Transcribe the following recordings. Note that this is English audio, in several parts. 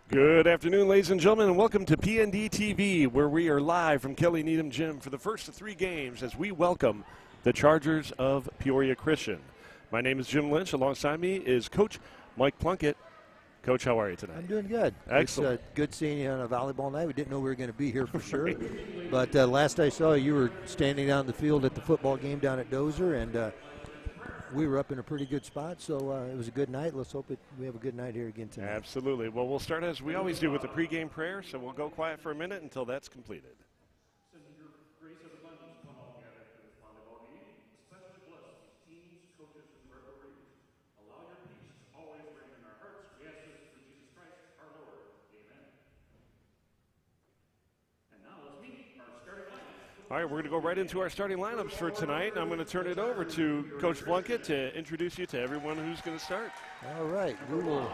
Good afternoon, ladies and gentlemen, and welcome to PND TV, where we are live from Kelly Needham Gym for the first of 3 games as we welcome the Chargers of Peoria Christian. My name is Jim Lynch. Alongside me is Coach Mike Plunkett. Coach, how are you tonight? I'm doing good. Excellent. It's good seeing you on a volleyball night. We didn't know we were going to be here for sure. But last I saw you were standing down the field at the football game down at Dozer, and we were up in a pretty good spot, so it was a good night. Let's hope we have a good night here again tonight. Absolutely. Well, we'll start as we always do with the pregame prayer, so we'll go quiet for a minute until that's completed. All right, we're going to go right into our starting lineups for tonight. I'm going to turn it over to Coach Plunkett to introduce you to everyone who's going to start. All right, we will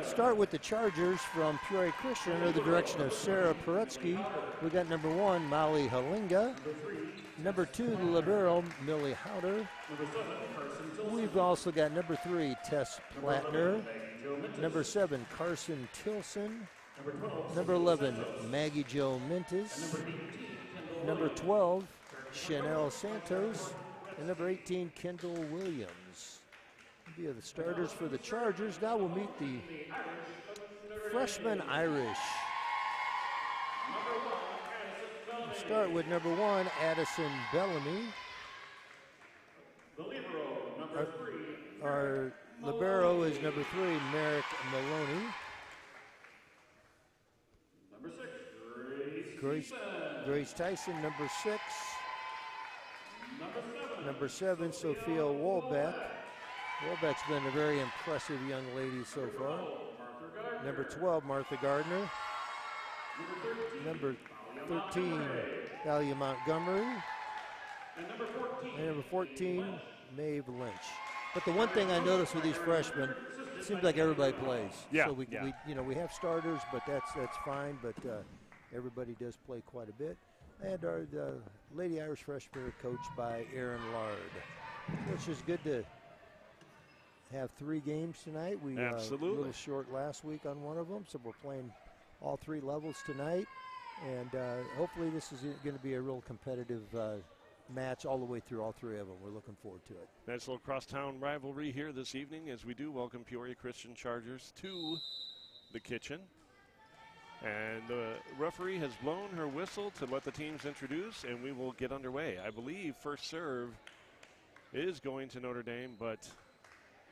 start with the Chargers from Peoria Christian under the direction of Sarah Perutsky. We got number 1, Molly Halinga. Number 2, the libero, Millie Howder. We've also got number 3, Tess Plattner. Number 7, Carson Tilson. Number 11, Maggie Jo Mintis. Number 12, Chanel Santos, and number 18, Kendall Williams. These are the starters for the Chargers. Now we'll meet the freshman Irish. We'll start with number 1, Addison Bellamy. Our libero is number 3, Merrick Maloney. Grace Tyson, number 6. Number 7, Sophia Wolbeck. Wolbeck's been a very impressive young lady so far. Number 12, Martha Gardner. Number 13, Thalia Montgomery. And number 14, Maeve Lynch. But the one thing I noticed with these freshmen, it seems like everybody plays. Yeah. So we have starters, but that's fine. But everybody does play quite a bit. And our Lady Irish freshmen are coached by Aaron Lard. Which is good to have 3 games tonight. We Absolutely. A little short last week on one of them, so we're playing all 3 levels tonight. And hopefully this is going to be a real competitive match all the way through all 3 of them. We're looking forward to it. Nice little crosstown rivalry here this evening as we do welcome Peoria Christian Chargers to the kitchen. And the referee has blown her whistle to let the teams introduce, and we will get underway. I believe first serve is going to Notre Dame, but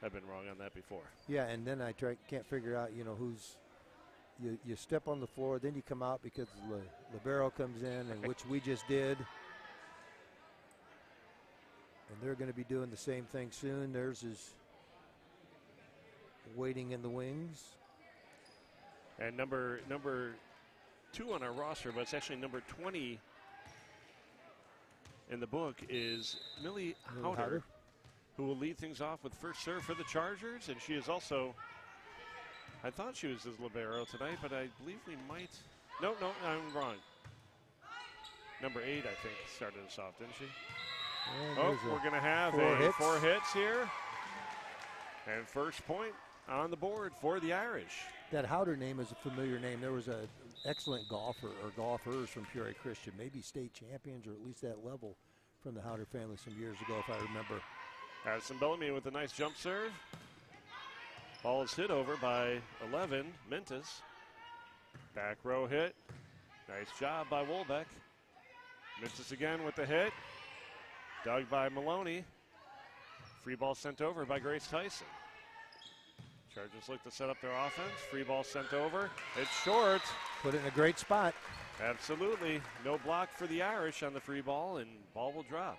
I've been wrong on that before. Yeah, and then I can't figure out, who's you step on the floor, then you come out because the libero comes in, and which we just did. And they're going to be doing the same thing soon. Theirs is waiting in the wings. And number 2 on our roster, but it's actually number 20 in the book, is Millie Howder, who will lead things off with first serve for the Chargers. And she is also, I thought she was his libero tonight, but I believe we might. No, I'm wrong. Number 8, I think, started us off, didn't she? We're going to have 4 hits here. And first point on the board for the Irish. That Howder name is a familiar name. There was an excellent golfer or golfers from Peoria Christian, maybe state champions or at least that level from the Howder family some years ago, if I remember. Addison Bellamy with a nice jump serve. Ball is hit over by 11, Mintis. Back row hit. Nice job by Wolbeck. Mintis again with the hit. Dug by Maloney. Free ball sent over by Grace Tyson. Chargers look to set up their offense. Free ball sent over. It's short. Put it in a great spot. Absolutely. No block for the Irish on the free ball, and ball will drop.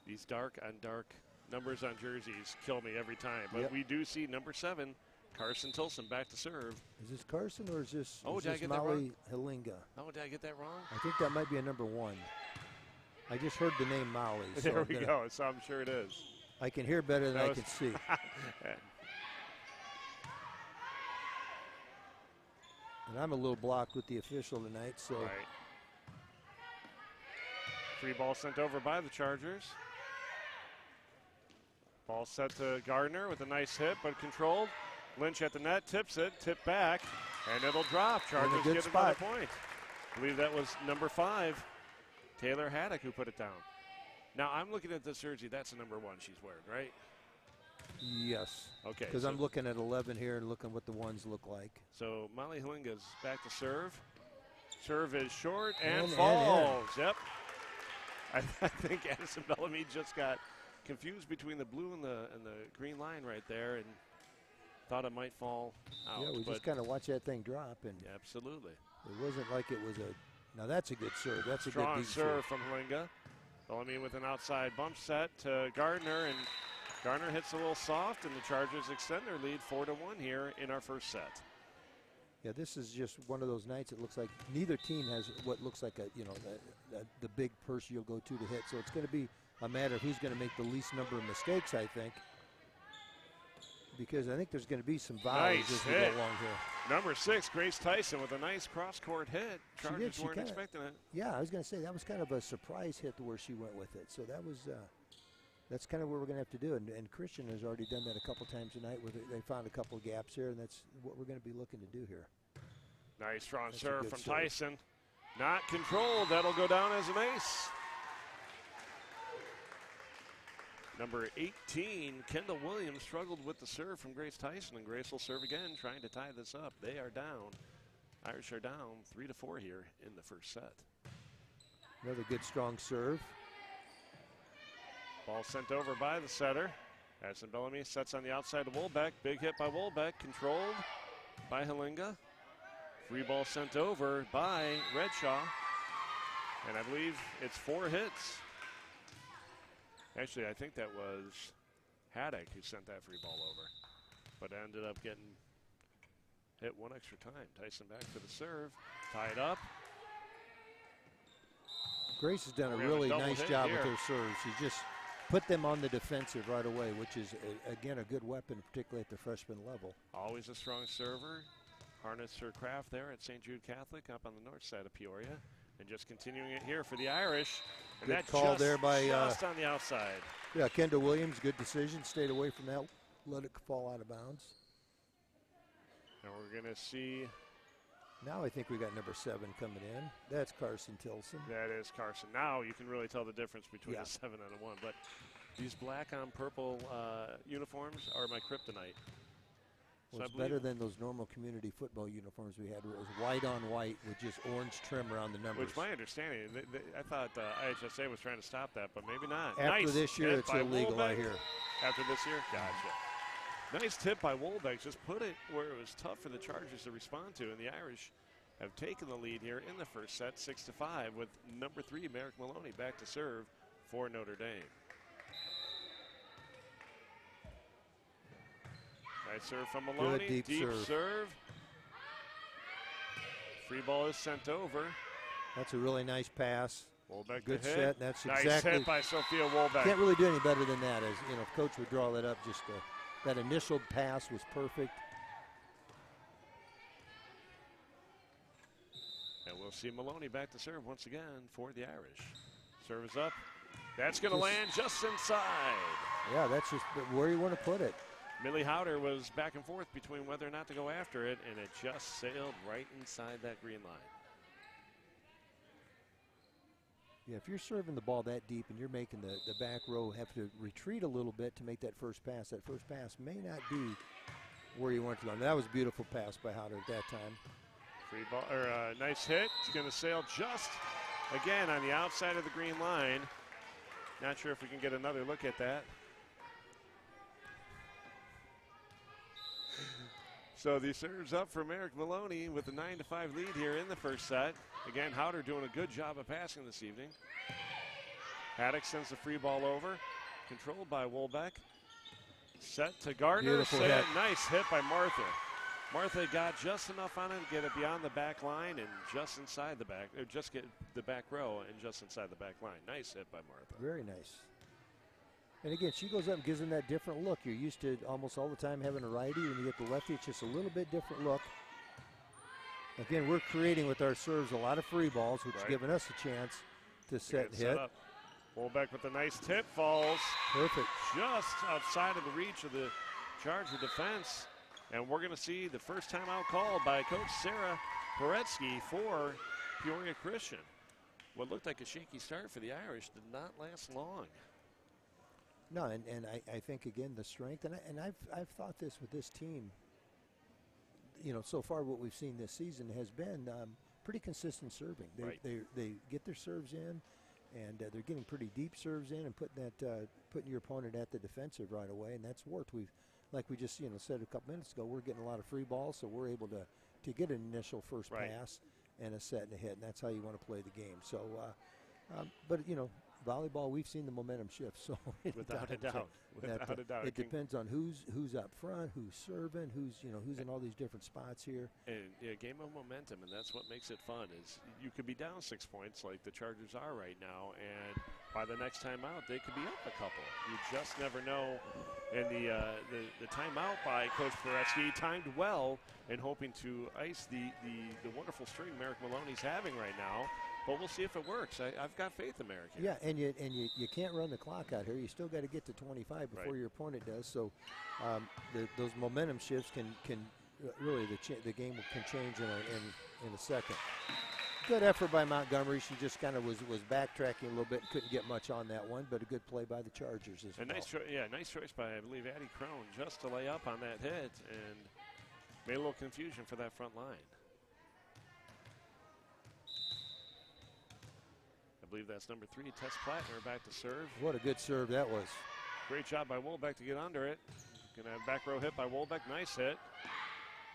These dark on dark numbers on jerseys kill me every time. But we do see number 7, Carson Tilson, back to serve. Is this Carson or is this, did I get Molly Halinga? Oh, did I get that wrong? I think that might be a number 1. I just heard the name Molly. So there we go. So I'm sure it is. I can hear better than I can see. And I'm a little blocked with the official tonight, so. Right. Free ball sent over by the Chargers. Ball set to Gardner with a nice hit, but controlled. Lynch at the net, tips it, tip back, and it'll drop. Chargers get another point. I believe that was number 5, Taylor Haddock, who put it down. Now, I'm looking at this jersey. That's the number 1 she's wearing, right? Yes. Okay. Because I'm looking at 11 here and looking what the ones look like. So Molly Halinga's back to serve. Serve is short and falls. Yep. I think Addison Bellamy just got confused between the blue and the green line right there and thought it might fall out. Yeah, we just kind of watched that thing drop. And yeah, absolutely. It wasn't like it was a – now that's a good serve. That's a strong good deep serve from Halinga. Bellamy with an outside bump set to Gardner, and Gardner hits a little soft, and the Chargers extend their lead 4-1 here in our first set. Yeah, this is just one of those nights. It looks like neither team has what looks like the big purse you'll go to hit. So it's going to be a matter of who's going to make the least number of mistakes, I think. Because I think there's going to be some volleys as we go along here. Number 6, Grace Tyson with a nice cross-court hit. Chargers weren't expecting it. Yeah, I was going to say that was kind of a surprise hit to where she went with it. So that was that's kind of what we're going to have to do. And Christian has already done that a couple times tonight. Where they found a couple of gaps here, and that's what we're going to be looking to do here. Nice strong serve from Tyson. Not controlled. That'll go down as an ace. Number 18, Kendall Williams, struggled with the serve from Grace Tyson, and Grace will serve again, trying to tie this up. They are down. Irish are down 3-4 here in the first set. Another good strong serve. Ball sent over by the setter. Addison Bellamy sets on the outside of Wolbeck. Big hit by Wolbeck, controlled by Halinga. Free ball sent over by Redshaw. And I believe it's 4 hits. Actually, I think that was Haddock who sent that free ball over, but ended up getting hit one extra time. Tyson back for the serve, tied up. Grace has done a really nice job with her serves. She just put them on the defensive right away, which is, again, a good weapon, particularly at the freshman level. Always a strong server. Harnessed her craft there at St. Jude Catholic up on the north side of Peoria. And just continuing it here for the Irish. And good that call just, there by just on the outside. Yeah, Kendall Williams, good decision. Stayed away from that. Let it fall out of bounds. And we're going to see. Now I think we got number 7 coming in. That's Carson Tilson. That is Carson. Now you can really tell the difference between a 7 and a 1. But these black on purple uniforms are my kryptonite. Well, it's better than those normal community football uniforms we had where it was white on white with just orange trim around the numbers. Which my understanding, I thought IHSA was trying to stop that, but maybe not. After this year, it's illegal, Wolbeck. I hear. After this year? Gotcha. Nice tip by Wolbeck. Just put it where it was tough for the Chargers to respond to, and the Irish have taken the lead here in the first set, 6-5, with number 3, Merrick Maloney, back to serve for Notre Dame. Nice serve from Maloney. Good deep serve. Free ball is sent over. That's a really nice pass. Wolbeck good to hit. set. That's nice exactly. hit by Sophia Wolbeck. Can't really do any better than that. As you know, if coach would draw that up, just that initial pass was perfect. And we'll see Maloney back to serve once again for the Irish. Serve is up. That's going to land just inside. Yeah, that's just where you want to put it. Millie Howder was back and forth between whether or not to go after it, and it just sailed right inside that green line. Yeah, if you're serving the ball that deep and you're making the back row have to retreat a little bit to make that first pass may not be where you want it to go. That was a beautiful pass by Howder at that time. Free ball, or nice hit. It's going to sail just, again, on the outside of the green line. Not sure if we can get another look at that. So the serve's up for Merrick Maloney with a 9-5 lead here in the first set. Again, Howder doing a good job of passing this evening. Haddock sends the free ball over, controlled by Wolbeck. Set to Gardner. Beautiful hit. Nice hit by Martha. Martha got just enough on it to get it beyond the back line and just inside the back, or just get the back row and just inside the back line. Nice hit by Martha. Very nice. And again, she goes up and gives them that different look. You're used to almost all the time having a righty. When you get the lefty, it's just a little bit different look. Again, we're creating with our serves a lot of free balls, which is giving us a chance to set and hit. Wolbeck with a nice tip, falls Perfect. just outside of the reach of the Charger defense. And we're going to see the first timeout called by Coach Sarah Paretsky for Peoria Christian. What looked like a shaky start for the Irish did not last long. No, and I think, again, the strength, and I've thought this with this team, you know, so far what we've seen this season has been pretty consistent serving. They get their serves in, and they're getting pretty deep serves in and putting your opponent at the defensive right away, and that's worked. Like we just said a couple minutes ago, we're getting a lot of free balls, so we're able to get an initial first pass and a set and a hit, and that's how you want to play the game. So, but volleyball, we've seen the momentum shift. So without a doubt, it depends on who's up front, who's serving, who's in all these different spots here. And game of momentum, and that's what makes it fun. Is you could be down 6 points like the Chargers are right now, and by the next time out, they could be up a couple. You just never know. And the timeout by Coach Paretsky timed well in hoping to ice the wonderful string Merrick Maloney's having right now. But we'll see if it works. I've got faith in Merrick here. Yeah, and you can't run the clock out here. You still got to get to 25 before your opponent does. So those momentum shifts can really the game can change in a second. Good effort by Montgomery. She just kind of was backtracking a little bit, couldn't get much on that one, but a good play by the Chargers as well. Nice choice by, I believe, Addie Crone just to lay up on that hit and made a little confusion for that front line. I believe that's number 3, Tess Plattner, back to serve. What a good serve that was. Great job by Wolbeck to get under it. Gonna have back row hit by Wolbeck. Nice hit.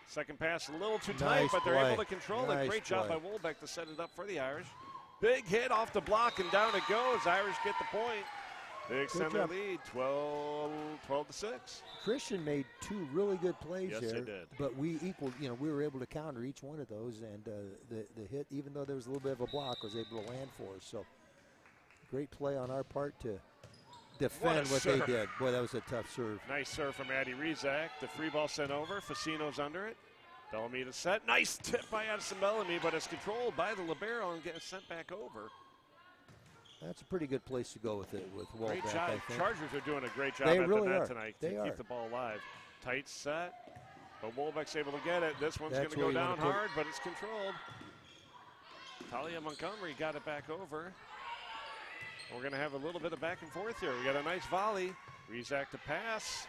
Second pass a little too tight, but they're able to control it. Great job by Wolbeck to set it up for the Irish. Big hit off the block, and down it goes. Irish get the point. They extend their lead, 12-6. Christian made 2 really good plays there. Yes, they did. But we equaled, we were able to counter each one of those, and the hit, even though there was a little bit of a block, was able to land for us. So great play on our part to defend what they did. Boy, that was a tough serve. Nice serve from Addie Rizak. The free ball sent over. Facino's under it. Bellamy to set. Nice tip by Addison Bellamy, but it's controlled by the libero and gets sent back over. That's a pretty good place to go with it with Wolbeck. Great job. I think. Chargers are doing a great job at the net tonight to keep the ball alive. Tight set, but Wolbeck's able to get it. This one's going to go down hard, but it's controlled. Talia Montgomery got it back over. We're going to have a little bit of back and forth here. We got a nice volley. Rizak to pass.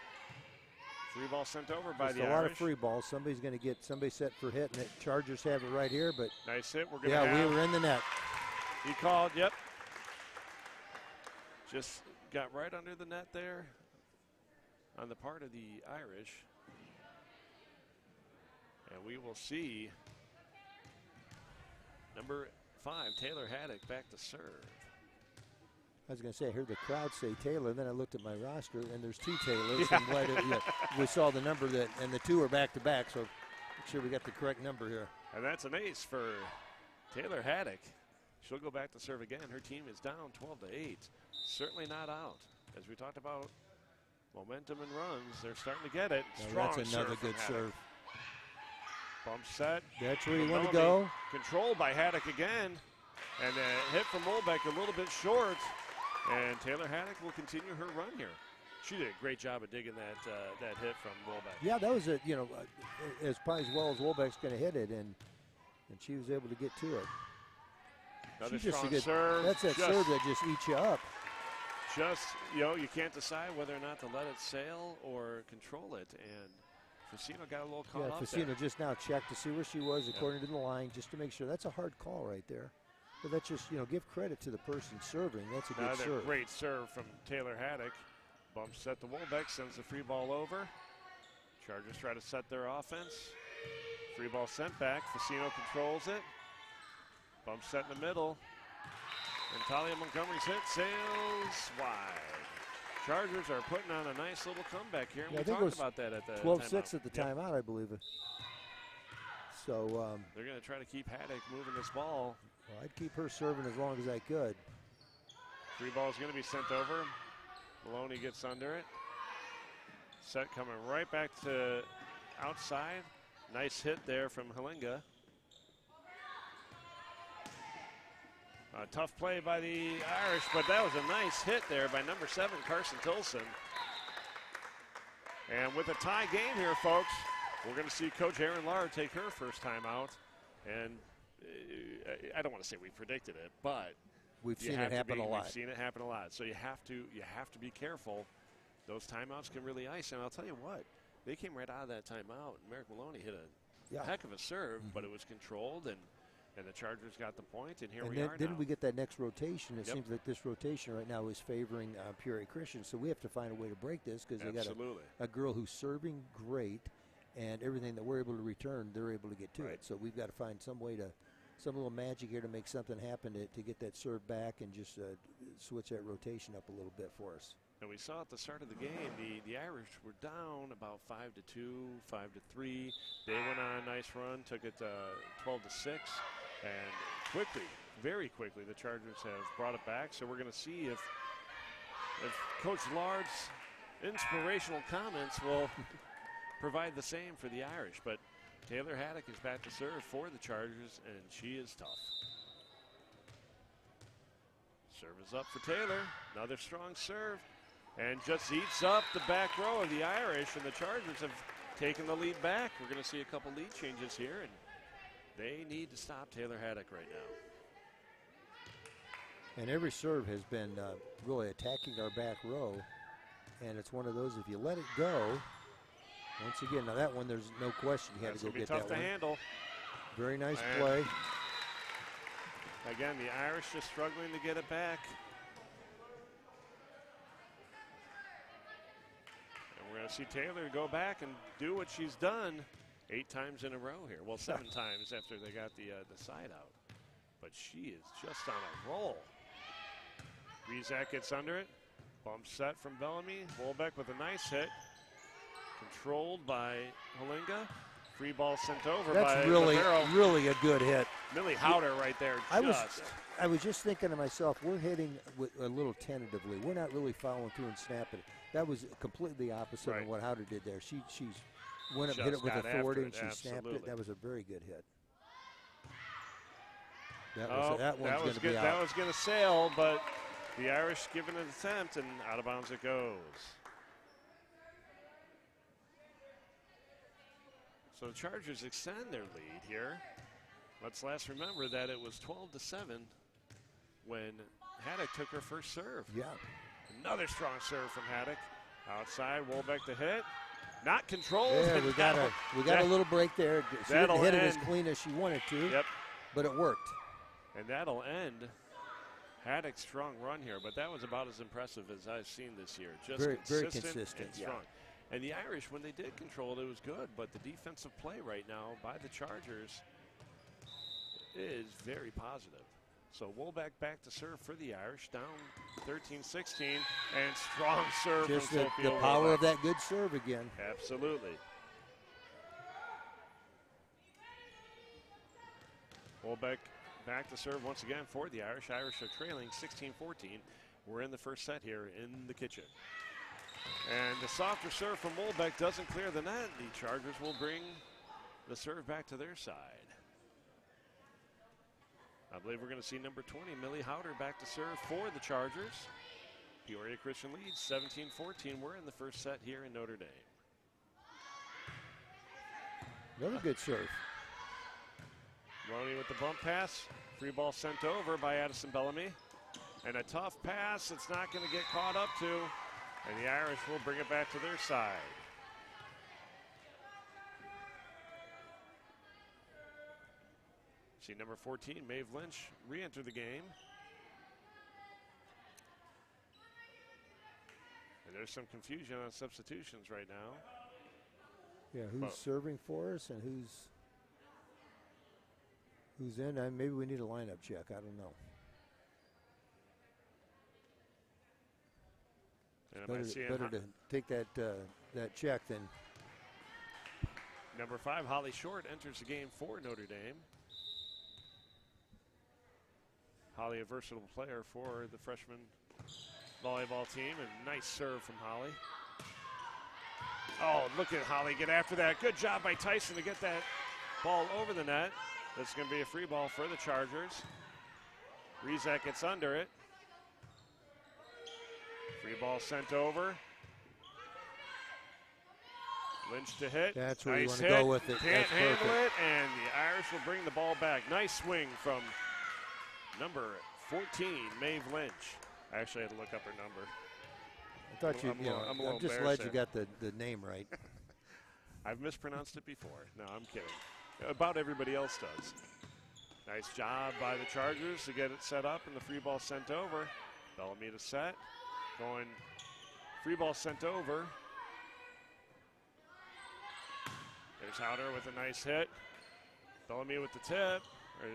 Free ball sent over by the Irish. A lot of free balls. Somebody's going to get somebody set for hit, and the Chargers have it right here. But nice hit. We're going to have. Yeah, we were in the net. He called. Yep. Just got right under the net there on the part of the Irish. And we will see number 5, Taylor Haddock, back to serve. I was going to say, I heard the crowd say Taylor, then I looked at my roster, and there's 2 Taylors. And we saw the number, and the 2 are back-to-back, so make sure we got the correct number here. And that's an ace for Taylor Haddock. She'll go back to serve again. Her team is down 12-8. Certainly not out. As we talked about, momentum and runs, they're starting to get it. That's another good serve. Bump set. That's where you want to go. Controlled by Haddock again. And a hit from Wolbeck a little bit short. And Taylor Haddock will continue her run here. She did a great job of digging that hit from Wolbeck. Yeah, that was as probably as well as Wolbeck's going to hit it, and she was able to get to it. Another strong serve. That's that serve that just eats you up. Just, you can't decide whether or not to let it sail or control it. And Facino got a little caught up there. Facino just now checked to see where she was according to the line, just to make sure. That's a hard call right there. But that's just, give credit to the person serving. That's a good serve. Great serve from Taylor Haddock. Bump set to Wolbeck, sends the free ball over. Chargers try to set their offense. Free ball sent back. Facino controls it. Bump set in the middle. And Talia Montgomery's hit sails wide. Chargers are putting on a nice little comeback here. And we talked about that at the 12-6 at the timeout, I believe. So they're going to try to keep Haddock moving this ball. Well, I'd keep her serving as long as I could. Free ball is going to be sent over. Maloney gets under it. Set coming right back to outside. Nice hit there from Halinga. A tough play by the Irish, but that was a nice hit there by number 7, Carson Tilson. And with a tie game here, folks, we're going to see Coach Erin Lahr take her first time out. And I don't want to say we predicted it, but we've seen it happen a lot. We've seen it happen a lot. So you have to be careful. Those timeouts can really ice. And I'll tell you what, they came right out of that timeout. Merrick Maloney hit a heck of a serve, but it was controlled, and the Chargers got the point, and here we are now. Then we get that next rotation. It seems like this rotation right now is favoring Peoria Christian, so we have to find a way to break this because they got a girl who's serving great, and everything that we're able to return, they're able to get to it. So we've got to find some way to, some little magic here to make something happen to get that serve back and just switch that rotation up a little bit for us. And we saw at the start of the game, the Irish were down about 5-2, 5-3. They went on a nice run, took it 12-6. And quickly, very quickly, the Chargers have brought it back. So we're going to see if Coach Lahr's inspirational comments will provide the same for the Irish. But Taylor Haddock is back to serve for the Chargers, and she is tough. Serve is up for Taylor. Another strong serve. And just eats up the back row of the Irish, and the Chargers have taken the lead back. We're going to see a couple lead changes here, and they need to stop Taylor Haddock right now. And every serve has been really attacking our back row, and it's one of those, if you let it go, once again, now that one, there's no question you had to go get that one. That's tough to handle. Very nice play. Again, the Irish just struggling to get it back. We're going to see Taylor go back and do what she's done 8 times in a row here. Well, 7 times after they got the side out. But she is just on a roll. Rizak gets under it. Bump set from Bellamy. Wolbeck with a nice hit. Controlled by Halinga. Free ball sent over by That's really a good hit. Millie Howder right there. I was just thinking to myself, we're hitting a little tentatively. We're not really following through and snapping it. That was completely opposite of what Howder did there. She's went up and hit it with authority, and she snapped it. That was a very good hit. That one's going to be out. That was going to sail, but the Irish give it an attempt, and out of bounds it goes. So the Chargers extend their lead here. Let's remember that it was 12-7 when Haddock took her first serve. Yeah. Another strong serve from Haddock. Outside, Wolbeck to hit. Not controlled. Yeah, we got a little break there. She didn't hit it as clean as she wanted to, but it worked. And that'll end Haddock's strong run here, but that was about as impressive as I've seen this year. Just very consistent and strong. And the Irish, when they did control it was good, but the defensive play right now by the Chargers is very positive. So Wolbeck back to serve for the Irish, down 13-16, and strong serve just from the power of that good serve again. Absolutely. Wolbeck back to serve once again for the Irish. Irish are trailing 16-14. We're in the first set here in the kitchen. And the softer serve from Wolbeck doesn't clear the net. The Chargers will bring the serve back to their side. I believe we're going to see number 20, Millie Howder, back to serve for the Chargers. Peoria Christian leads 17-14. We're in the first set here in Notre Dame. Another good serve. Loney with the bump pass. Free ball sent over by Addison Bellamy. And a tough pass. It's not going to get caught up to. And the Irish will bring it back to their side. See number 14, Maeve Lynch, re-enter the game. And there's some confusion on substitutions right now. Yeah, who's serving for us and who's in? Maybe we need a lineup check. I don't know. Better to take that check than. Number 5, Holly Short, enters the game for Notre Dame. Holly, a versatile player for the freshman volleyball team, and nice serve from Holly. Oh, look at Holly get after that. Good job by Tyson to get that ball over the net. That's going to be a free ball for the Chargers. Rizek gets under it. Free ball sent over. Lynch to hit. That's where nice you want hit. to go with it. Can't That's handle perfect. it, and the Irish will bring the ball back. Nice swing from number 14, Maeve Lynch. I actually had to look up her number. I thought I'm just glad you got the name right. I've mispronounced it before. No, I'm kidding. About everybody else does. Nice job by the Chargers to get it set up, and the free ball sent over. Bellamy to set. Going free ball sent over. There's Howder with a nice hit. Bellamy with the tip. Or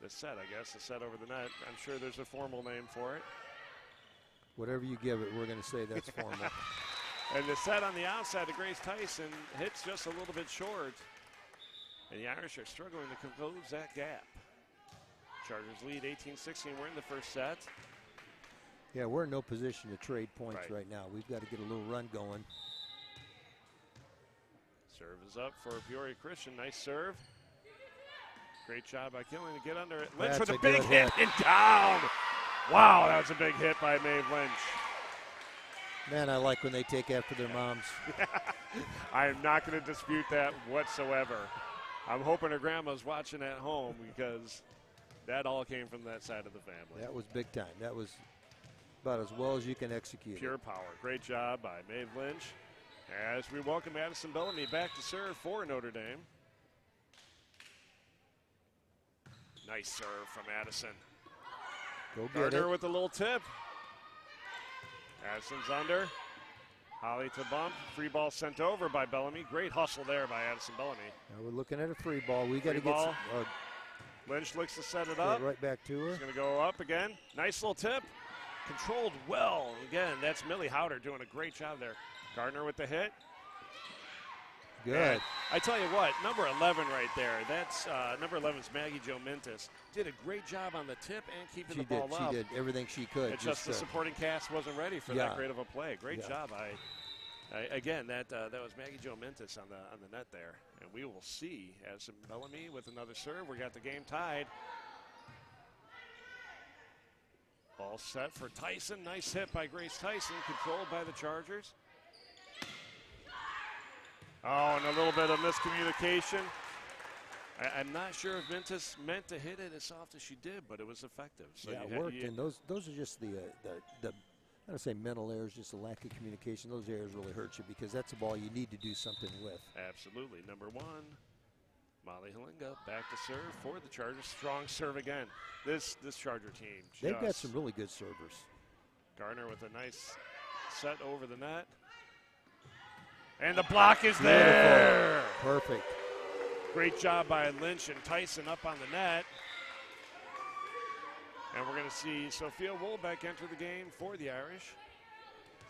the set, I guess. The set over the net. I'm sure there's a formal name for it. Whatever you give it, we're going to say that's formal. And the set on the outside to Grace Tyson hits just a little bit short. And the Irish are struggling to close that gap. Chargers lead 18-16. We're in the first set. Yeah, we're in no position to trade points right now. We've got to get a little run going. Serve is up for Peoria Christian. Nice serve. Great job by Killing to get under it. Lynch with a big hit and down. Wow, that was a big hit by Maeve Lynch. Man, I like when they take after their moms. I am not going to dispute that whatsoever. I'm hoping her grandma's watching at home because that all came from that side of the family. That was big time. That was about as well as you can execute. Pure power. Great job by Maeve Lynch. As we welcome Addison Bellamy back to serve for Notre Dame. Nice serve from Addison. Go get Gardner it. with a little tip. Addison's under. Holly to bump. Free ball sent over by Bellamy. Great hustle there by Addison Bellamy. Now we're looking at a free ball. We got to get some, Lynch looks to set it up. Right back to her. She's going to go up again. Nice little tip. Controlled well. Again, that's Millie Howder doing a great job there. Gardner with the hit. Good. And I tell you what, number 11 right there. That's number 11's Maggie Jo Mintis. Did a great job on the tip and keeping the ball up. She did everything she could. It's just the supporting cast wasn't ready for that great of a play. Great job. Again, that was Maggie Jo Mintis on the net there. And we will see Addison Bellamy with another serve. We got the game tied. Ball set for Tyson. Nice hit by Grace Tyson, controlled by the Chargers. Oh, and a little bit of miscommunication. I'm not sure if Mintis meant to hit it as soft as she did, but it was effective. So yeah, it worked. And those are just the I don't say mental errors, just a lack of communication. Those errors really hurt you because that's a ball you need to do something with. Absolutely. Number 1, Molly Halinga back to serve for the Chargers. Strong serve again. This Charger team. They've got some really good servers. Gardner with a nice set over the net. And the block is there. Perfect. Great job by Lynch and Tyson up on the net. And we're going to see Sophia Wolbeck enter the game for the Irish.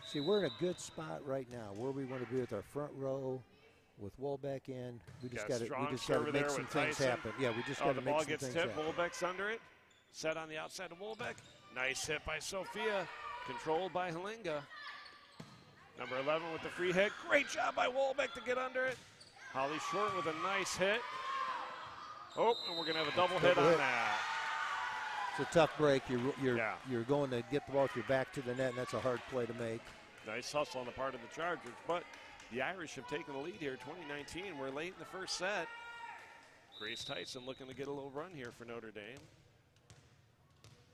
See, we're in a good spot right now where we want to be with our front row, with Wolbeck in. We just got to make some things happen. Yeah, we just got to make some things happen. The ball gets tipped. Wolbeck's under it. Set on the outside of Wolbeck. Nice hit by Sophia. Controlled by Halinga. Number 11 with the free hit. Great job by Wolbeck to get under it. Holly Short with a nice hit. Oh, and we're going to have a double hit on that. It's a tough break. You're going to get the ball with your back to the net, and that's a hard play to make. Nice hustle on the part of the Chargers, but the Irish have taken the lead here, 2019. We're late in the first set. Grace Tyson looking to get a little run here for Notre Dame.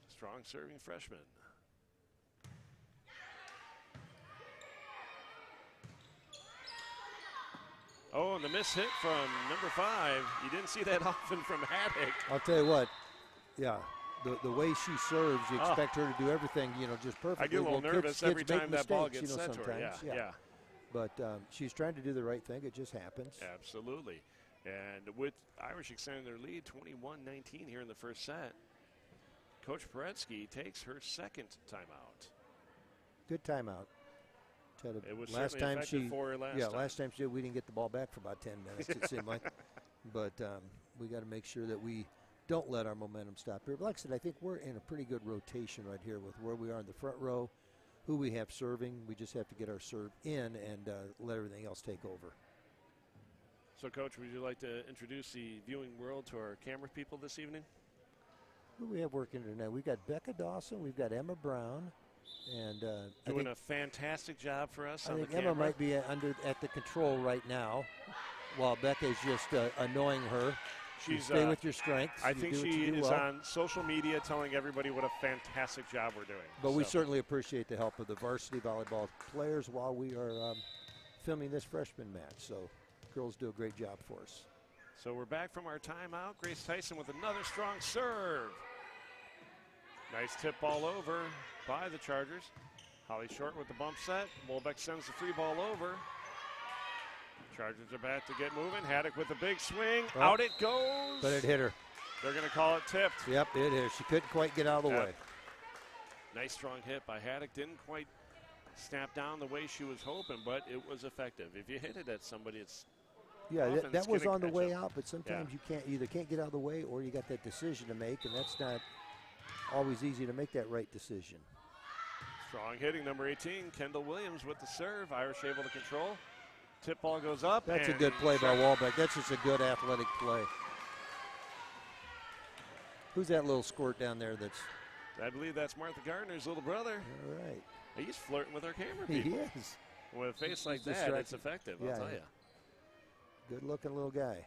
Strong serving freshman. Oh, and the miss hit from number 5. You didn't see that often from Haddock. I'll tell you what, yeah, the way she serves, you expect her to do everything, just perfectly. I get a little nervous every time that ball gets set to her. Yeah. But she's trying to do the right thing. It just happens. Absolutely. And with Irish extending their lead, 21-19 here in the first set, Coach Paretsky takes her second timeout. Good timeout. It was last time last time we didn't get the ball back for about 10 minutes, it seemed like. But we got to make sure that we don't let our momentum stop here. But like I said, I think we're in a pretty good rotation right here with where we are in the front row, who we have serving. We just have to get our serve in and let everything else take over. So, Coach, would you like to introduce the viewing world to our camera people this evening? Who do we have working tonight? We've got Becca Dawson. We've got Emma Brown. And doing a fantastic job for us on the camera. I think Emma might be at the control right now, while Becca's just annoying her. She's stay with your strengths. I think she is on social media telling everybody what a fantastic job we're doing. But we certainly appreciate the help of the varsity volleyball players while we are filming this freshman match. So girls do a great job for us. So we're back from our timeout. Grace Tyson with another strong serve. Nice tip ball over by the Chargers. Holly Short with the bump set. Wolbeck sends the free ball over. Chargers are back to get moving. Haddock with a big swing. Well, out it goes. But it hit her. They're going to call it tipped. Yep, it hit. She couldn't quite get out of the way. Nice strong hit by Haddock. Didn't quite snap down the way she was hoping, but it was effective. If you hit it at somebody, it's that was on the way out, but sometimes you can't get out of the way, or you got that decision to make, and that's not always easy to make that right decision. Strong hitting, number 18, Kendall Williams with the serve. Irish able to control. Tip ball goes up. That's a good play by Wolbeck. That's just a good athletic play. Who's that little squirt down there I believe that's Martha Gardner's little brother. All right. He's flirting with our camera people. He is. With a face like that, it's effective, I'll tell you. Good-looking little guy.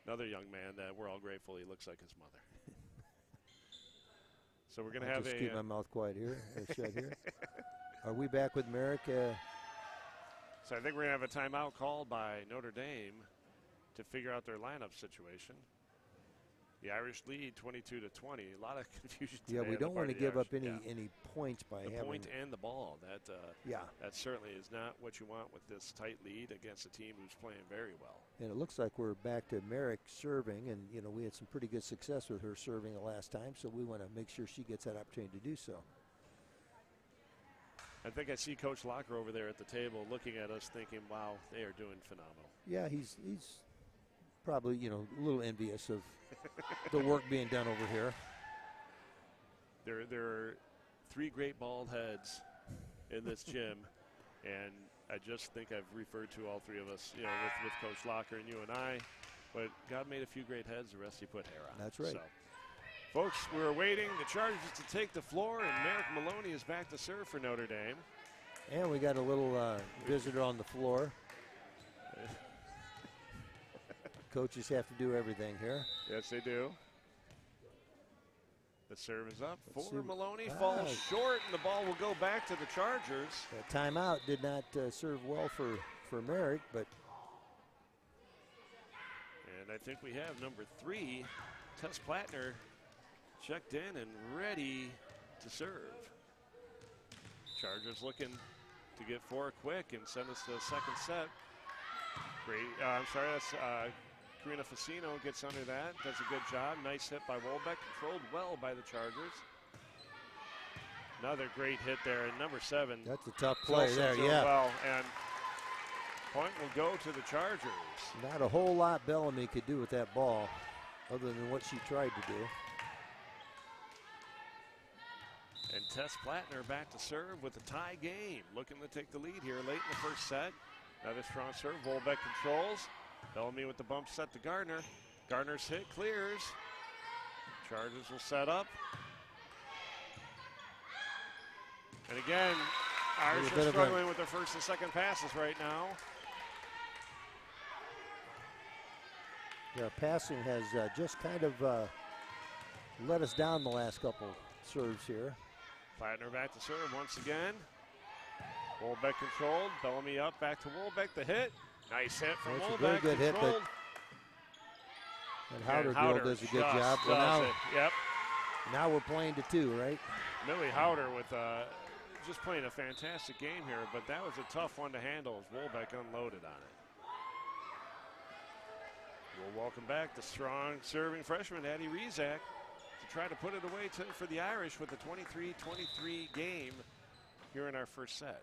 Another young man that we're all grateful he looks like his mother. So we're going to have just keep my mouth quiet here, shut here. Are we back with Merrick? So I think we're going to have a timeout called by Notre Dame to figure out their lineup situation. The Irish lead 22-20. A lot of confusion today. Yeah, we don't want to give up any points by having the point and the ball. That certainly is not what you want with this tight lead against a team who's playing very well. And it looks like we're back to Merrick serving, and we had some pretty good success with her serving the last time, so we want to make sure she gets that opportunity to do so. I think I see Coach Locker over there at the table looking at us thinking, wow, they are doing phenomenal. Yeah, he's probably, a little envious of the work being done over here. There are 3 great bald heads in this gym, and I just think I've referred to all 3 of us, with Coach Locker and you and I. But God made a few great heads, the rest he put hair on. That's right. So, folks, we're awaiting the Chargers to take the floor, and Merrick Maloney is back to serve for Notre Dame. And we got a little visitor on the floor. Coaches have to do everything here. Yes, they do. The serve is up for Maloney. Falls short, and the ball will go back to the Chargers. That timeout did not serve well for Merrick, but. And I think we have number 3, Tess Plattner, checked in and ready to serve. Chargers looking to get 4 quick and send us to the second set. Great. I'm sorry, that's Karina Facino gets under that, does a good job. Nice hit by Wolbeck, controlled well by the Chargers. Another great hit there, and number 7. That's a tough play there, yeah. Well, and point will go to the Chargers. Not a whole lot Bellamy could do with that ball, other than what she tried to do. And Tess Plattner back to serve with a tie game, looking to take the lead here late in the first set. Another strong serve. Wolbeck controls. Bellamy with the bump set to Gardner. Gardner's hit clears. Chargers will set up. And again, Irish are struggling with their first and second passes right now. Yeah, passing has just kind of let us down the last couple serves here. Plattner back to serve once again. Wolbeck controlled. Bellamy up, back to Wolbeck. The hit. Nice hit from Wolbeck. A very good hit, but and Howder does a good job. Well, now we're playing to 2, right? Millie Howder with just playing a fantastic game here, but that was a tough one to handle as Wolbeck unloaded on it. We'll welcome back the strong serving freshman, Addie Rezac, to try to put it away for the Irish with a 23-23 game here in our first set.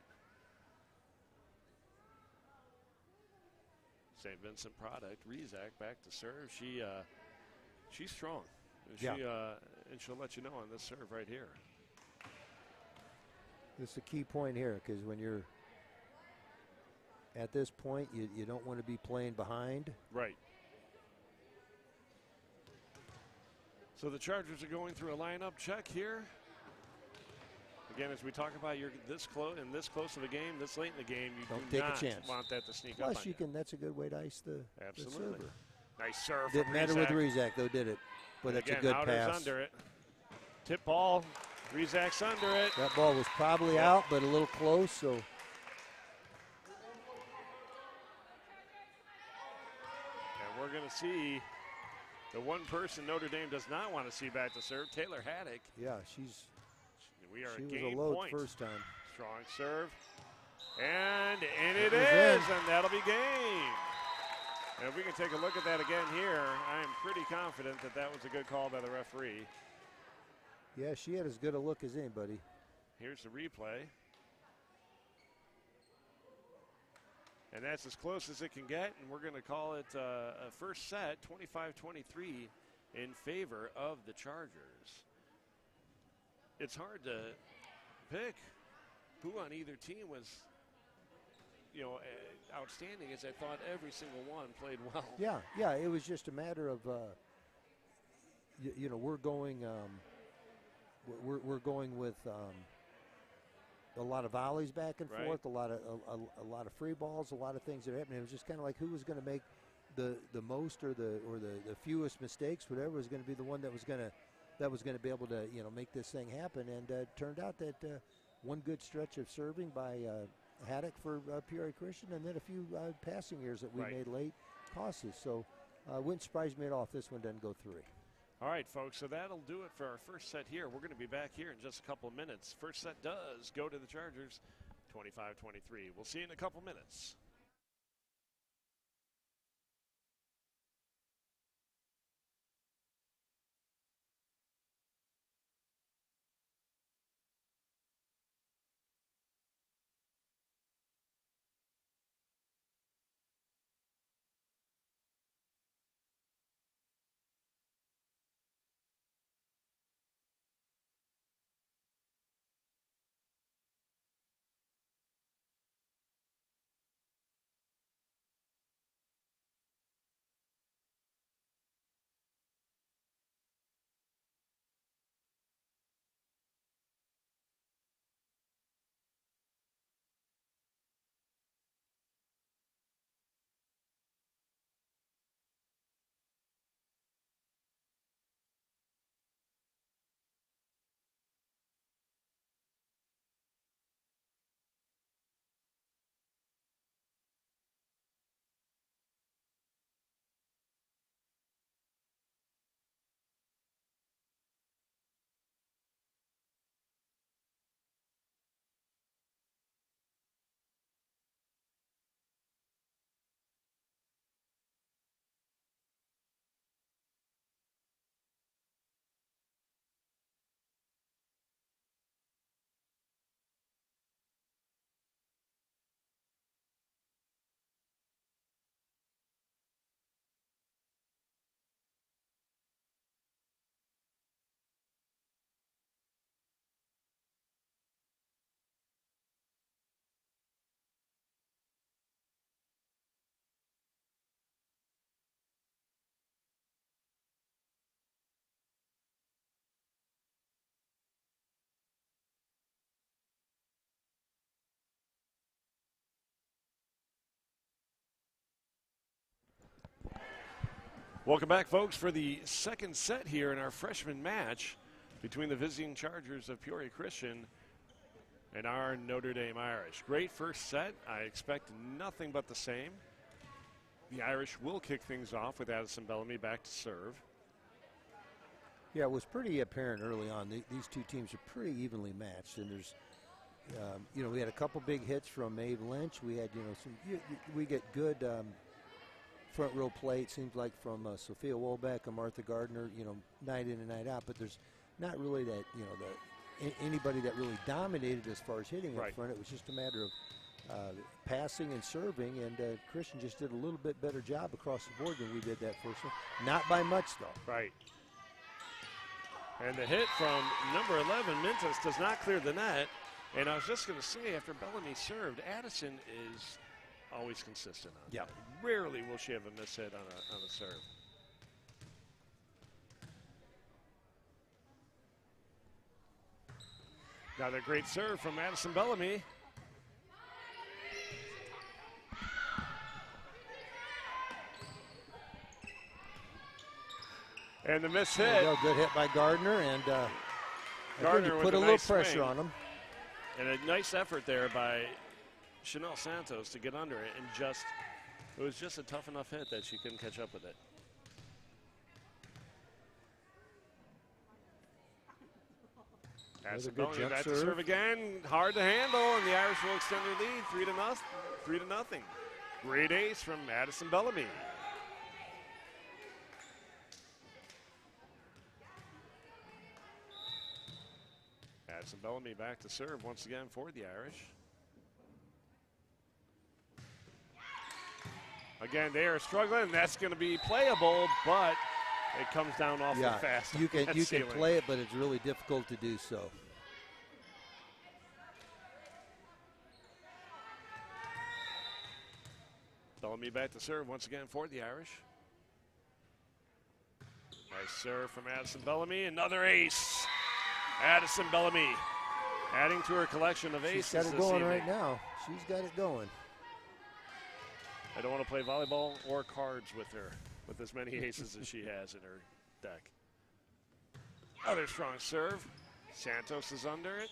St. Vincent product, Rezac back to serve. She's strong. And she'll let you know on this serve right here. This is a key point here, because when you're at this point, you don't want to be playing behind. Right. So the Chargers are going through a lineup check here. Again, as we talk about, you're this close of a game, this late in the game, you don't do take not a chance. Want that to sneak up Plus, on you can. That's a good way to ice the Absolutely. server. Nice serve. Didn't matter with Rizak, though, did it? But that's again, a good Howder's pass. Under it. Tip ball. Rizak's under it. That ball was probably out, but a little close. So. And we're going to see the one person Notre Dame does not want to see back to serve, Taylor Haddock. Yeah, We are she at was game a load point. first time. Strong serve. And it is, and that'll be game. And if we can take a look at that again here, I am pretty confident that that was a good call by the referee. Yeah, she had as good a look as anybody. Here's the replay. And that's as close as it can get, and we're going to call it a first set, 25-23 in favor of the Chargers. It's hard to pick who on either team was, outstanding, as I thought every single one played well. Yeah, it was just a matter of, we're going, we're going with a lot of volleys back and forth, a lot of free balls, a lot of things that happened. It was just kind of like who was going to make the most or the fewest mistakes, whatever was going to be the one that was going to be able to make this thing happen. And it turned out that one good stretch of serving by Haddock for Peoria Christian, and then a few passing errors that we made late cost us. So wouldn't surprise me at all if this one doesn't go three. All right, folks, so that'll do it for our first set here. We're going to be back here in just a couple of minutes. First set does go to the Chargers, 25-23. We'll see you in a couple minutes. Welcome back, folks, for the second set here in our freshman match between the visiting Chargers of Peoria Christian and our Notre Dame Irish. Great first set. I expect nothing but the same. The Irish will kick things off with Addison Bellamy back to serve. Yeah, it was pretty apparent early on. These two teams are pretty evenly matched, and there's, we had a couple big hits from Maeve Lynch. We had, we get good front row play, it seems like, from Sophia Wolbeck and Martha Gardner, night in and night out. But there's not really that, anybody that really dominated as far as hitting up front. It was just a matter of passing and serving, and Christian just did a little bit better job across the board than we did that first one. Not by much, though. Right. And the hit from number 11, Mintus, does not clear the net. And I was just going to say, after Bellamy served, Addison is always consistent on that. Rarely will she have a miss hit on a serve. Another great serve from Addison Bellamy. And the miss hit. Good hit by Gardner, and Gardner put a little nice pressure swing. on him. And a nice effort there by Chanel Santos to get under it, and it was just a tough enough hit that she couldn't catch up with it. Addison Bellamy back to serve again. Hard to handle, and the Irish will extend their lead 3-0. Great ace from Addison Bellamy. Addison Bellamy back to serve once again for the Irish. Again, they are struggling. That's going to be playable, but it comes down awfully fast. You can play it, but it's really difficult to do so. Bellamy back to serve once again for the Irish. Nice serve from Addison Bellamy. Another ace. Addison Bellamy adding to her collection of aces. She's got it going right now. She's got it going. I don't want to play volleyball or cards with her, with as many aces as she has in her deck. Another strong serve. Santos is under it.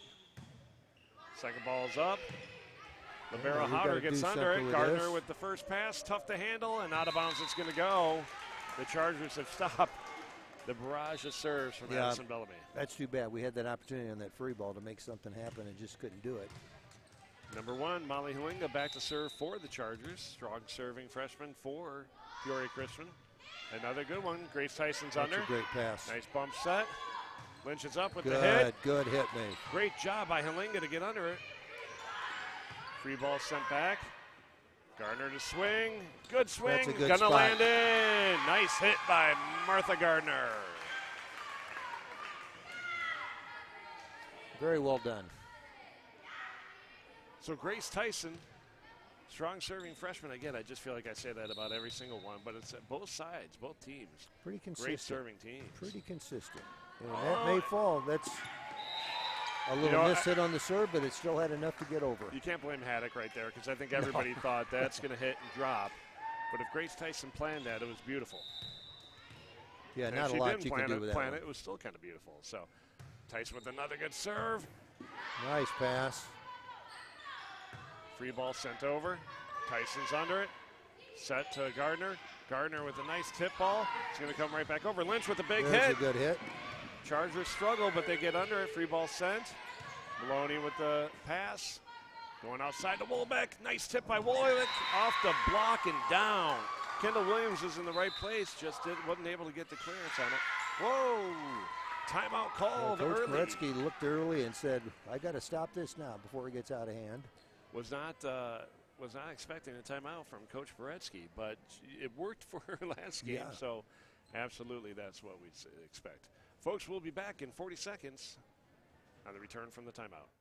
Second ball is up. Libero Howder gets under it. Gardner with the first pass. Tough to handle, and out of bounds it's going to go. The Chargers have stopped the barrage of serves from Addison Bellamy. That's too bad. We had that opportunity on that free ball to make something happen and just couldn't do it. Number 1, Molly Halinga back to serve for the Chargers. Strong serving freshman for Peoria Christian. Another good one. Grace Tyson's under. That's a great pass. Nice bump set. Lynch is up with the hit. Good hit, mate. Great job by Halinga to get under it. Free ball sent back. Gardner to swing. Good swing. That's a good Gonna spot. land in. Nice hit by Martha Gardner. Very well done. So Grace Tyson, strong serving freshman. Again, I just feel like I say that about every single one, but it's at both sides, both teams. Pretty consistent. Great serving teams. Pretty consistent. And that may fall. That's a little miss hit on the serve, but it still had enough to get over. You can't blame Haddock right there, because I think everybody thought that's going to hit and drop. But if Grace Tyson planned that, it was beautiful. Yeah, and not a lot you can do with that one. It was still kind of beautiful. So Tyson with another good serve. Nice pass. Free ball sent over. Tyson's under it. Set to Gardner. Gardner with a nice tip ball. It's going to come right back over. Lynch with a big hit. There's a good hit. Chargers struggle, but they get under it. Free ball sent. Maloney with the pass. Going outside to Wolbeck. Nice tip by Wolbeck. Off the block and down. Kendall Williams is in the right place. Just wasn't able to get the clearance on it. Whoa. Timeout called Coach early. Paretsky looked early and said, I got to stop this now before it gets out of hand. Was not expecting a timeout from Coach Paretsky, but it worked for her last game, so absolutely that's what we expect. Folks, we'll be back in 40 seconds on the return from the timeout.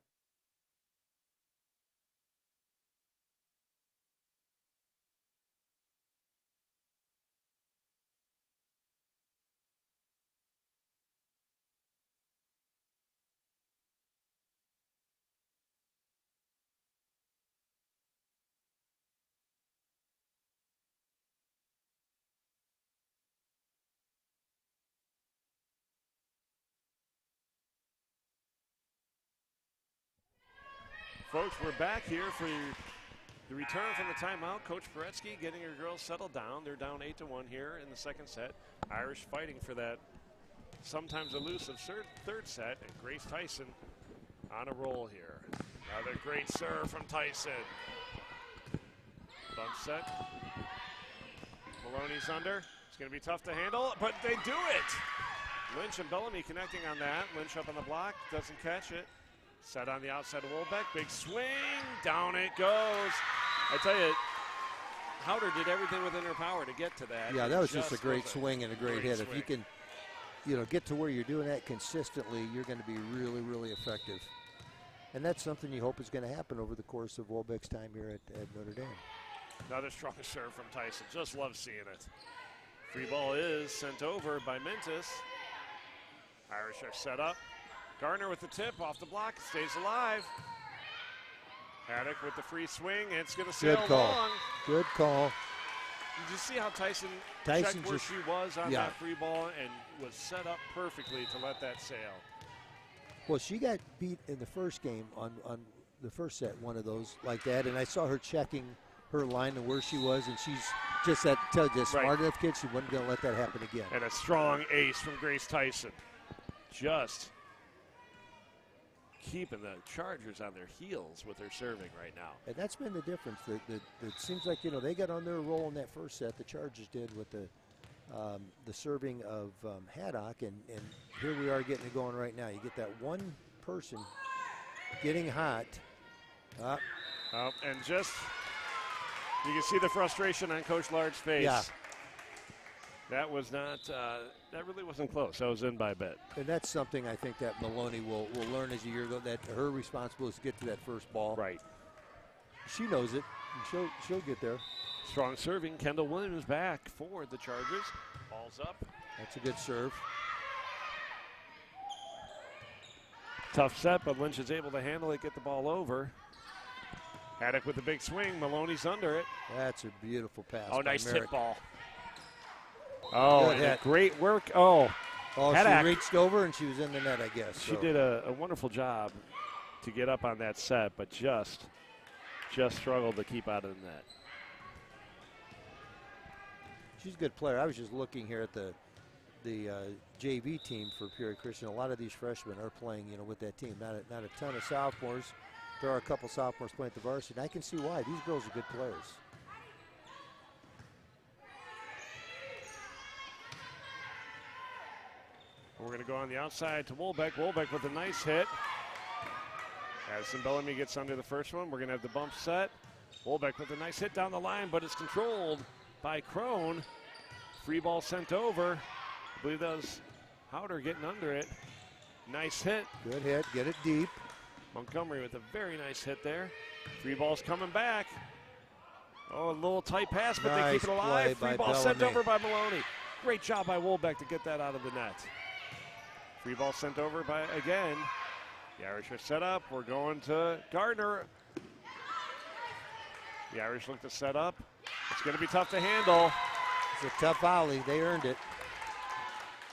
Folks, we're back here for the return from the timeout. Coach Paretsky getting her girls settled down. They're down 8-1 here in the second set. Irish fighting for that sometimes elusive third set. And Grace Tyson on a roll here. Another great serve from Tyson. Bump set. Maloney's under. It's going to be tough to handle, but they do it. Lynch and Bellamy connecting on that. Lynch up on the block, doesn't catch it. Set on the outside of Wolbeck. Big swing. Down it goes. I tell you, Howder did everything within her power to get to that. Yeah, that was just a great swing and a great hit. If you can, get to where you're doing that consistently, you're going to be really, really effective. And that's something you hope is going to happen over the course of Wolbeck's time here at Notre Dame. Another strong serve from Tyson. Just love seeing it. Free ball is sent over by Mintus. Irish are set up. Gardner with the tip off the block, stays alive. Haddock with the free swing, and it's going to sail long. Good call. Did you see how Tyson checked where she was on that free ball and was set up perfectly to let that sail? Well, she got beat in the first game on the first set, one of those like that, and I saw her checking her line and where she was, and she's just that smart enough kid. She wasn't going to let that happen again. And a strong ace from Grace Tyson. Just keeping the Chargers on their heels with their serving right now. And that's been the difference. It seems like, they got on their roll in that first set. The Chargers did with the serving of Haddock, and here we are getting it going right now. You get that one person getting hot. And just, you can see the frustration on Coach Lard's face. Yeah. That was not, that really wasn't close. That was in by a bit. And that's something I think that Maloney will learn as the year goes, that her responsibility is to get to that first ball. Right. She knows it, and she'll get there. Strong serving. Kendall Williams back for the Chargers. Ball's up. That's a good serve. Tough set, but Lynch is able to handle it, get the ball over. Haddock with the big swing. Maloney's under it. That's a beautiful pass. Oh, nice Merrick. tip ball. Oh, and great work. Oh, Haddock. She reached over and she was in the net, I guess. She did a wonderful job to get up on that set, but just struggled to keep out of the net. She's a good player. I was just looking here at the JV team for Peoria Christian. A lot of these freshmen are playing, with that team. Not a ton of sophomores. There are a couple sophomores playing at the varsity, and I can see why. These girls are good players. We're going to go on the outside to Wolbeck. Wolbeck with a nice hit. Addison Bellamy gets under the first one. We're going to have the bump set. Wolbeck with a nice hit down the line, but it's controlled by Crone. Free ball sent over. I believe that was Howder getting under it. Nice hit. Good hit. Get it deep. Montgomery with a very nice hit there. Free ball's coming back. Oh, a little tight pass, but they keep it alive. Free ball sent over by Maloney. Great job by Wolbeck to get that out of the net. Free ball sent over by, again. The Irish are set up. We're going to Gardner. The Irish look to set up. It's going to be tough to handle. It's a tough volley. They earned it.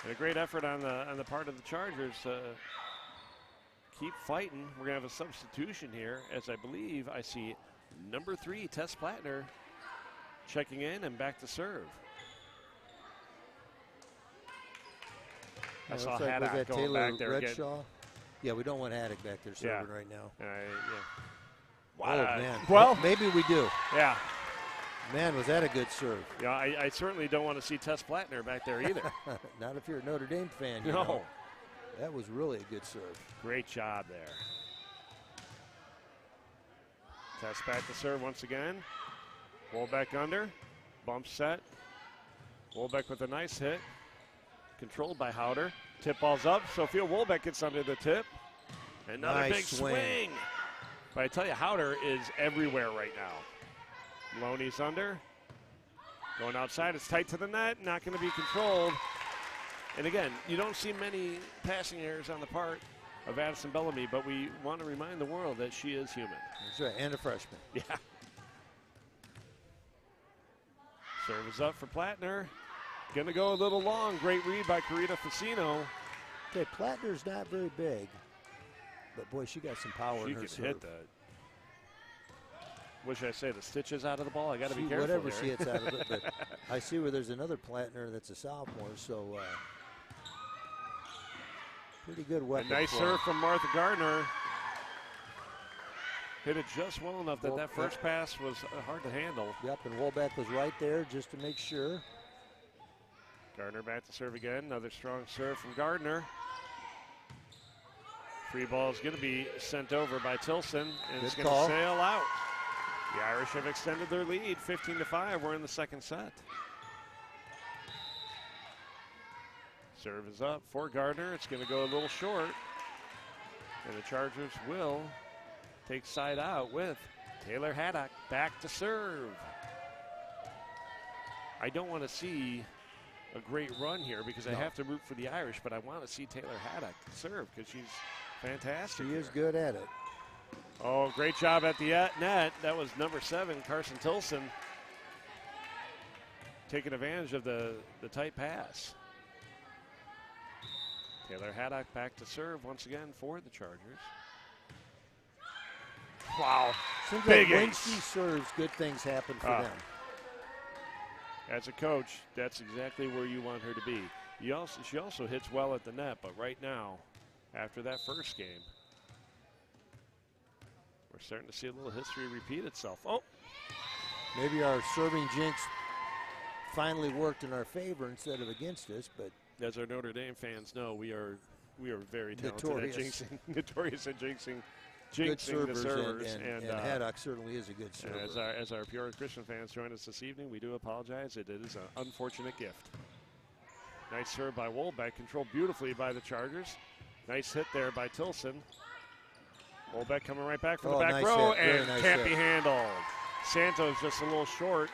And a great effort on the part of the Chargers. Keep fighting. We're going to have a substitution here, as I believe I see number 3, Tess Plattner, checking in and back to serve. I saw Haddock going back there again. Yeah, we don't want Haddock back there serving right now. Wow. Oh, man. Well, maybe we do. Yeah. Man, was that a good serve. Yeah, I certainly don't want to see Tess Plattner back there either. Not if you're a Notre Dame fan. No. Know. That was really a good serve. Great job there. Tess back to serve once again. Wolbeck under. Bump set. Wolbeck with a nice hit. Controlled by Howder. Tip ball's up. Sophia Wolbeck gets under the tip. Another big swing. But I tell you, Howder is everywhere right now. Maloney's under. Going outside. It's tight to the net. Not going to be controlled. And again, you don't see many passing errors on the part of Addison Bellamy, but we want to remind the world that she is human. That's right, and a freshman. Yeah. Serve is up for Plattner. Going to go a little long. Great read by Carita Facino. Okay, Plattner's not very big, but boy, she got some power in her serve. She can hit that. What should I say? The stitches out of the ball? I got to be careful. Whatever there. she hits out of it, but I see where there's another Plattner that's a sophomore, so pretty good weapon. A nice serve from Martha Gardner. Hit it just well enough that first pass was hard to handle. Yep, and Wolbeck was right there just to make sure. Gardner back to serve again. Another strong serve from Gardner. Free ball is going to be sent over by Tilson, and it's going to sail out. The Irish have extended their lead, 15-5. We're in the second set. Serve is up for Gardner. It's going to go a little short. And the Chargers will take side out with Taylor Haddock back to serve. I don't want to see a great run here because I have to root for the Irish, but I want to see Taylor Haddock serve because she's fantastic. She is good at it. Oh, great job at the net. That was number 7, Carson Tilson, taking advantage of the tight pass. Taylor Haddock back to serve once again for the Chargers. Wow. Seems big like when ace. she serves, good things happen for them. As a coach, that's exactly where you want her to be. She also hits well at the net, but right now, after that first game, we're starting to see a little history repeat itself. Oh! Maybe our serving jinx finally worked in our favor instead of against us, but as our Notre Dame fans know, we are very talented notorious. at jinxing, notorious at jinxing good the servers. And Haddock certainly is a good server. As our Peoria Christian fans join us this evening, we do apologize. It is an unfortunate gift. Nice serve by Wolbeck, controlled beautifully by the Chargers. Nice hit there by Tilson. Wolbeck coming right back from the back nice row hit. and nice can't hit. be handled. Santos just a little short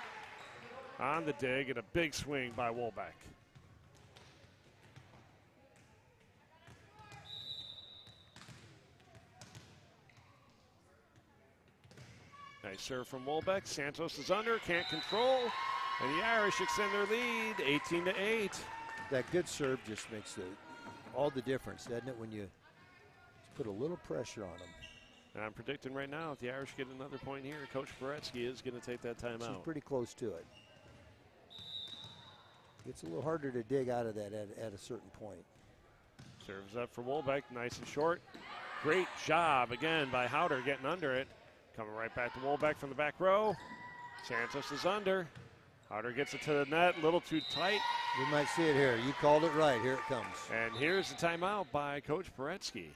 on the dig and a big swing by Wolbeck. Nice serve from Wolbeck. Santos is under, can't control, and the Irish extend their lead, 18-8. That good serve just makes all the difference, doesn't it, when you just put a little pressure on them. And I'm predicting right now, if the Irish get another point here, Coach Paretsky is going to take that timeout. She's pretty close to it. It's a little harder to dig out of that at a certain point. Serves up for Wolbeck, nice and short. Great job again by Howder getting under it. Coming right back to Wolbeck from the back row. Santos is under. Howder gets it to the net, a little too tight. We might see it here. You called it right. Here it comes. And here's the timeout by Coach Paretsky.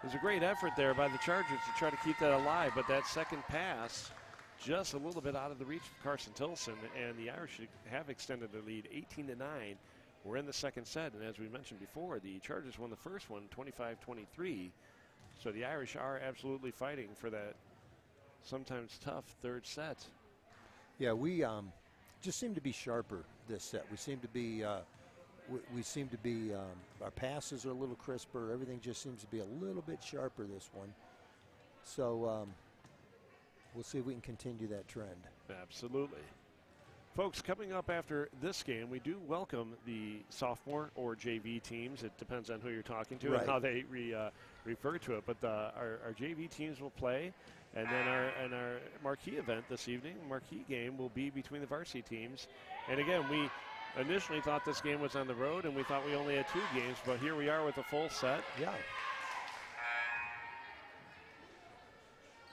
There's a great effort there by the Chargers to try to keep that alive, but that second pass just a little bit out of the reach of Carson Tilson, and the Irish have extended their lead 18-9. We're in the second set, and as we mentioned before, the Chargers won the first one 25-23. So the Irish are absolutely fighting for that sometimes tough third set. Yeah, we just seem to be sharper this set. We seem to be our passes are a little crisper. Everything just seems to be a little bit sharper this one. So we'll see if we can continue that trend. Absolutely. Folks, coming up after this game, we do welcome the sophomore or JV teams. It depends on who you're talking to and how they refer to it. But our JV teams will play. And then our marquee event this evening, marquee game, will be between the varsity teams. And again, we initially thought this game was on the road, and we thought we only had 2 games, but here we are with a full set. Yeah.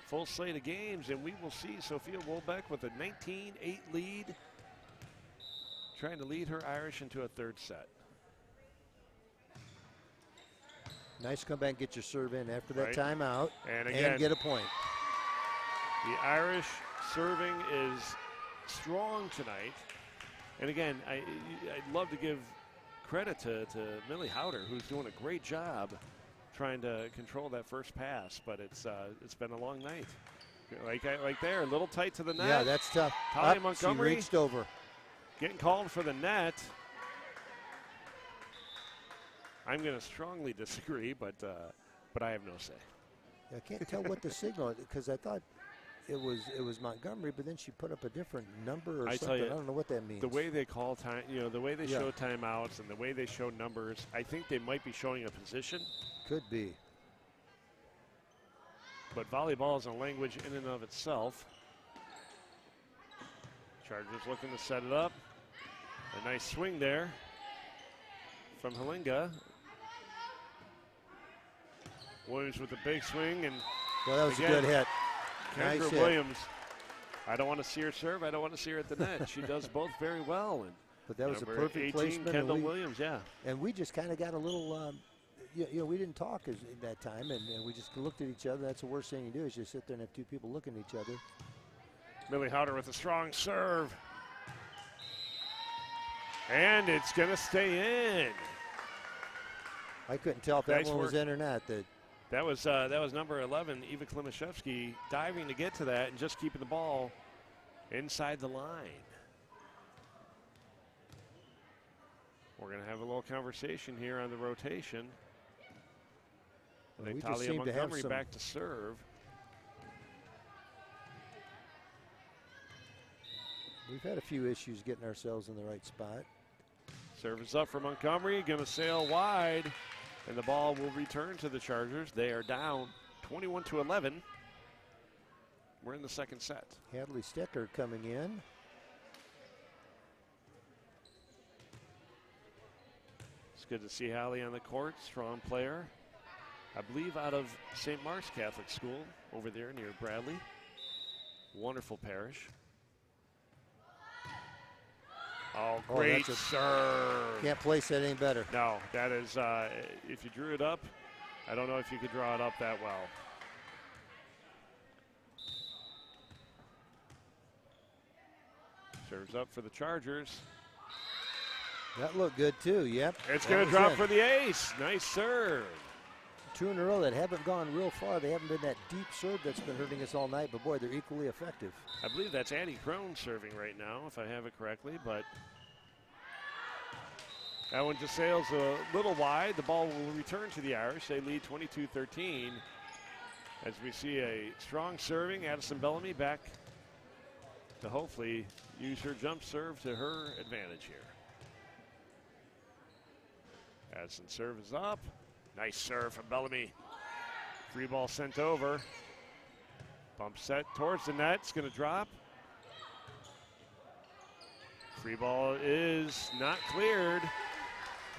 Full slate of games, and we will see Sophia Wolbeck with a 19-8 lead, trying to lead her Irish into a third set. Nice comeback, get your serve in after that timeout, and again, get a point. The Irish serving is strong tonight. And again, I'd love to give credit to Millie Howder, who's doing a great job trying to control that first pass. But it's been a long night. Like there, a little tight to the net. Yeah, that's tough. Talia Montgomery she reached over. Getting called for the net. I'm going to strongly disagree, but I have no say. I can't tell what the signal, because I thought it was Montgomery, but then she put up a different number or something. I don't know what that means. The way they call time, the way they show timeouts and the way they show numbers, I think they might be showing a position. Could be. But volleyball is a language in and of itself. Chargers looking to set it up. A nice swing there from Halinga. Williams with a big swing, and that was a good hit. Kendra Nice Williams. I don't want to see her serve. I don't want to see her at the net. She does both very well. But that was a number perfect 18, placement. Kendall Williams, yeah. And we just kind of got a little, we didn't talk at that time, and we just looked at each other. That's the worst thing you do is just sit there and have 2 people looking at each other. Millie Howder with a strong serve. And it's going to stay in. I couldn't tell if that one was in or not. That was number 11, Eva Klimaszewski, diving to get to that and just keeping the ball inside the line. We're going to have a little conversation here on the rotation. I think We just Talia seem to have Montgomery some back to serve. We've had a few issues getting ourselves in the right spot. Serve is up for Montgomery, going to sail wide, and the ball will return to the Chargers. They are down 21-11. We're in the second set. Hadley Stecker coming in. It's good to see Hallie on the court, strong player. I believe out of St. Mark's Catholic School over there near Bradley. Wonderful parish. Oh, great serve. Can't place that any better. No, that is, if you drew it up, I don't know if you could draw it up that well. Serves up for the Chargers. That looked good too, yep. It's going to drop for the ace. Nice serve. 2 in a row that haven't gone real far. They haven't been that deep serve that's been hurting us all night, but boy, they're equally effective. I believe that's Addie Crone serving right now, if I have it correctly, but that one just sails a little wide. The ball will return to the Irish. They lead 22-13 as we see a strong serving. Addison Bellamy back to hopefully use her jump serve to her advantage here. Addison serve is up. Nice serve from Bellamy. Free ball sent over. Bump set towards the net. It's going to drop. Free ball is not cleared.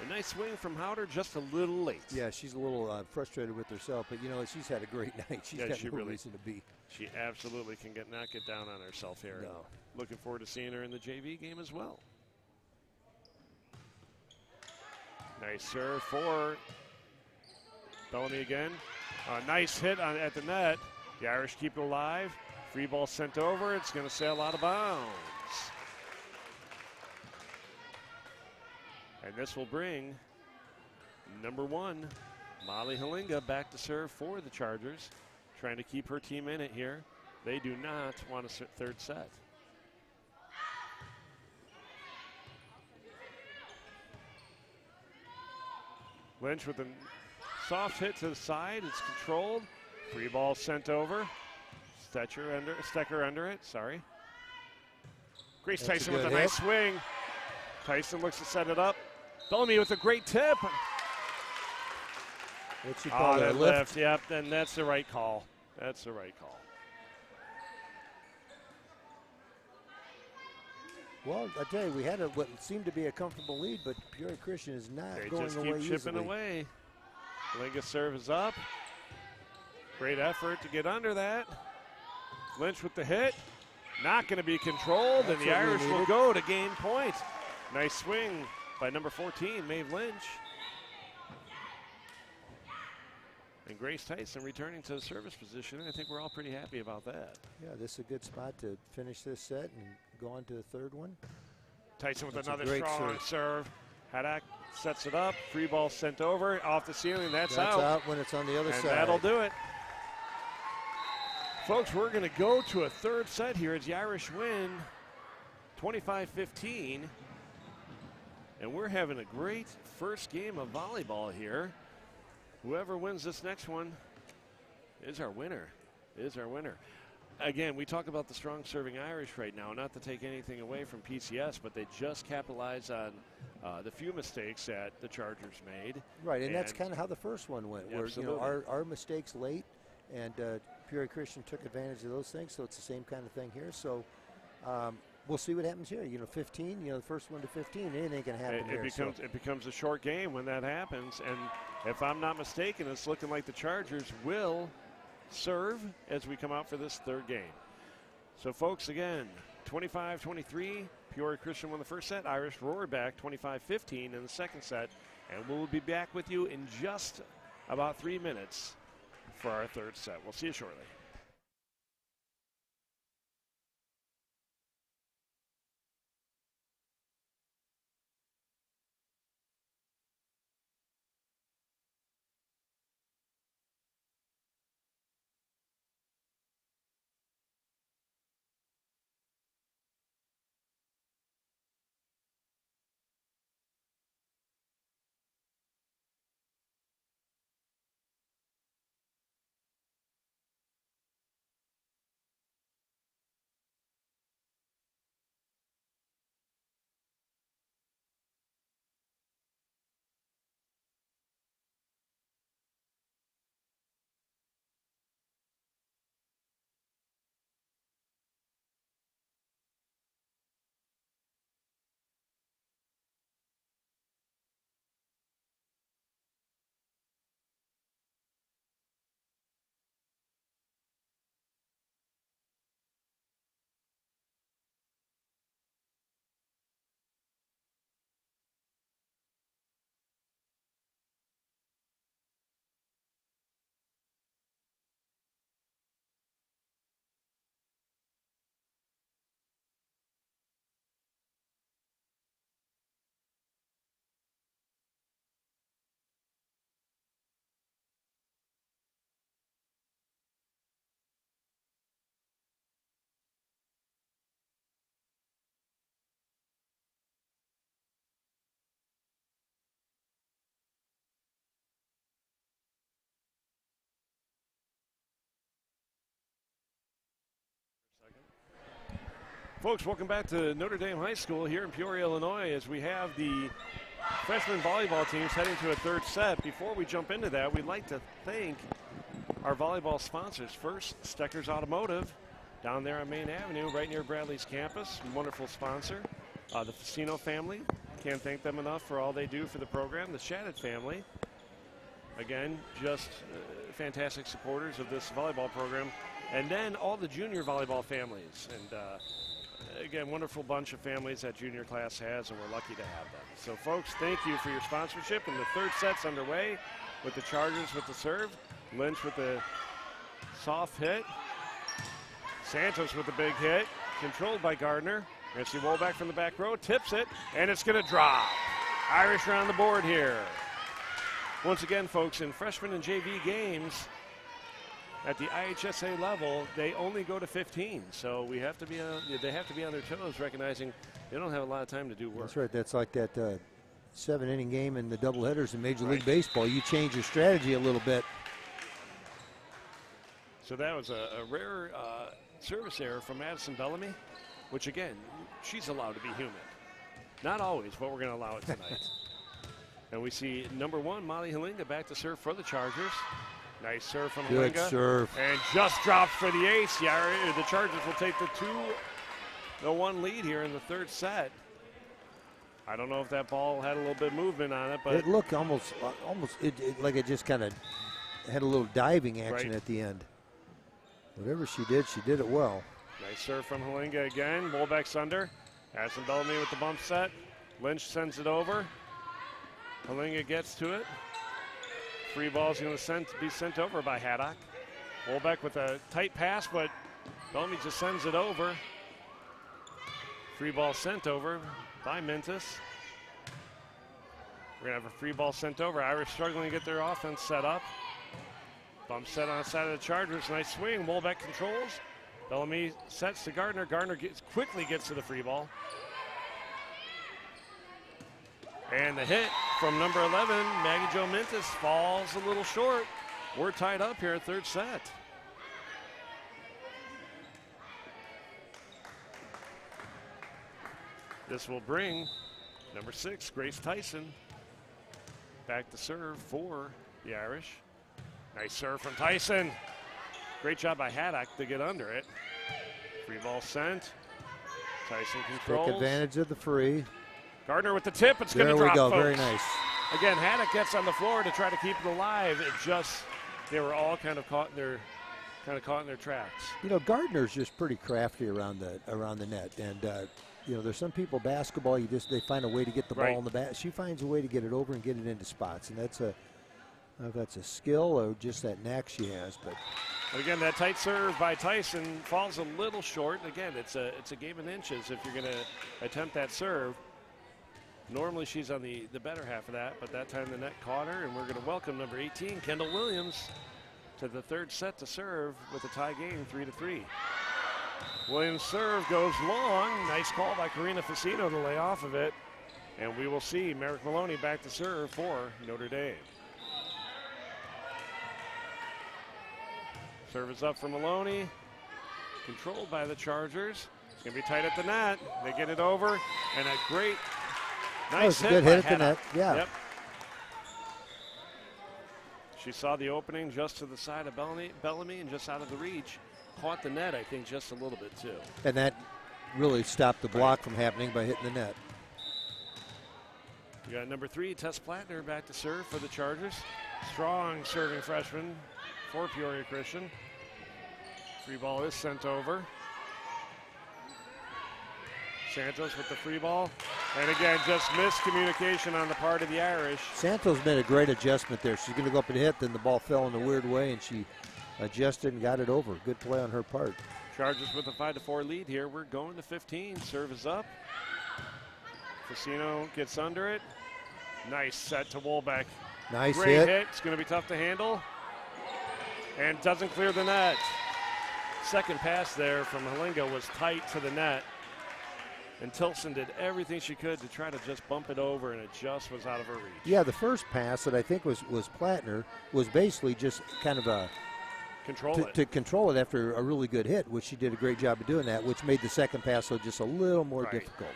A nice swing from Howder, just a little late. Yeah, she's a little frustrated with herself, but you know, she's had a great night. She's got no reason to be. She absolutely can not get down on herself here. No. Looking forward to seeing her in the JV game as well. Nice serve for Bellamy again. Nice hit at the net. The Irish keep it alive. Free ball sent over. It's going to sail out of bounds. And this will bring number 1, Molly Halinga, back to serve for the Chargers. Trying to keep her team in it here. They do not want a third set. Lynch with a soft hit to the side. It's controlled. Free ball sent over. Stecker under it. Sorry. Grace Tyson with a nice swing. Tyson looks to set it up. Bellamy with a great tip. What's she call that lift? Yep, and that's the right call. That's the right call. Well, I tell you, we had what seemed to be a comfortable lead, but Peoria Christian is not going away easily. They just keep chipping away. Halinga serve is up. Great effort to get under that. Lynch with the hit. Not going to be controlled, and the Irish will go to gain point. Nice swing by number 14, Maeve Lynch. And Grace Tyson returning to the service position. I think we're all pretty happy about that. Yeah, this is a good spot to finish this set and go on to the third one. Tyson with another strong serve. Haddock sets it up. Free ball sent over. Off the ceiling. That's out. That's out when it's on the other side. And that'll do it. Folks, we're going to go to a third set here as the Irish win 25-15. And we're having a great first game of volleyball here. Whoever wins this next one is our winner. Again, we talk about the strong serving Irish right now, not to take anything away from PCS, but they just capitalize on the few mistakes that the Chargers made. Right, and that's kind of how the first one went. Where, you know, our mistakes late, and Peoria Christian took advantage of those things, so it's the same kind of thing here. So we'll see what happens here. You know, 15, you know, the first one to 15, anything can happen here. It becomes a short game when that happens, and if I'm not mistaken, it's looking like the Chargers will serve as we come out for this third game. So, folks, again, 25-23, Peoria Christian won the first set. Irish roared back 25-15 in the second set, and we'll be back with you in just about 3 minutes for our third set. We'll see you shortly. Folks, welcome back to Notre Dame High School here in Peoria, Illinois, as we have the freshman volleyball teams heading to a third set. Before we jump into that, we'd like to thank our volleyball sponsors. First, Stecker's Automotive, down there on Main Avenue, right near Bradley's campus. Wonderful sponsor. The Facino family, can't thank them enough for all they do for the program. The Shadid family, again, just fantastic supporters of this volleyball program. And then all the junior volleyball families. And again, wonderful bunch of families that junior class has, and we're lucky to have them. So, folks, thank you for your sponsorship. And the third set's underway with the Chargers with the serve. Lynch with the soft hit. Santos with the big hit. Controlled by Gardner. And see Wolbeck from the back row. Tips it, and it's going to drop. Irish are on the board here. Once again, folks, in freshman and JV games, at the IHSA level, they only go to 15, so they have to be on their toes, recognizing they don't have a lot of time to do work. That's right. That's like that 7-inning game in the doubleheaders in Major League Baseball. You change your strategy a little bit. So that was a rare service error from Addison Bellamy, which, again, she's allowed to be human. Not always, but we're going to allow it tonight. And we see number 1, Molly Halinga, back to serve for the Chargers. Nice serve from Halinga. Good serve. And just drops for the ace. Yeah, the Chargers will take the 2-1 lead here in the third set. I don't know if that ball had a little bit of movement on it, but it looked almost like it just kind of had a little diving action at the end. Whatever she did it well. Nice serve from Halinga again. Wolbeck's under. Addison Bellamy with the bump set. Lynch sends it over. Halinga gets to it. Free ball is going to be sent over by Haddock. Wolbeck with a tight pass, but Bellamy just sends it over. Free ball sent over by Mintus. We're going to have a free ball sent over. Irish struggling to get their offense set up. Bump set on the side of the Chargers. Nice swing. Wolbeck controls. Bellamy sets to Gardner. Gardner quickly gets to the free ball. And the hit from number 11, Maggie Jo Mintus, falls a little short. We're tied up here at third set. This will bring number 6, Grace Tyson, back to serve for the Irish. Nice serve from Tyson. Great job by Haddock to get under it. Free ball sent. Tyson controls. Take advantage of the free. Gardner with the tip. It's going to drop, There we go. folks. Very nice. Again, Haddock gets on the floor to try to keep it alive. They were all kind of caught in their tracks. You know, Gardner's just pretty crafty around the net, and there's some people basketball. They find a way to get the ball in the bat. She finds a way to get it over and get it into spots, and that's I don't know if that's a skill or just that knack she has. But again, that tight serve by Tyson falls a little short. Again, it's a game in inches if you're going to attempt that serve. Normally she's on the better half of that, but that time the net caught her, and we're going to welcome number 18, Kendall Williams, to the third set to serve with a tie game, 3-3. Williams' serve goes long. Nice call by Karina Facino to lay off of it. And we will see Merrick Maloney back to serve for Notre Dame. Serve is up for Maloney. Controlled by the Chargers. It's going to be tight at the net. They get it over, and a great nice hit. Good hit by at the net. Yeah. Yep. She saw the opening just to the side of Bellamy and just out of the reach. Caught the net, I think, just a little bit too. And that really stopped the block from happening by hitting the net. We got number 3, Tess Plattner, back to serve for the Chargers. Strong serving freshman for Peoria Christian. Free ball is sent over. Santos with the free ball. And again, just miscommunication on the part of the Irish. Santos made a great adjustment there. She's going to go up and hit, then the ball fell in a weird way, and she adjusted and got it over. Good play on her part. Chargers with a 5-4 lead here. We're going to 15. Serve is up. Facino gets under it. Nice set to Wolbeck. Nice Great hit. It's going to be tough to handle. And doesn't clear the net. Second pass there from Halinga was tight to the net. And Tilson did everything she could to try to just bump it over, and it just was out of her reach. Yeah, the first pass that I think was Plattner was basically just kind of a to control it after a really good hit, which she did a great job of doing that, which made the second pass so just a little more difficult.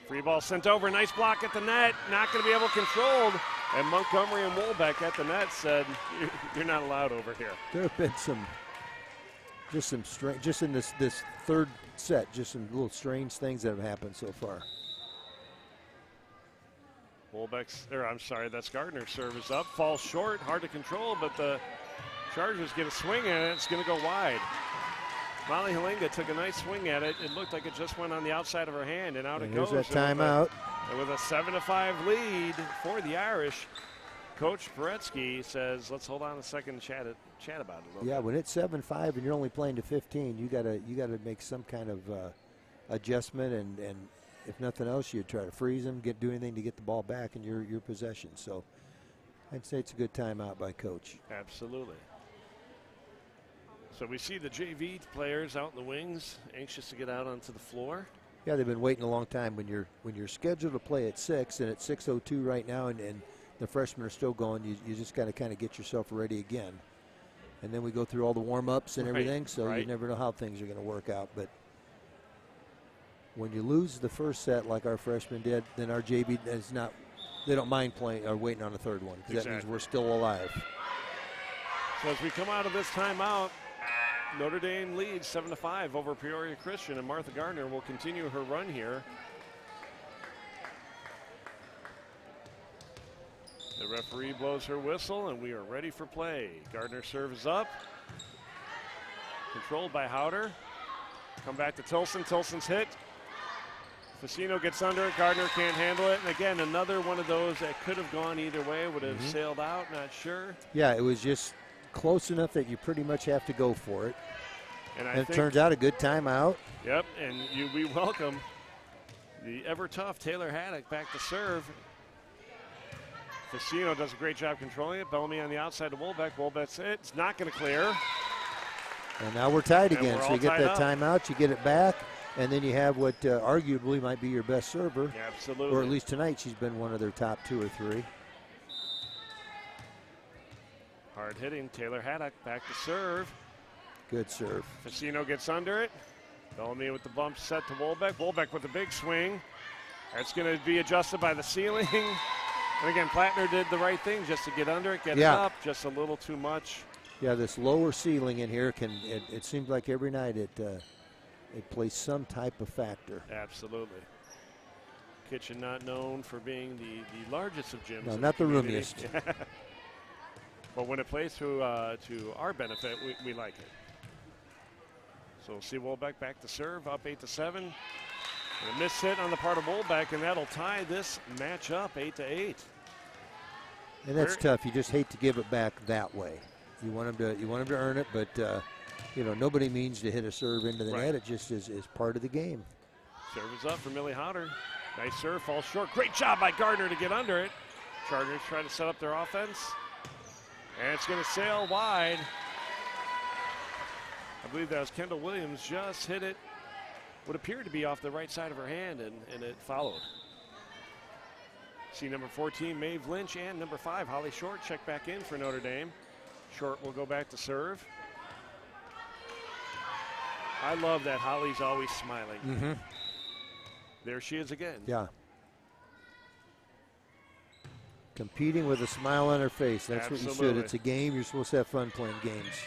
Free ball sent over. Nice block at the net. Not going to be able to control. And Montgomery and Wolbeck at the net said, "You're not allowed over here." There have been some strange, just in this third set, just some little strange things that have happened so far. That's Gardner's serve is up. Falls short, hard to control, but the Chargers get a swing at it. It's going to go wide. Molly Halinga took a nice swing at it. It looked like it just went on the outside of her hand, and out it goes. Here's that timeout. And with a 7-5 lead for the Irish, Coach Paretsky says, "Let's hold on a second and chat about it a little bit." When it's 7-5 and you're only playing to 15, you gotta make some kind of adjustment, and if nothing else, you try to freeze them, do anything to get the ball back in your possession. So I'd say it's a good timeout by Coach. Absolutely. So we see the JV players out in the wings, anxious to get out onto the floor. Yeah, they've been waiting a long time. When you're scheduled to play at 6, and it's 6:02 right now, and the freshmen are still going, you just got to kind of get yourself ready again. And then we go through all the warm-ups and everything, so you never know how things are going to work out. But when you lose the first set like our freshmen did, then our JV is not. They don't mind playing or waiting on the third one, because that means we're still alive. So as we come out of this timeout, Notre Dame leads 7-5 over Peoria Christian, and Martha Gardner will continue her run here. The referee blows her whistle, and we are ready for play. Gardner's serve is up. Controlled by Howder. Come back to Tilson. Tilson's hit. Facino gets under it. Gardner can't handle it. And again, another one of those that could have gone either way, would have sailed out, not sure. Yeah, it was just close enough that you pretty much have to go for it. And it turns out a good timeout. Yep, and we welcome the ever-tough Taylor Haddock back to serve. Facino does a great job controlling it. Bellamy on the outside to Wolbeck. Wolbeck's it. It's not going to clear. And now we're tied again. So you get that up. Timeout, you get it back, and then you have what arguably might be your best server. Yeah, absolutely. Or at least tonight she's been one of their top 2 or 3. Hard hitting. Taylor Haddock back to serve. Good serve. Facino gets under it. Bellamy with the bump set to Wolbeck. Wolbeck with a big swing. That's going to be adjusted by the ceiling. And again, Plattner did the right thing just to get under it, get it up, just a little too much. Yeah, this lower ceiling in here it seems like every night it plays some type of factor. Absolutely. Kitchen not known for being the largest of gyms. No, not the roomiest. But when it plays to our benefit, we like it. So we'll see Wolbeck back to serve, up 8-7. And a missed hit on the part of Wolbeck, and that'll tie this match up 8-8. And that's tough. You just hate to give it back that way. You want him to earn it, but nobody means to hit a serve into the net. It just is part of the game. Serve is up for Millie Howder. Nice serve, falls short. Great job by Gardner to get under it. Chargers try to set up their offense. And it's going to sail wide. I believe that was Kendall Williams just hit it. Would appear to be off the right side of her hand, and it followed. See number 14, Maeve Lynch, and number 5, Holly Short, check back in for Notre Dame. Short will go back to serve. I love that Holly's always smiling. There she is again. Yeah. Competing with a smile on her face. That's what you should. It's a game. You're supposed to have fun playing games.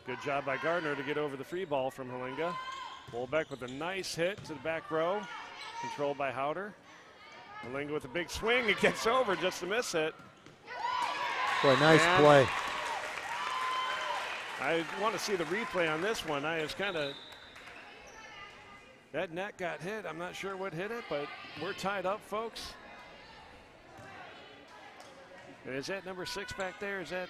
Good job by Gardner to get over the free ball from Halinga. Wolbeck with a nice hit to the back row. Controlled by Howder. Halinga with a big swing. It gets over just to miss it. Boy, nice play. I want to see the replay on this one. That net got hit. I'm not sure what hit it, but we're tied up, folks. And is that number 6 back there? Is that,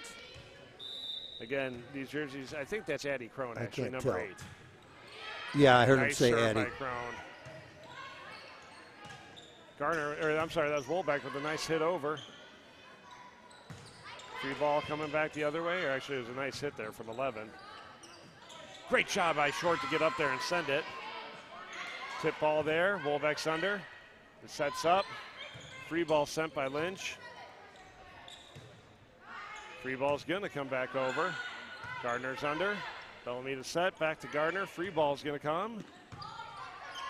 again, these jerseys, I think that's Addie Crone, actually, number 8. Yeah, I heard him say Addie. By Crone. That was Wolbeck with a nice hit over. Free ball coming back the other way, or actually it was a nice hit there from 11. Great job by Short to get up there and send it. Tip ball there, Wolbeck's under. It sets up. Free ball sent by Lynch. Free ball's going to come back over. Gardner's under. Bellamy to set. Back to Gardner. Free ball's going to come.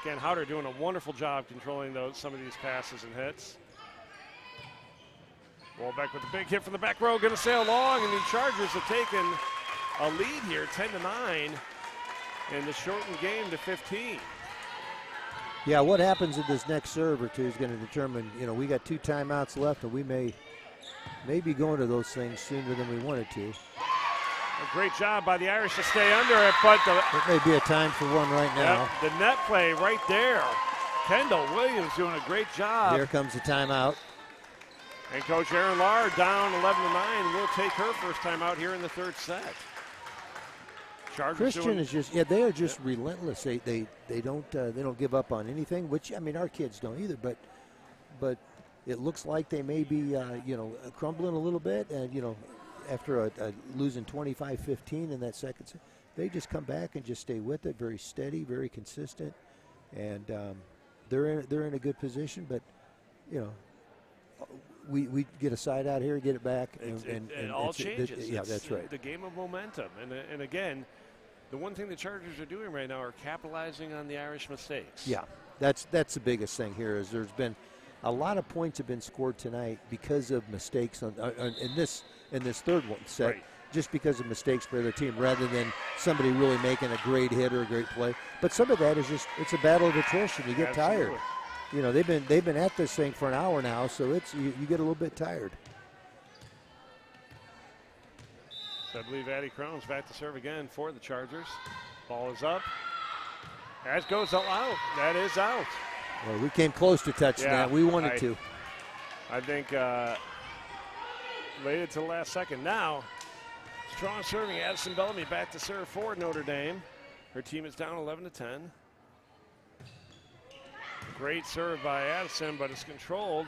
Again, Howder doing a wonderful job controlling some of these passes and hits. Wolbeck with a big hit from the back row, going to sail long, and the Chargers have taken a lead here, 10-9, and the shortened game to 15. Yeah, what happens at this next serve or two is going to determine, we got 2 timeouts left, and we may be going to those things sooner than we wanted to. A great job by the Irish to stay under it, but it may be a time for one right now. Yep, the net play right there. Kendall Williams doing a great job. Here comes the timeout. And Coach Erin Lahr down 11-9 will take her first time out here in the third set. Chargers Christian is just they are just relentless. They don't give up on anything, which our kids don't either, but it looks like they may be crumbling a little bit, and after losing 25-15 in that second set, they just come back and just stay with it, very steady, very consistent, and they're in a good position, but we get a side out here, get it back. It all changes. Yeah, that's right. The game of momentum. And again, the one thing the Chargers are doing right now are capitalizing on the Irish mistakes. Yeah, that's the biggest thing here is there's been a lot of points have been scored tonight because of mistakes in this third one set, right. Just because of mistakes by the team rather than somebody really making a great hit or a great play. But some of that is just it's a battle of attrition. You get tired. They've been at this thing for an hour now, so it's you get a little bit tired. So I believe Addie Crone's back to serve again for the Chargers. Ball is up. That goes out. That is out. Well, we came close to touching that. We wanted to. I think waited to the last second. Now, strong serving. Addison Bellamy back to serve for Notre Dame. Her team is down 11-10. Great serve by Addison, but it's controlled.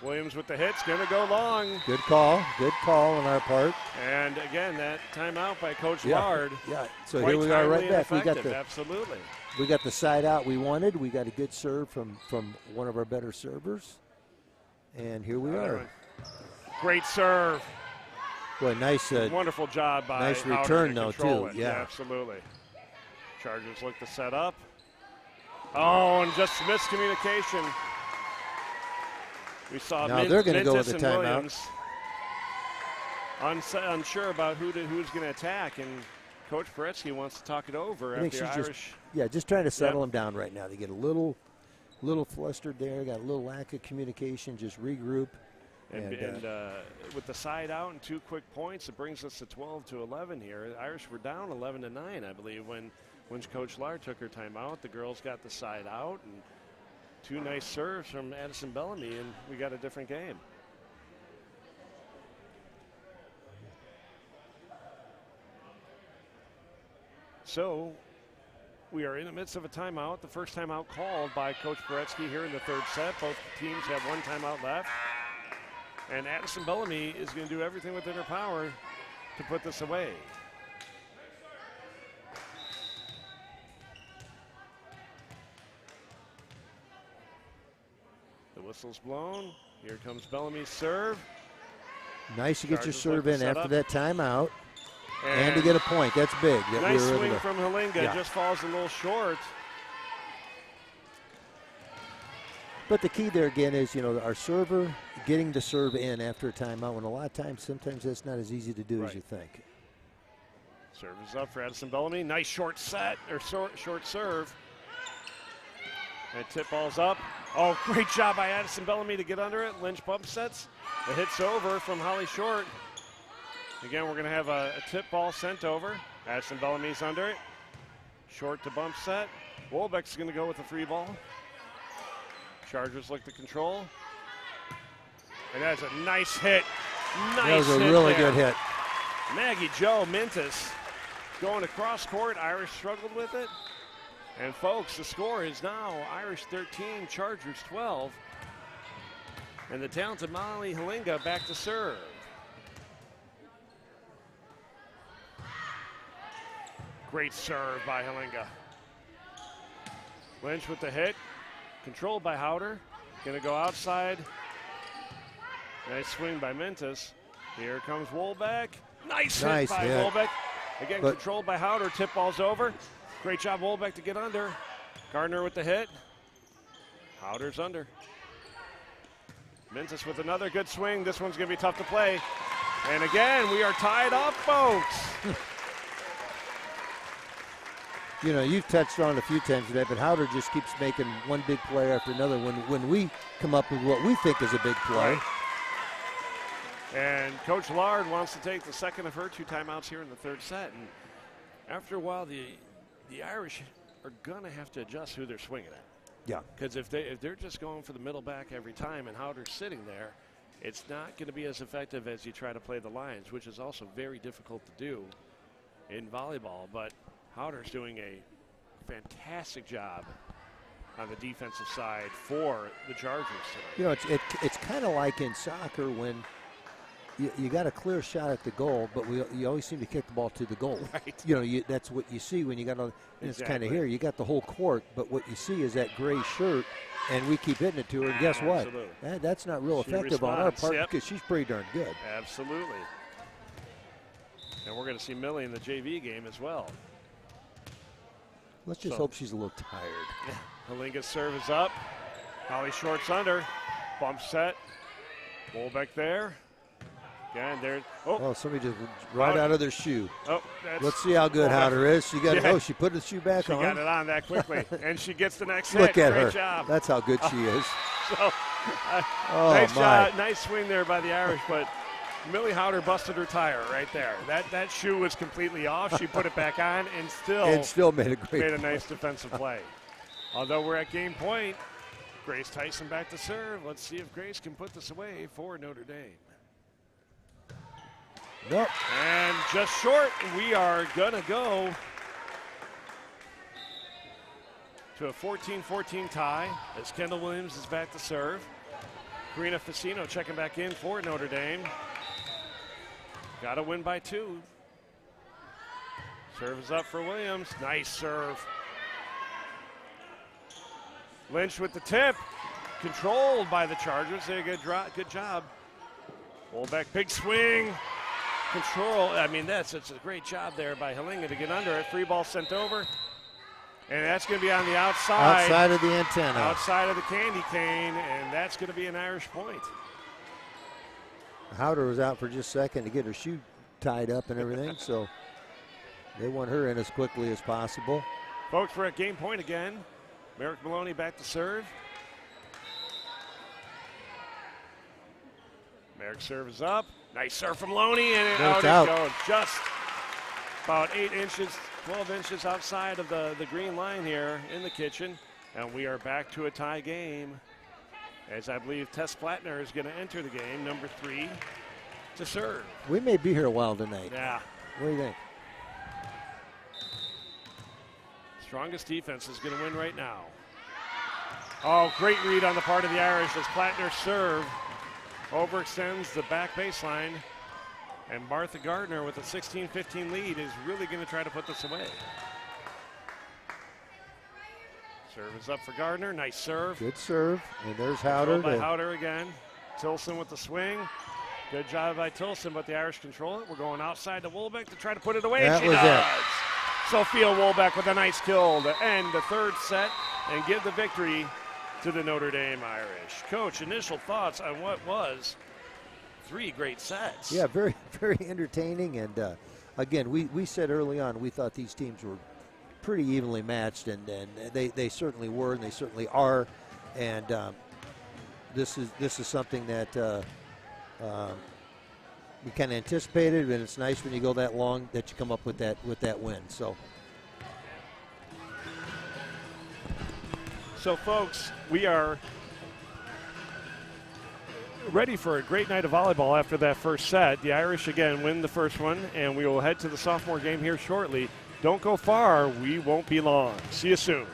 Williams with the hit's going to go long. Good call on our part. And again, that timeout by Coach Lard. Yeah. So here we are, right back. Absolutely. We got the side out we wanted. We got a good serve from one of our better servers, and here we are. Great serve. Boy, nice. Wonderful job by. Nice return though too. Yeah, absolutely. Chargers look to set up. Oh, and just miscommunication. We saw now they're going to go with the timeout. Unsure about who's going to attack, and Coach Paretsky wants to talk it over after the Irish. Just trying to settle them down right now. They get a little flustered there, got a little lack of communication, just regroup. And with the side out and 2 quick points, it brings us to 12-11 here. The Irish were down 11-9, I believe, when Coach Lard took her timeout. The girls got the side out, and 2 nice serves from Addison Bellamy, and we got a different game. So we are in the midst of a timeout, the first timeout called by Coach Paretsky here in the third set. Both teams have 1 timeout left. And Addison Bellamy is going to do everything within her power to put this away. The whistle's blown. Here comes Bellamy's serve. Nice to get your serve in after that timeout. And to get a point. That's big. Nice swing from Halinga. Just falls a little short. But the key there again is, our server getting the serve in after a timeout. And a lot of times, sometimes that's not as easy to do as you think. Serve is up for Addison Bellamy. Nice short set, or short serve. And tip ball's up. Oh, great job by Addison Bellamy to get under it. Lynch bump sets. The hit's over from Holly Short. Again, we're going to have a tip ball sent over. Addison Bellamy's under it. Short to bump set. Wolbeck's going to go with the free ball. Chargers look to control. And that's a nice hit. That was a really good hit. Maggie Jo Mintus going across court. Irish struggled with it. And folks, the score is now Irish 13, Chargers 12. And the talented Molly Halinga back to serve. Great serve by Halinga. Lynch with the hit. Controlled by Howder. Going to go outside. Nice swing by Mintus. Here comes Wolbeck. Nice hit Nice by hit. Wolbeck. Again, controlled by Howder. Tip ball's over. Great job, Wolbeck, to get under. Gardner with the hit. Howder's under. Mintus with another good swing. This one's going to be tough to play. And again, we are tied up, folks. You know, you've touched on it a few times today, but Howder just keeps making one big play after another when we come up with what we think is a big play. Right. And Coach Lard wants to take the second of her 2 timeouts here in the third set. And after a while, the Irish are going to have to adjust who they're swinging at. Yeah. Because if they're just going for the middle back every time and Howder's sitting there, it's not going to be as effective as you try to play the lines, which is also very difficult to do in volleyball. But Howder's doing a fantastic job on the defensive side for the Chargers tonight. You know, it's kind of like in soccer when you got a clear shot at the goal, but you always seem to kick the ball to the goal. Right. You know, that's what you see when you got all. It's kind of here. You got the whole court, but what you see is that gray shirt, and we keep hitting it to her. And guess what? That's not real effective on our part because she's pretty darn good. Absolutely. And we're going to see Millie in the JV game as well. Let's just hope she's a little tired. Yeah. Halinga's serve is up. Holly Short's under. Bump set. Wolbeck there. Again, there. Oh, somebody just right out of their shoe. Oh, let's see how good Howder is. She got it. Oh, she put the shoe back on. She got it on that quickly, and she gets the next Look hit. at Great her. Job. That's how good she is. So, nice shot, nice swing there by the Irish, but Millie Howder busted her tire right there. That shoe was completely off. She put it back on and still made a nice defensive play. Although we're at game point, Grace Tyson back to serve. Let's see if Grace can put this away for Notre Dame. Nope. And just short, we are going to go to a 14-14 tie as Kendall Williams is back to serve. Karina Facino checking back in for Notre Dame. Got to win by 2. Serve is up for Williams. Nice serve. Lynch with the tip. Controlled by the Chargers. Good job. Wolbeck, big swing. Control. I mean, it's a great job there by Halinga to get under it. Free ball sent over. And that's going to be on the outside. Outside of the antenna. Outside of the candy cane. And that's going to be an Irish point. Howder was out for just a second to get her shoe tied up and everything, so they want her in as quickly as possible. Folks, we're at game point again. Merrick Maloney back to serve. Merrick's serve is up. Nice serve from Maloney, and out it goes. Just about 8 inches, 12 inches outside of the green line here in the kitchen. And we are back to a tie game, as I believe Tess Plattner is going to enter the game, number 3, to serve. We may be here a while tonight. Yeah. What do you think? Strongest defense is going to win right now. Oh, great read on the part of the Irish as Plattner's serve overextends the back baseline. And Martha Gardner with a 16-15 lead is really going to try to put this away. Serve is up for Gardner. Nice serve. Good serve. And there's Howder. By Howder again. Tilson with the swing. Good job by Tilson, but the Irish control it. We're going outside to Wolbeck to try to put it away. That she was does. it. Sophia Wolbeck with a nice kill to end the third set and give the victory to the Notre Dame Irish. Coach, initial thoughts on what was 3 great sets. Yeah, very, very entertaining. And again, we said early on we thought these teams were pretty evenly matched, and they certainly were, and they certainly are. And this is something that we kind of anticipated, and it's nice when you go that long that you come up with that win. So, folks, we are ready for a great night of volleyball after that first set. The Irish, again, win the first one, and we will head to the sophomore game here shortly. Don't go far. We won't be long. See you soon.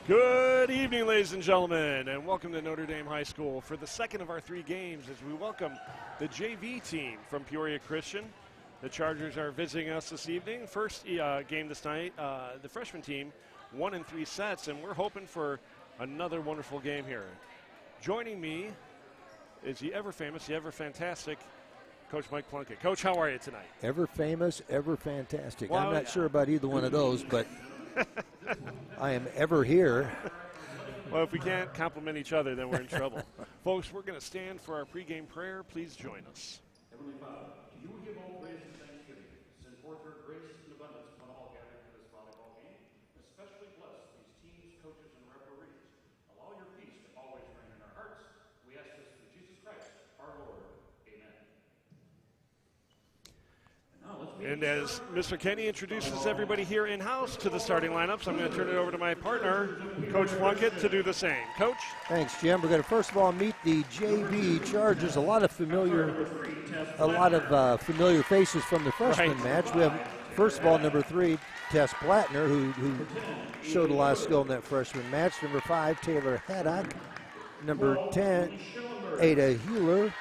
Good evening, ladies and gentlemen, and welcome to Notre Dame High School for the second of our 3 games as we welcome the JV team from Peoria Christian. The Chargers are visiting us this evening. First game this night, the freshman team won in 3 sets, and we're hoping for another wonderful game here. Joining me is the ever-famous, the ever-fantastic Coach Mike Plunkett. Coach, how are you tonight? Ever famous, ever fantastic. Well, I'm not sure about either one of those, but I am ever here. Well, if we can't compliment each other, then we're in trouble. Folks, we're going to stand for our pregame prayer. Please join us. Heavenly Father, to you we give all praise and thanksgiving. Send forth your grace and abundance upon all gathered for this volleyball game. Especially bless these teams, coaches, and referees. Allow your peace to always reign in our hearts. We ask this through Jesus Christ, our Lord. Amen. And as Mr. Kenny introduces everybody here in-house to the starting lineups, I'm going to turn it over to my partner, Coach Plunkett, to do the same. Coach? Thanks, Jim. We're going to first of all meet the JV Chargers. A lot of familiar faces from the freshman match. We have, first of all, number 3, Tess Plattner, who showed a lot of skill in that freshman match. Number 5, Taylor Haddock. Number 10, Ada Euler.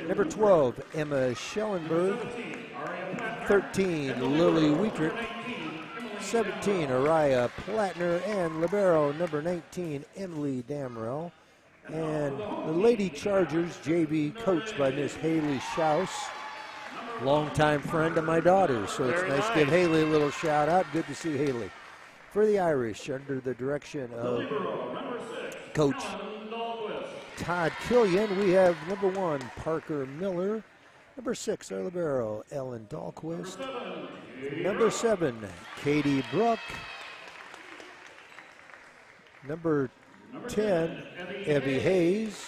Number 12, Emma Schellenberg. 13, Lily Wietrich. 17, Araya Plattner. And libero number 19, Emily Damrell. And the Lady Chargers, JV, coached by Miss Haley Schaus, longtime friend of my daughter. So it's nice to give Haley a little shout out. Good to see Haley. For the Irish, under the direction of Coach Todd Killian, we have number 1, Parker Miller. Number 6, our libero, Ellen Dahlquist. Number 7, Katie Brook. Number 10, Evie Hayes.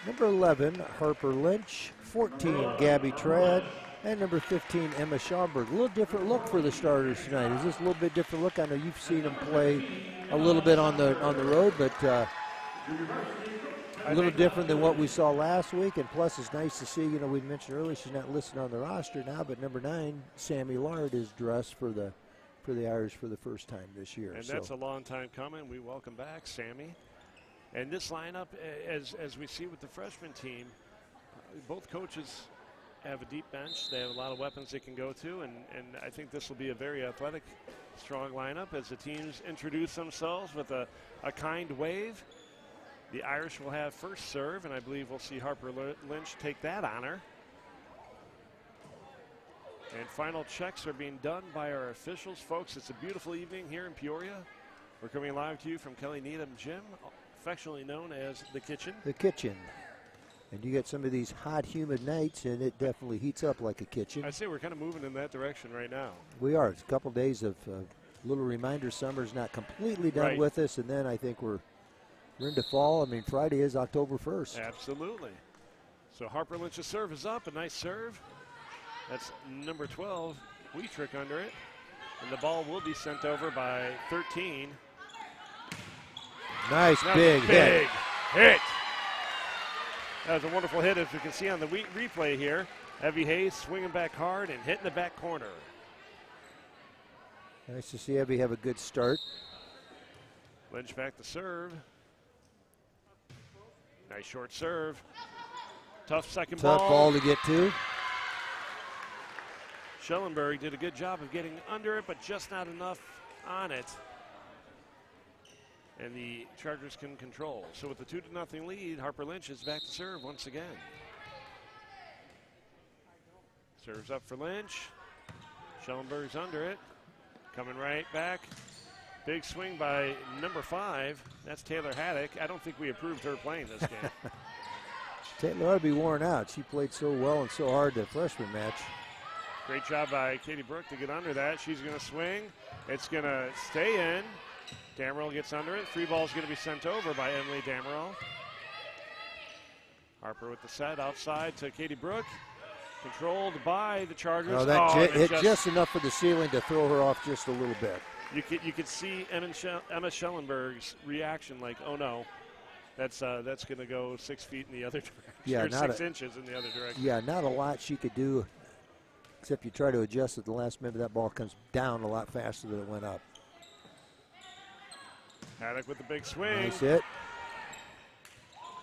Number 11, Harper Lynch. 14, Gabby Trad. And number 15, Emma Schaumburg. A little different look for the starters tonight. Is this a little bit different look? I know you've seen them play a little bit on the road, but a little different than what we saw last week. And plus, it's nice to see, you know, we mentioned earlier she's not listed on the roster now, but number 9, Sammy Lard, is dressed for the Irish for the first time this year. And that's a long time coming. We welcome back Sammy. And this lineup, as we see with the freshman team, both coaches have a deep bench. They have a lot of weapons they can go to, and I think this will be a very athletic, strong lineup as the teams introduce themselves with a kind wave. The Irish will have first serve, and I believe we'll see Harper Lynch take that honor. And final checks are being done by our officials. Folks, it's a beautiful evening here in Peoria. We're coming live to you from Kelly Needham Gym, affectionately known as The Kitchen. The Kitchen. And you get some of these hot, humid nights, and it definitely heats up like a kitchen. I'd say we're kind of moving in that direction right now. We are. It's a couple days of little reminder summer's not completely done with us, and then I think we're into fall. I mean, Friday is October 1st. Absolutely. So Harper Lynch's serve is up. A nice serve. That's number 12, Wietrich under it. And the ball will be sent over by 13. Nice big hit. That was a wonderful hit, as we can see on the replay here. Evie Hayes swinging back hard and hitting the back corner. Nice to see Evie have a good start. Lynch back to serve. Nice short serve. Tough second ball. Tough ball to get to. Schellenberg did a good job of getting under it, but just not enough on it. And the Chargers can control. So with the 2-0 lead, Harper Lynch is back to serve once again. Serves up for Lynch. Schellenberg's under it. Coming right back. Big swing by number 5. That's Taylor Haddock. I don't think we approved her playing this game. Taylor ought to be worn out. She played so well and so hard the freshman match. Great job by Katie Brook to get under that. She's going to swing. It's going to stay in. Damrell gets under it. Free ball is going to be sent over by Emily Damrell. Harper with the set outside to Katie Brook. Controlled by the Chargers. Oh, that hit just enough for the ceiling to throw her off just a little bit. You could see Emma Schellenberg's reaction, like, oh no, that's going to go 6 feet in the other direction. Yeah, or 6 inches in the other direction. Yeah, not a lot she could do, except you try to adjust at the last minute. That ball comes down a lot faster than it went up. Haddock with the big swing. Nice hit.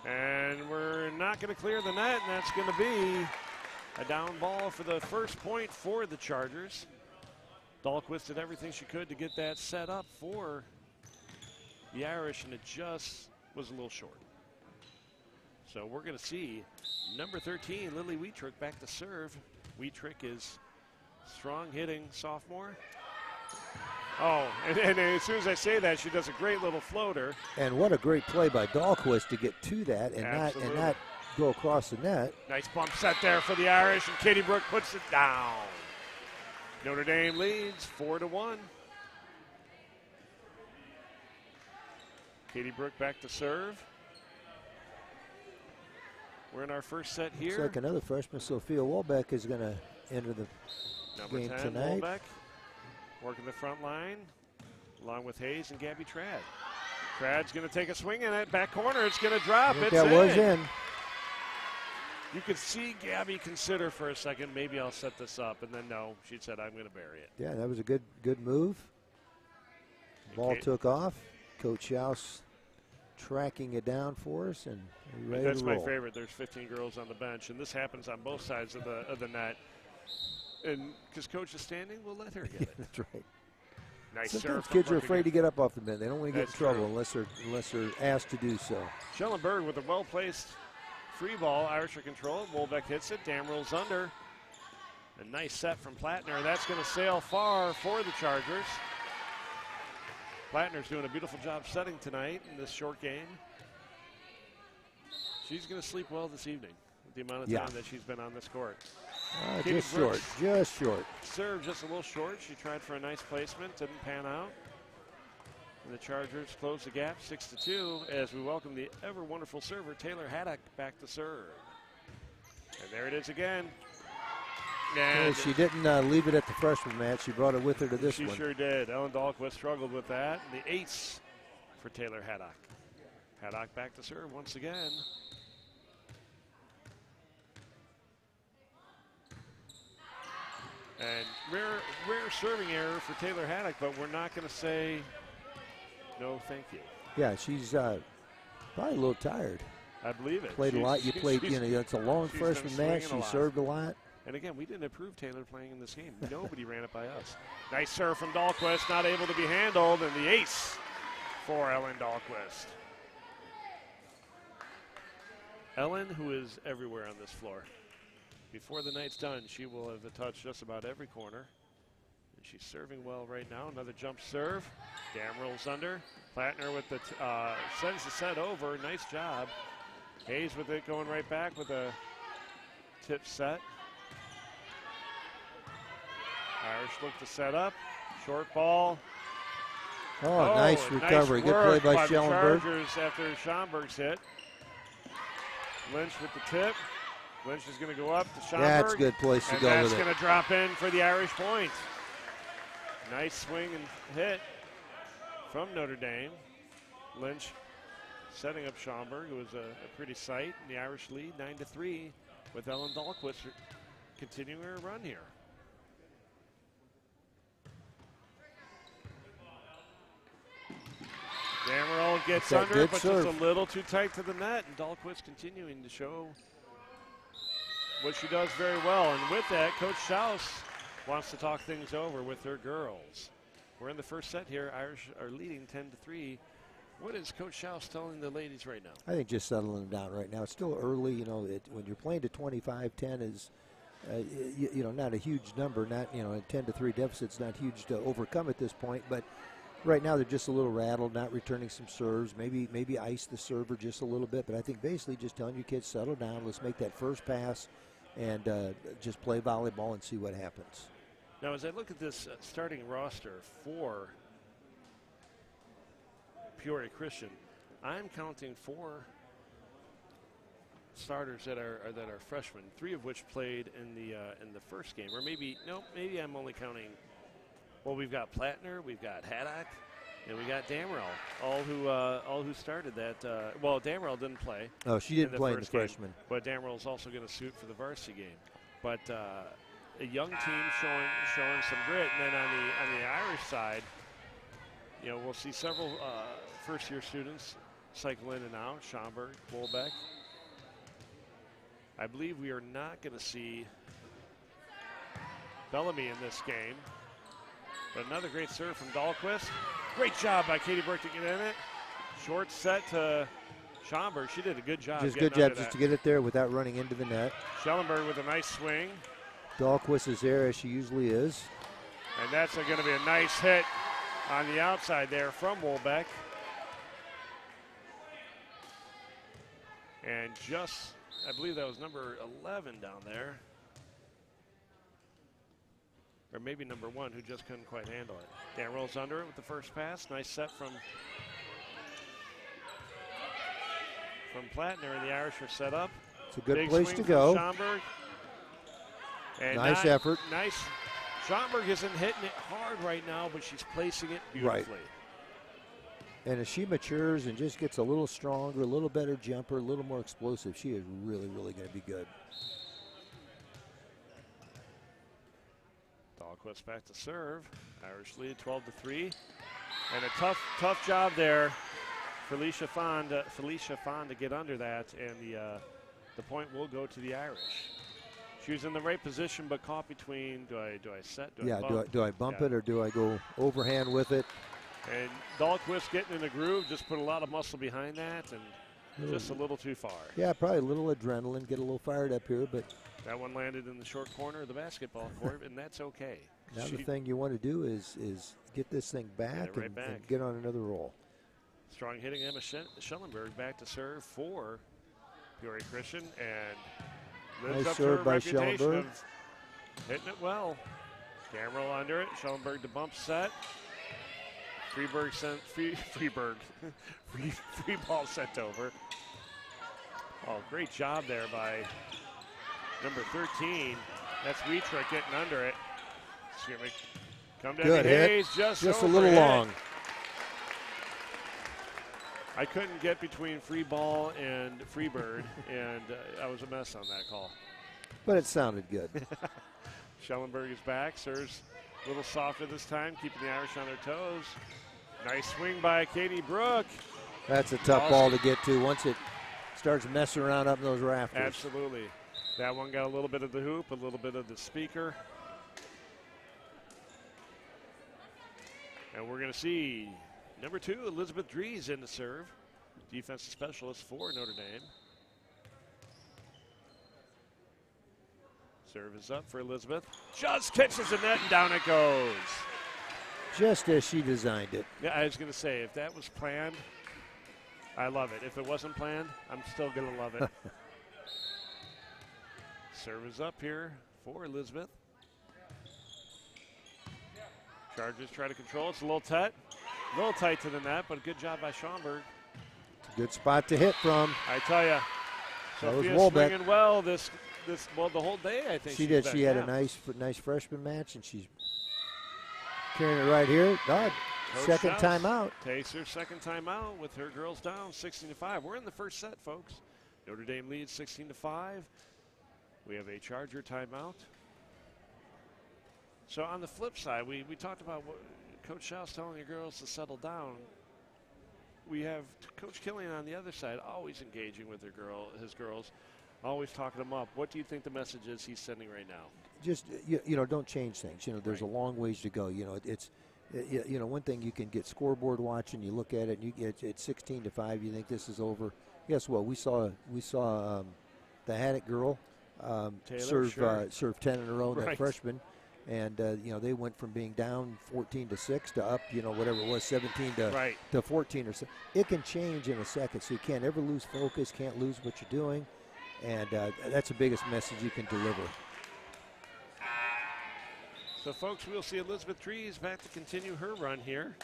And we're not going to clear the net, and that's going to be a down ball for the first point for the Chargers. Dahlquist did everything she could to get that set up for the Irish, and it just was a little short. So we're going to see number 13, Lily Wietrick, back to serve. Wietrick is strong hitting sophomore. Oh, and as soon as I say that, she does a great little floater. And what a great play by Dahlquist to get to that and not go across the net. Nice bump set there for the Irish, and Katie Brook puts it down. Notre Dame leads 4-1. Katie Brook back to serve. We're in our first set here. Looks like another freshman, Sophia Wolbeck, is going to enter the game 10, tonight. Wolbeck, working the front line, along with Hayes and Gabby Trad. Trad's going to take a swing in it. Back corner, it's going to drop. It's that was in. You could see Gabby consider for a second, maybe I'll set this up. And then no, she said, I'm going to bury it. Yeah, that was a good move. Ball took off. Coach Schaus tracking it down for us, and we're ready That's to my roll. favorite. There's 15 girls on the bench, and this happens on both sides of the net. And because Coach is standing, we'll let her get it. That's right. Nice Sometimes serve. kids are afraid to get up off the bench. They don't want to get in That's trouble true. unless they're asked to do so. Schellenberg with a well-placed free ball. Irish are controlled. Wolbeck hits it. Dam rolls under. A nice set from Plattner. That's going to sail far for the Chargers. Plattner's doing a beautiful job setting tonight in this short game. She's going to sleep well this evening with the amount of time that she's been on this court. Just short. Serve just a little short. She tried for a nice placement, didn't pan out. And the Chargers close the gap 6-2 as we welcome the ever wonderful server Taylor Haddock back to serve. And there it is again. And she didn't leave it at the freshman match. She brought it with her to this one. She sure did. Ellen Dahlquist struggled with that. And the ace for Taylor Haddock. Haddock back to serve once again. And rare serving error for Taylor Haddock, but we're not going to say no thank you. Yeah, she's probably a little tired. I believe it. Played a lot. It's a long freshman match. She served a lot. And again, we didn't approve Taylor playing in this game. Nobody ran it by us. Nice serve from Dahlquist, not able to be handled, and the ace for Ellen Dahlquist. Ellen, who is everywhere on this floor. Before the night's done, she will have touched just about every corner. And she's serving well right now. Another jump serve. Dam rolls under. Plattner with the sends the set over. Nice job. Hayes with it going right back with a tip set. Irish look to set up. Short ball. Oh, nice recovery. Nice Good play by Schellenberg. Chargers after Schomburg's hit. Lynch with the tip. Lynch is going to go up to Schomburg. That's a good place to go with it. And that's going to drop in for the Irish point. Nice swing and hit from Notre Dame. Lynch setting up Schomburg. It was a pretty sight. And the Irish lead 9-3 with Ellen Dahlquist continuing her run here. Damerol gets under, but just a little too tight to the net. And Dahlquist continuing to show what she does very well. And with that, Coach Schaus wants to talk things over with her girls. We're in the first set here. Irish are leading 10-3. What is Coach Schaus telling the ladies right now? I think just settling them down right now. It's still early. You know, when you're playing to 25-10 is, not a huge number. Not, a 10-3 deficit's not huge to overcome at this point. But right now they're just a little rattled, not returning some serves. Maybe ice the server just a little bit. But I think basically just telling your kids, settle down. Let's make that first pass and just play volleyball and see what happens. Now, as I look at this starting roster for Peoria Christian, I'm counting 4 starters that are freshmen, 3 of which played in the first game, or maybe I'm only counting. Well, we've got Plattner, we've got Haddock, and we got Damerol, all who started that. Well, Damerol didn't play. Oh, she didn't play in the freshman. Game, but Damerol's also going to suit for the varsity game. But a young team showing some grit, and then on the Irish side, we'll see several first-year students cycle in and out. Schomburg, Wolbeck. I believe we are not going to see Bellamy in this game. But another great serve from Dahlquist. Great job by Katie Burke to get in it. Short set to Schomburg. She did a good job. Just good job just to get it there without running into the net. Schellenberg with a nice swing. Dahlquist is there as she usually is. And that's going to be a nice hit on the outside there from Wolbeck. And just, I believe that was number 11 down there. Or maybe number 1 who just couldn't quite handle it. Dan rolls under it with the first pass. Nice set from Plattner, and the Irish are set up. It's a good Big place swing to from go. Schomburg. And nice effort. Nice. Schomburg isn't hitting it hard right now, but she's placing it beautifully. Right. And as she matures and just gets a little stronger, a little better jumper, a little more explosive, she is really, really going to be good. Dahlquist back to serve. Irish lead 12-3. And a tough job there for Felicia Fond to get under that, and the point will go to the Irish. She was in the right position, but caught between, do I set, do I bump? Do I bump it or do I go overhand with it? And Dahlquist getting in the groove, just put a lot of muscle behind that, and just a little too far. Yeah, probably a little adrenaline, get a little fired up here, but that one landed in the short corner of the basketball court, and that's okay. Now the thing you want to do is get this thing back, and get on another roll. Strong hitting Emma Schellenberg back to serve for Peoria Christian, and lives up to her reputation of hitting it well. Gamrell under it, Schellenberg to bump set. Free ball sent over. Oh, great job there by number 13. That's Wietrick getting under it. It's going to come down to Hayes, just a little long. I couldn't get between free ball and Freebird, and I was a mess on that call. But it sounded good. Schellenberg is back, serves a little softer this time, keeping the Irish on their toes. Nice swing by Katie Brooke. That's a tough ball to get to once it starts messing around up in those rafters. Absolutely. That one got a little bit of the hoop, a little bit of the speaker. And we're going to see number 2, Elizabeth Dries in the serve. Defensive specialist for Notre Dame. Serve is up for Elizabeth. Just catches the net and down it goes. Just as she designed it. Yeah, I was going to say, if that was planned, I love it. If it wasn't planned, I'm still going to love it. Serve is up here for Elizabeth. Chargers try to control. It's a little tight to the net, but a good job by Schomburg. It's a good spot to hit from. I tell you, Sophia's swinging well the whole day. I think she did. She had a nice freshman match, and she's carrying it right here. God, second timeout. Takes her second timeout with her girls down 16-5. We're in the first set, folks. Notre Dame leads 16-5. We have a Charger timeout. So on the flip side, we talked about what Coach Schaus telling your girls to settle down. We have Coach Killian on the other side, always engaging with his girls, always talking them up. What do you think the message is he's sending right now? Just don't change things. There's a long ways to go. It's one thing you can get scoreboard watching. You look at it, and it's 16-5. You think this is over. Guess what? We saw the Haddock girl serve 10 in a row. That freshman. And, they went from being down 14-6 to up, whatever it was, 17 to 14 or so. It can change in a second, so you can't ever lose focus, can't lose what you're doing. And that's the biggest message you can deliver. So, folks, we'll see Elizabeth Dries back to continue her run here.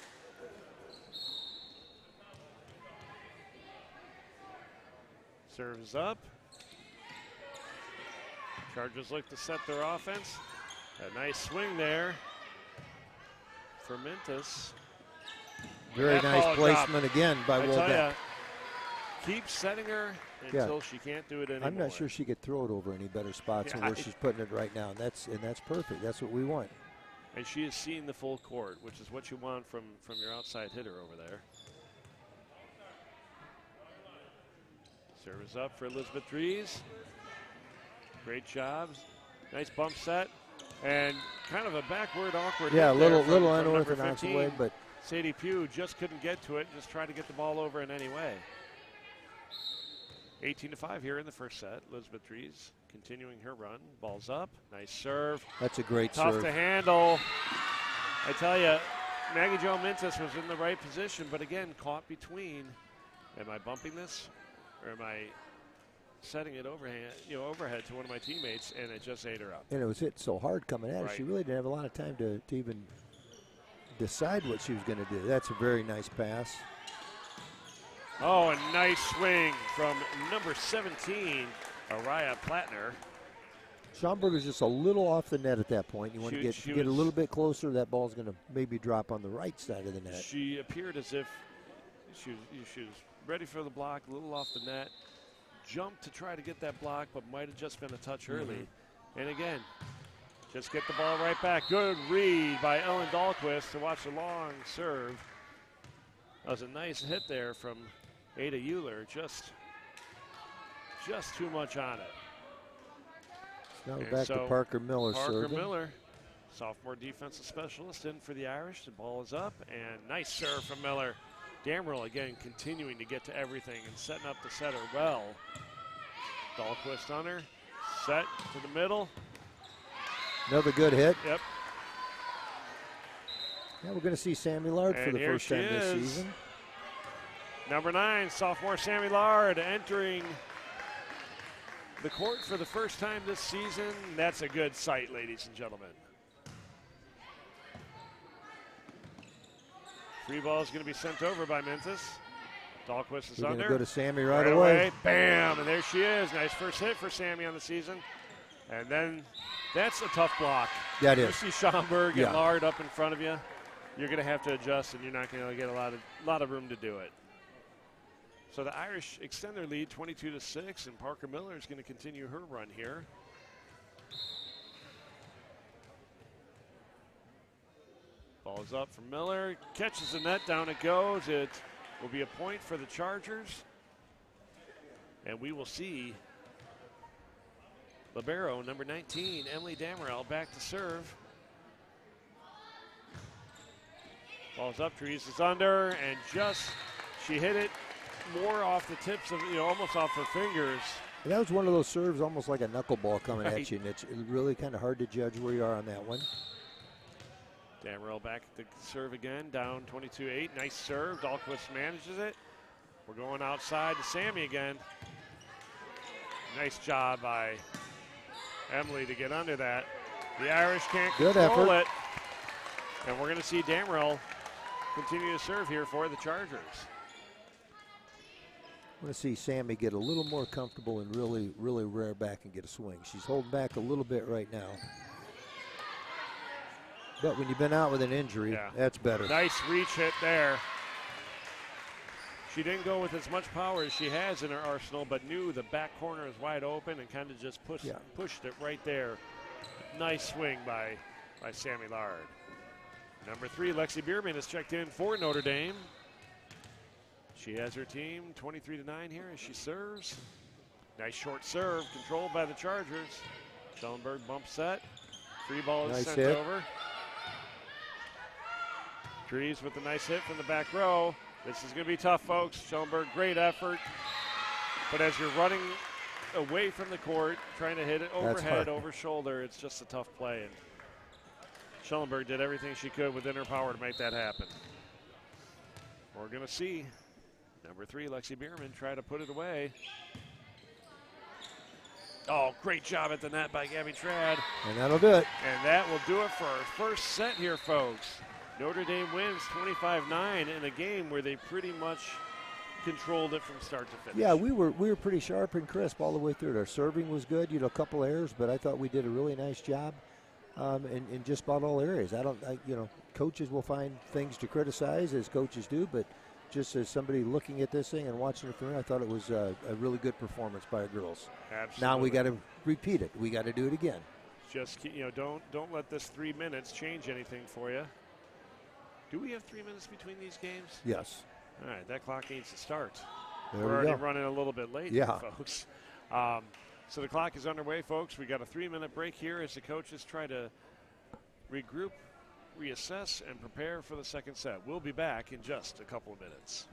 Serve is up. Chargers look to set their offense. A nice swing there for Mintus. Very nice placement again by Wolbeck. Keep setting her until she can't do it anymore. I'm not sure she could throw it over any better spots than where she's putting it right now. And that's perfect. That's what we want. And she is seeing the full court, which is what you want from your outside hitter over there. Service up for Elizabeth Dries. Great job. Nice bump set. And kind of a backward, awkward. Yeah, a hit there little from number unorthodox 15. way, but Sadie Pugh just couldn't get to it. Just tried to get the ball over in any way. 18-5 here in the first set. Elizabeth Dries continuing her run. Ball's up. Nice serve. That's a great Tough serve. to handle. I tell you, Maggie Jo Mintus was in the right position, but again, caught between. Am I bumping this, or am I setting it overhead to one of my teammates, and it just ate her up? And it was hit so hard coming at her. Right. She really didn't have a lot of time to even decide what she was going to do. That's a very nice pass. Oh, a nice swing from number 17, Araya Plattner. Schaumburg is just a little off the net at that point. You want to get a little bit closer. That ball's going to maybe drop on the right side of the net. She appeared as if she was ready for the block, a little off the net. Jumped to try to get that block, but might have just been a touch early. And again, just get the ball right back. Good read by Ellen Dahlquist to watch the long serve. That was a nice hit there from Ada Euler. Just too much on it. Now we're back to Parker Miller serving. Parker Miller, sophomore defensive specialist, in for the Irish. The ball is up, and nice serve from Miller. Damerl again continuing to get to everything and setting up the setter well. Dahlquist on her, set to the middle. Another good hit. Yep. Now we're going to see Sammy Lard for the first time this season. Number 9, sophomore Sammy Lard entering the court for the first time this season. That's a good sight, ladies and gentlemen. Free ball is going to be sent over by Mintus. Dahlquist is under. Go to Sammy right away. Bam, and there she is. Nice first hit for Sammy on the season. And then that's a tough block. That is. You see Schaumburg and Lard up in front of you. You're going to have to adjust, and you're not going to get a lot of room to do it. So the Irish extend their lead 22-6, and Parker Miller is going to continue her run here. Ball is up from Miller. Catches the net, down it goes. It will be a point for the Chargers. And we will see libero number 19, Emily Damerl, back to serve. Ball's up, Dries is under, and she hit it more off the tips of, almost off her fingers. And that was one of those serves almost like a knuckleball coming at you, and it's really kind of hard to judge where you are on that one. Damerl back at the serve again, down 22-8. Nice serve. Dahlquist manages it. We're going outside to Sammy again. Nice job by Emily to get under that. The Irish can't control it. And we're going to see Damerl continue to serve here for the Chargers. I want to see Sammy get a little more comfortable and really, really rear back and get a swing. She's holding back a little bit right now. But when you've been out with an injury, that's better. Nice reach hit there. She didn't go with as much power as she has in her arsenal, but knew the back corner is wide open and kind of just pushed it right there. Nice swing by Sammy Lard. Number 3, Lexi Biermann has checked in for Notre Dame. She has her team 23-9 here as she serves. Nice short serve, controlled by the Chargers. Schellenberg bump set. Free ball is sent over. Dries with a nice hit from the back row. This is going to be tough, folks. Schellenberg, great effort. But as you're running away from the court, trying to hit it overhead, over shoulder, it's just a tough play. And Schellenberg did everything she could within her power to make that happen. We're going to see number 3, Lexi Biermann, try to put it away. Oh, great job at the net by Gabby Trad. And that'll do it. And that will do it for our first set here, folks. Notre Dame wins 25-9 in a game where they pretty much controlled it from start to finish. Yeah, we were pretty sharp and crisp all the way through it. Our serving was good, a couple errors, but I thought we did a really nice job in just about all areas. Coaches will find things to criticize, as coaches do, but just as somebody looking at this thing and watching it from here, I thought it was a really good performance by our girls. Absolutely. Now we got to repeat it. We got to do it again. Just don't let this 3 minutes change anything for you. Do we have 3 minutes between these games? Yes. All right, that clock needs to start. We're already running a little bit late, yeah, folks. So the clock is underway, folks. We got a 3-minute break here as the coaches try to regroup, reassess, and prepare for the second set. We'll be back in just a couple of minutes.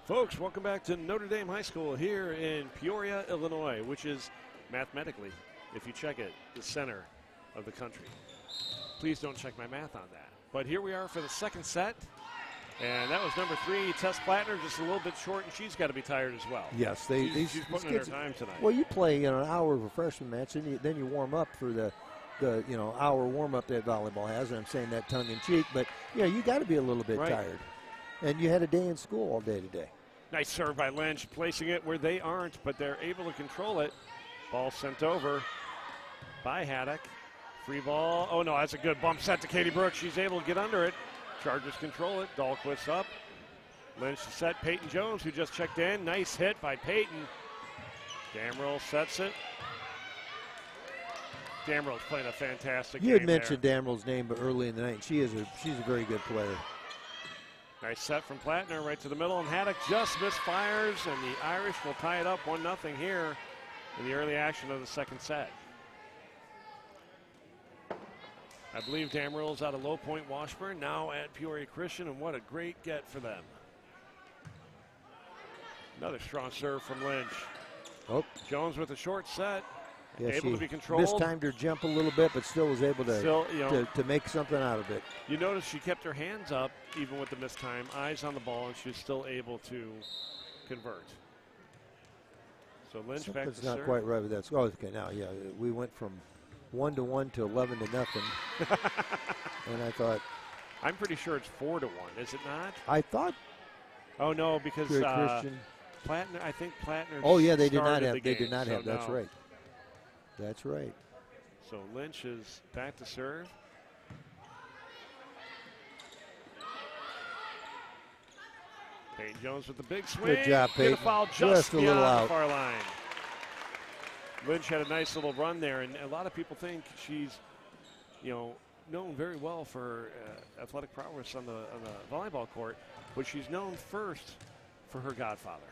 Folks, welcome back to Notre Dame High School here in Peoria, Illinois, which is mathematically, if you check it, the center of the country. Please don't check my math on that. But here we are for the second set, and that was number 3, Tess Plattner, just a little bit short, and she's got to be tired as well. Yes, she's putting in her time tonight. Well, you play an hour of a freshman match, and then you warm up for the hour warm-up that volleyball has, and I'm saying that tongue-in-cheek, but, you got to be a little bit tired. And you had a day in school all day today. Nice serve by Lynch, placing it where they aren't, but they're able to control it. Ball sent over by Haddock. Free ball. Oh, no, that's a good bump set to Katie Brooks. She's able to get under it. Chargers control it. Dahlquist up. Lynch to set Peyton Jones, who just checked in. Nice hit by Peyton. Damrell sets it. Damrell's playing a fantastic game. You had mentioned Damrell's name early in the night. She's a very good player. Nice set from Plattner right to the middle, and Haddock just misfires, and the Irish will tie it up 1-0 here in the early action of the second set. I believe Damrell's out of Low Point Washburn, now at Peoria Christian, and what a great get for them. Another strong serve from Lynch. Oh. Jones with a short set. Yeah, able to be controlled. Mistimed her jump a little bit, but still was able to make something out of it. You notice she kept her hands up even with the mistime, eyes on the ball, and she was still able to convert. So Lynch back to serve. It's not quite right with that. Oh, okay, now, we went from 1-1 to 11-0, and I thought. I'm pretty sure it's 4-1, is it not? I thought. Oh no, because Christian. Plattner. I think Plattner. Oh yeah, they did not have. They did not have. That's right. That's right. So Lynch is back to serve. Peyton Jones with the big swing. Good job, Peyton. Get a foul just a little beyond out. the far line. Lynch had a nice little run there, and a lot of people think she's, known very well for athletic prowess on the volleyball court, but she's known first for her godfather.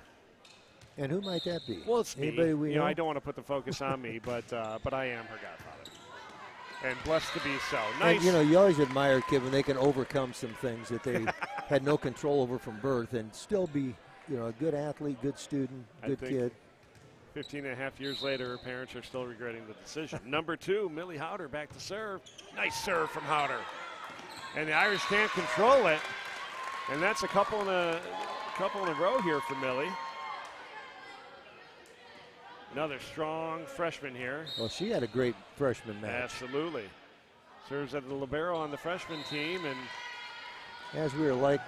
And who might that be? Well, it's anybody me. we know? I don't want to put the focus on me, but I am her godfather, and blessed to be so. Nice. And you always admire a kid when they can overcome some things that they had no control over from birth, and still be, a good athlete, good student, good kid. 15 and a half years later, her parents are still regretting the decision. Number 2, Millie Howder back to serve. Nice serve from Howder, and the Irish can't control it, and that's a couple in a row here for Millie. Another strong freshman here. Well, she had a great freshman match. Absolutely. Serves at the libero on the freshman team. And as we were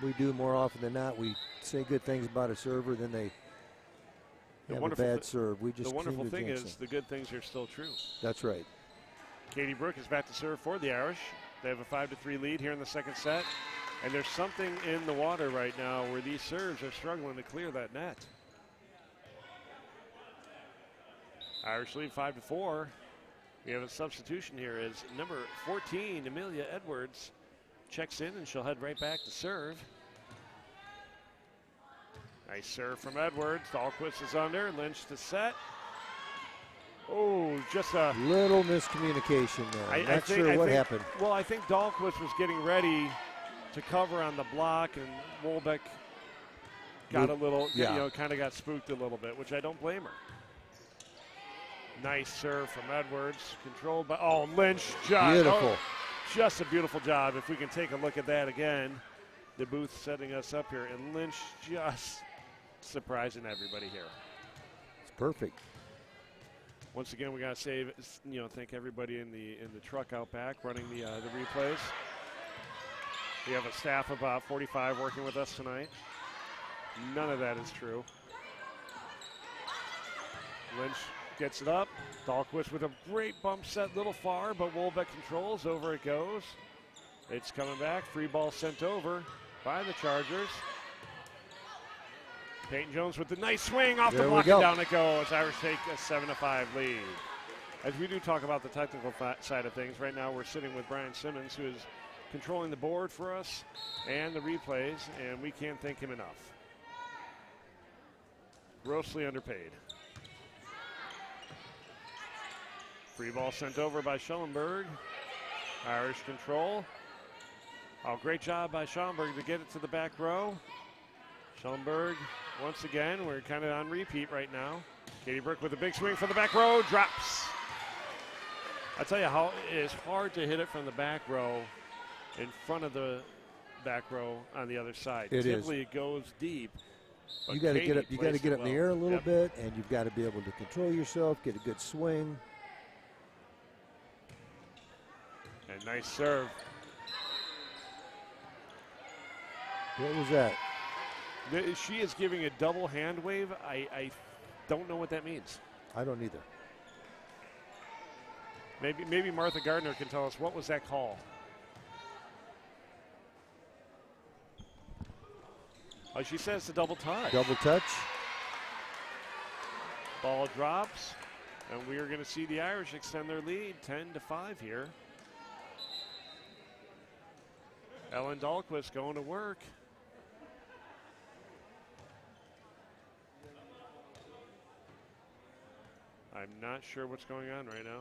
we do more often than not, we say good things about a server, then they have a bad serve. We just the wonderful thing jinx is them. the good things are still true. That's right. Katie Brook is back to serve for the Irish. They have a 5-3 lead here in the second set. And there's something in the water right now where these serves are struggling to clear that net. Irish lead 5-4. We have a substitution here as number 14, Amelia Edwards, checks in, and she'll head right back to serve. Nice serve from Edwards. Dahlquist is under. Lynch to set. Oh, just a little miscommunication there. Not sure what happened. Well, I think Dahlquist was getting ready to cover on the block, and Wolbeck got a little, kind of got spooked a little bit, which I don't blame her. Nice serve from Edwards, controlled by, Lynch. Beautiful. Just a beautiful job. If we can take a look at that again. The booth setting us up here, and Lynch just surprising everybody here. It's perfect. Once again, we got to thank everybody in the truck out back running the replays. We have a staff of about 45 working with us tonight. None of that is true. Lynch gets it up. Dahlquist with a great bump set, little far, but Wolbeck controls. Over it goes. It's coming back. Free ball sent over by the Chargers. Peyton Jones with the nice swing off the block, and down it goes. Irish take a 7-5 lead. As we do talk about the technical side of things, right now we're sitting with Brian Simmons, who is controlling the board for us and the replays, and we can't thank him enough. Grossly underpaid. Free ball sent over by Schellenberg. Irish control. Great job by Schellenberg to get it to the back row. Schellenberg, once again, we're kind of on repeat right now. Katie Brook with a big swing for the back row, drops. I tell you how it is hard to hit it from the back row in front of the back row on the other side. Typically, it goes deep. You got to get up. You got to get up in the air a little bit, and you've got to be able to control yourself, get a good swing. And nice serve. What was that? She is giving a double hand wave. I don't know what that means. I don't either. Maybe Martha Gardner can tell us, what was that call? She says a double touch. Double touch. Ball drops, and we are going to see the Irish extend their lead 10-5 here. Ellen Dahlquist going to work. I'm not sure what's going on right now.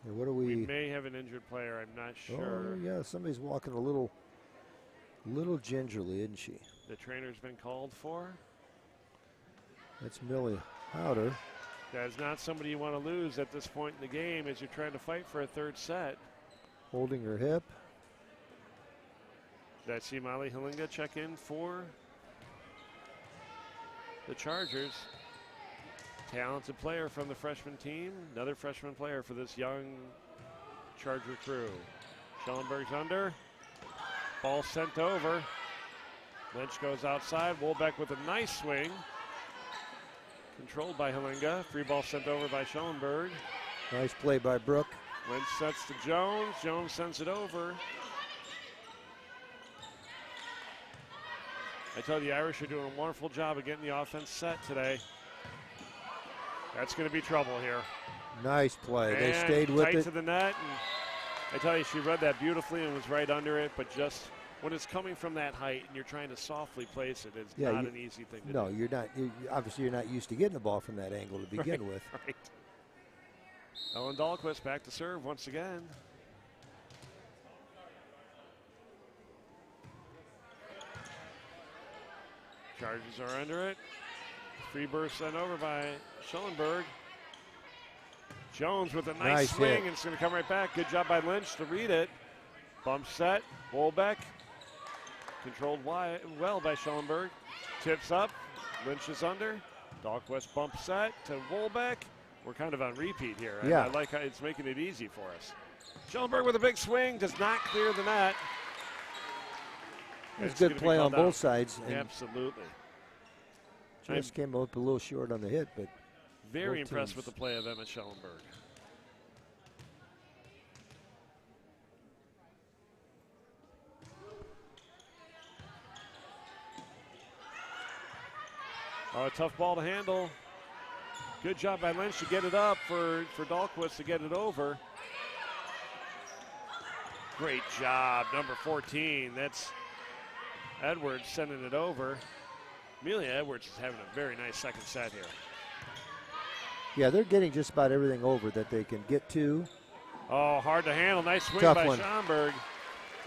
And what are we may have an injured player. I'm not sure. Oh, yeah, somebody's walking a little gingerly, isn't she? The trainer's been called for. That's Millie Howder. That is not somebody you want to lose at this point in the game as you're trying to fight for a third set. Holding her hip. Did I see Molly Halinga check in for the Chargers? Talented player from the freshman team. Another freshman player for this young Charger crew. Schellenberg's under. Ball sent over. Lynch goes outside. Wolbeck with a nice swing. Controlled by Halinga. Free ball sent over by Schellenberg. Nice play by Brooke. Lynch sets to Jones. Jones sends it over. I tell you, the Irish are doing a wonderful job of getting the offense set today. That's going to be trouble here. Nice play. And they stayed with tight it. To the net. And I tell you, she read that beautifully and was right under it, but just when it's coming from that height and you're trying to softly place it, it's not an easy thing to do. No, you're not. Obviously, you're not used to getting the ball from that angle to begin with. Right. Ellen Dahlquist back to serve once again. Charges are under it. Free burst sent over by Schellenberg. Jones with a nice swing, hit. and it's going to come right back. Good job by Lynch to read it. Bump set, Wolbeck. Controlled well by Schellenberg. Tips up, Lynch is under. Dahlquist bump set to Wolbeck. We're kind of on repeat here. Yeah. I like how it's making it easy for us. Schellenberg with a big swing, does not clear the net. It's good play on both sides. Absolutely. Just came up a little short on the hit, but very impressed with the play of Emma Schellenberg. Oh, a tough ball to handle. Good job by Lynch to get it up for Dahlquist to get it over. Great job, number 14. That's Edwards sending it over. Amelia Edwards is having a very nice second set here. Yeah, they're getting just about everything over that they can get to. Oh, hard to handle. Nice swing Tough by one. Schomburg.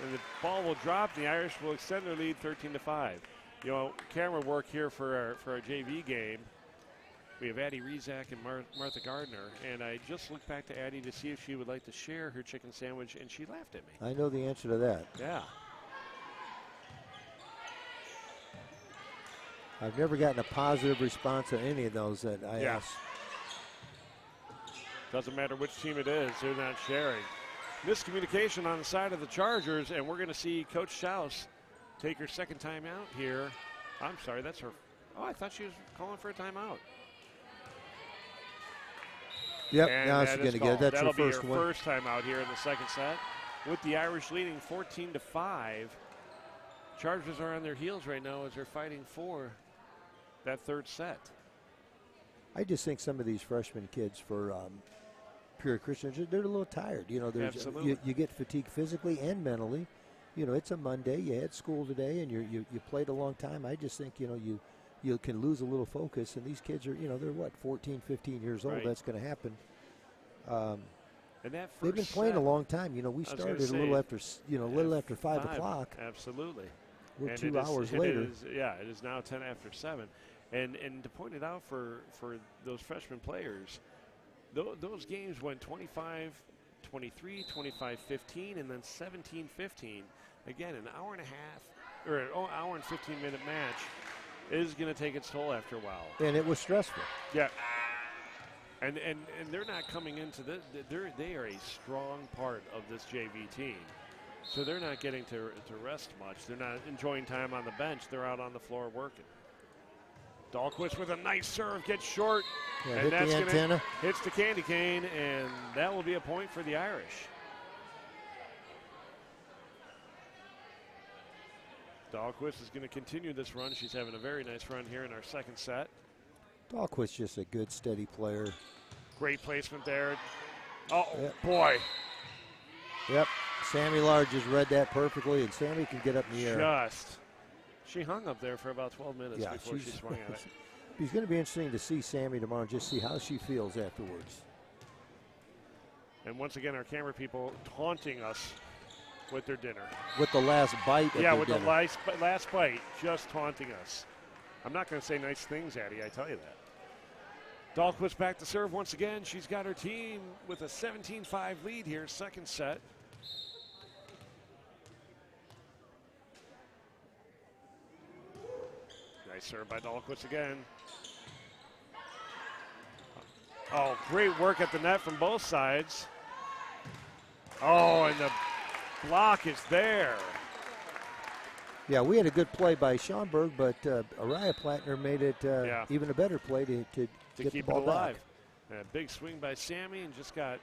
And the ball will drop. And the Irish will extend their lead 13-5. You know, camera work here for our JV game. We have Addie Rezak and Martha Gardner. And I just looked back to Addie to see if she would like to share her chicken sandwich, and she laughed at me. I know the answer to that. Yeah. I've never gotten a positive response on any of those that I asked. Doesn't matter which team it is, they're not sharing. Miscommunication on the side of the Chargers, and we're going to see Coach Schaus take her second time out here. I'm sorry, that's her. Oh, I thought she was calling for a timeout. Yep, And now she's going to get it. That's That'll her first be one. her first timeout here in the second set. With the Irish leading 14-5. Chargers are on their heels right now as they're fighting for that third set. I just think some of these freshman kids for Peoria Christian, they're a little tired. You know, you get fatigued physically and mentally. You know, it's a Monday. You had school today, and you played a long time. I just think, you know, you can lose a little focus. And these kids are, you know, they're what, 14, 15 years old. Right. That's going to happen. And that first they've been playing set, a long time. You know, we started a little after 5 o'clock. Absolutely. We're and 2 hours later. It is now 10 after 7. And to point it out for those freshman players, those games went 25-23, 25-15, and then 17-15. Again, an hour and a half, or an hour and 15-minute match is going to take its toll after a while. And it was stressful. Yeah. And they're not coming into this. They are a strong part of this JV team. So they're not getting to rest much. They're not enjoying time on the bench. They're out on the floor working. Dahlquist with a nice serve, gets short. Yeah, and hit that's the antenna. Hits the candy cane, and that will be a point for the Irish. Dahlquist is going to continue this run. She's having a very nice run here in our second set. Dahlquist's just a good, steady player. Great placement there. Oh, yep. Boy. Yep. Sammy Large just read that perfectly, and Sammy can get up in the air. She hung up there for about 12 minutes before she swung at it. It's going to be interesting to see Sammy tomorrow and just see how she feels afterwards. And once again, our camera people taunting us with their dinner. With the last bite of their dinner. the last bite, just taunting us. I'm not going to say nice things, Addie, I tell you that. Dahlquist back to serve once again. She's got her team with a 17-5 lead here, second set. Nice serve by Dahlquist again. Oh, great work at the net from both sides. Oh, and the block is there. Yeah, we had a good play by Schomburg, but Araya Plattner made it even a better play to get keep the ball it alive. back. A big swing by Sammy and just got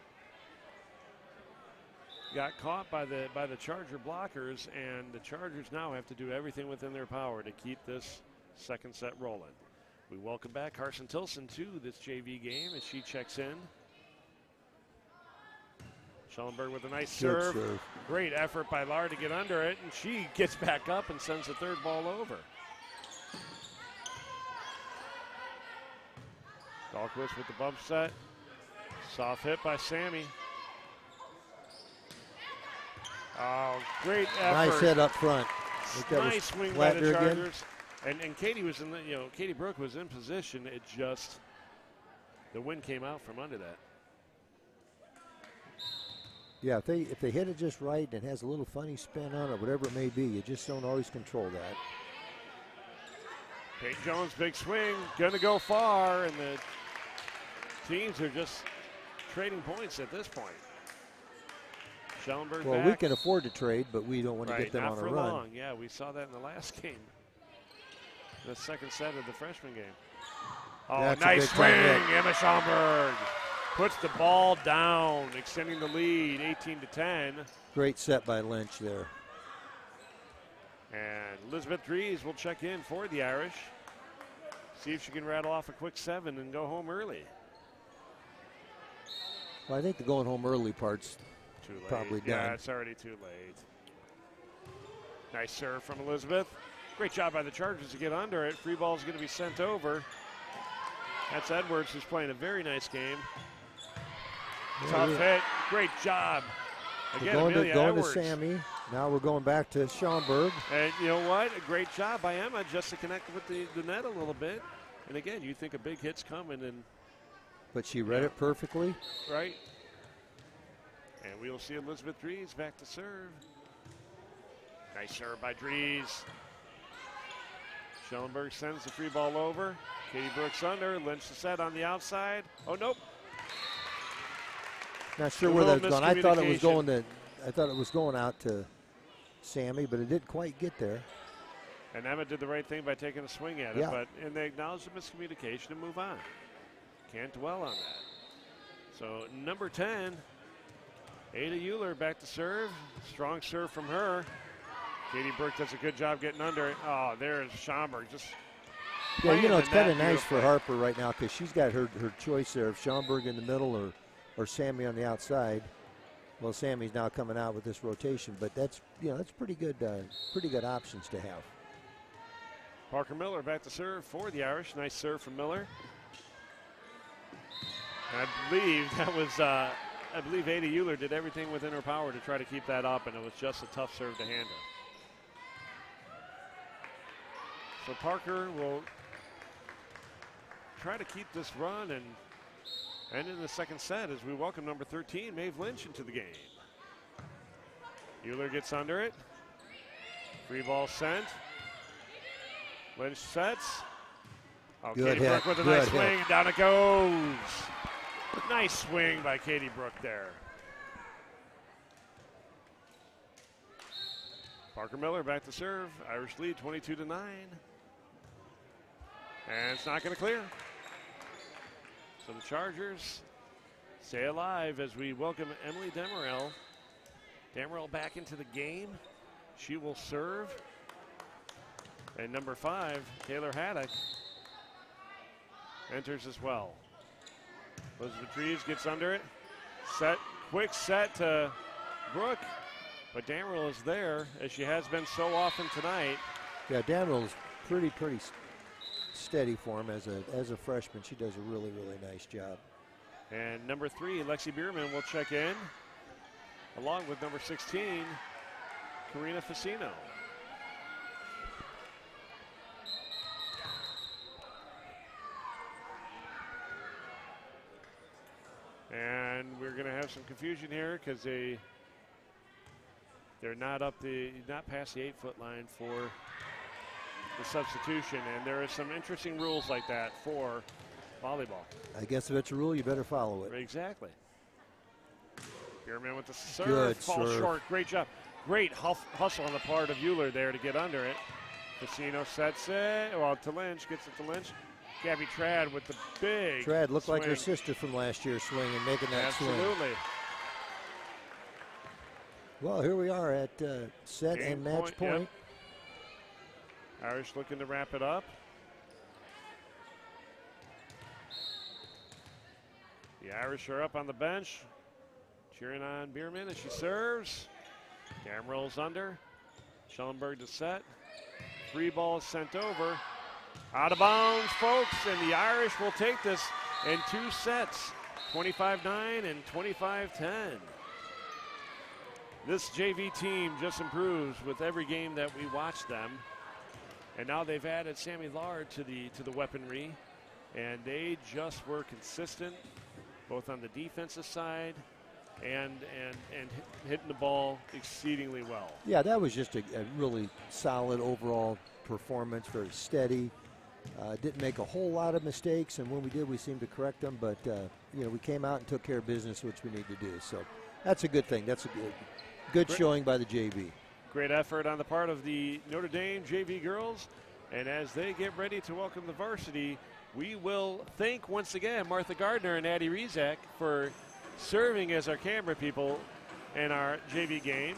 caught by the Charger blockers, and the Chargers now have to do everything within their power to keep this second set rolling. We welcome back Carson Tilson to this JV game as she checks in. Schellenberg with a nice serve. Great effort by Lahr to get under it, and she gets back up and sends the third ball over. Dahlquist with the bump set. Soft hit by Sammy. Oh, great effort. Nice hit up front. Nice swing by the Chargers. And Katie was in the, Katie Brooke was in position. It just, the wind came out from under that. Yeah, if they hit it just right and has a little funny spin on it, whatever it may be, you just don't always control that. Kate Jones, big swing, gonna go far, and the teams are just trading points at this point. Schellenberg well, back. We can afford to trade, but we don't want to get them on a run. Not for long. Yeah, we saw that in the last game. The second set of the freshman game. Oh, that's nice swing, Emma Schellenberg. Puts the ball down, extending the lead, 18-10. Great set by Lynch there. And Elizabeth Dries will check in for the Irish. See if she can rattle off a quick 7 and go home early. Well, I think the going home early part's too late. Probably done. Yeah, it's already too late. Nice serve from Elizabeth. Great job by the Chargers to get under it. Free ball's going to be sent over. That's Edwards, who's playing a very nice game. Tough hit. Great job. Again, going to Sammy. Now we're going back to Schellenberg. And you know what? A great job by Emma just to connect with the net a little bit. And again, you think a big hit's coming. But she read it perfectly. Right. And we'll see Elizabeth Dries back to serve. Nice serve by Dries. Schellenberg sends the free ball over. Katie Brooks under. Lynch the set on the outside. Oh, nope. Not sure where that was going. I thought it was going out to Sammy, but it didn't quite get there. And Emma did the right thing by taking a swing at it, and they acknowledged the miscommunication and move on. Can't dwell on that. So number 10, Ada Euler back to serve. Strong serve from her. Katie Burke does a good job getting under it. Oh, there's Schellenberg just. Yeah, it's kind of nice for Harper right now because she's got her choice there of Schellenberg in the middle or Sammy on the outside. Well, Sammy's now coming out with this rotation, but that's pretty good options to have. Parker Miller back to serve for the Irish. Nice serve from Miller. And I believe that was. I believe Ada Euler did everything within her power to try to keep that up, and it was just a tough serve to handle. So Parker will try to keep this run and in the second set as we welcome number 13, Maeve Lynch, into the game. Euler gets under it. Free ball sent. Lynch sets. Oh, Katie Brooke with a nice swing. Down it goes. Nice swing by Katie Brooke there. Parker Miller back to serve. Irish lead 22-9. And it's not going to clear. So the Chargers stay alive as we welcome Emily Demerel. Demerel back into the game. She will serve. And number 5, Taylor Haddock, enters as well. Elizabeth Dries gets under it. Quick set to Brooke. But Demerel is there, as she has been so often tonight. Yeah, Demerel's pretty steady for him as a freshman. She does a really nice job. And number 3, Lexi Biermann, will check in, along with number 16, Karina Facino. And we're going to have some confusion here because they're not past the 8-foot line for the substitution, and there are some interesting rules like that for volleyball. I guess if it's a rule, you better follow it. Exactly. Biermann with the serve. Good falls serve. Short. Great job. Great hustle on the part of Euler there to get under it. Casino sets it. Well, to Lynch. Gets it to Lynch. Gabby Trad with the big Trad looked swing. like her sister from last year's swing and making that swing. Absolutely. Well, here we are at set Game and match point. Yep. Irish looking to wrap it up. The Irish are up on the bench, cheering on Biermann as she serves. Cam rolls under. Schellenberg to set. 3 balls sent over. Out of bounds, folks, and the Irish will take this in 2 sets, 25-9 and 25-10. This JV team just improves with every game that we watch them. And now they've added Sammy Lard to the weaponry, and they just were consistent both on the defensive side and hitting the ball exceedingly well. Yeah, that was just a really solid overall performance, very steady. Didn't make a whole lot of mistakes, and when we did, we seemed to correct them. But we came out and took care of business, which we need to do. So that's a good thing. That's a good showing by the JV. Great effort on the part of the Notre Dame JV girls, and as they get ready to welcome the varsity, we will thank once again Martha Gardner and Addie Rezak for serving as our camera people in our JV game.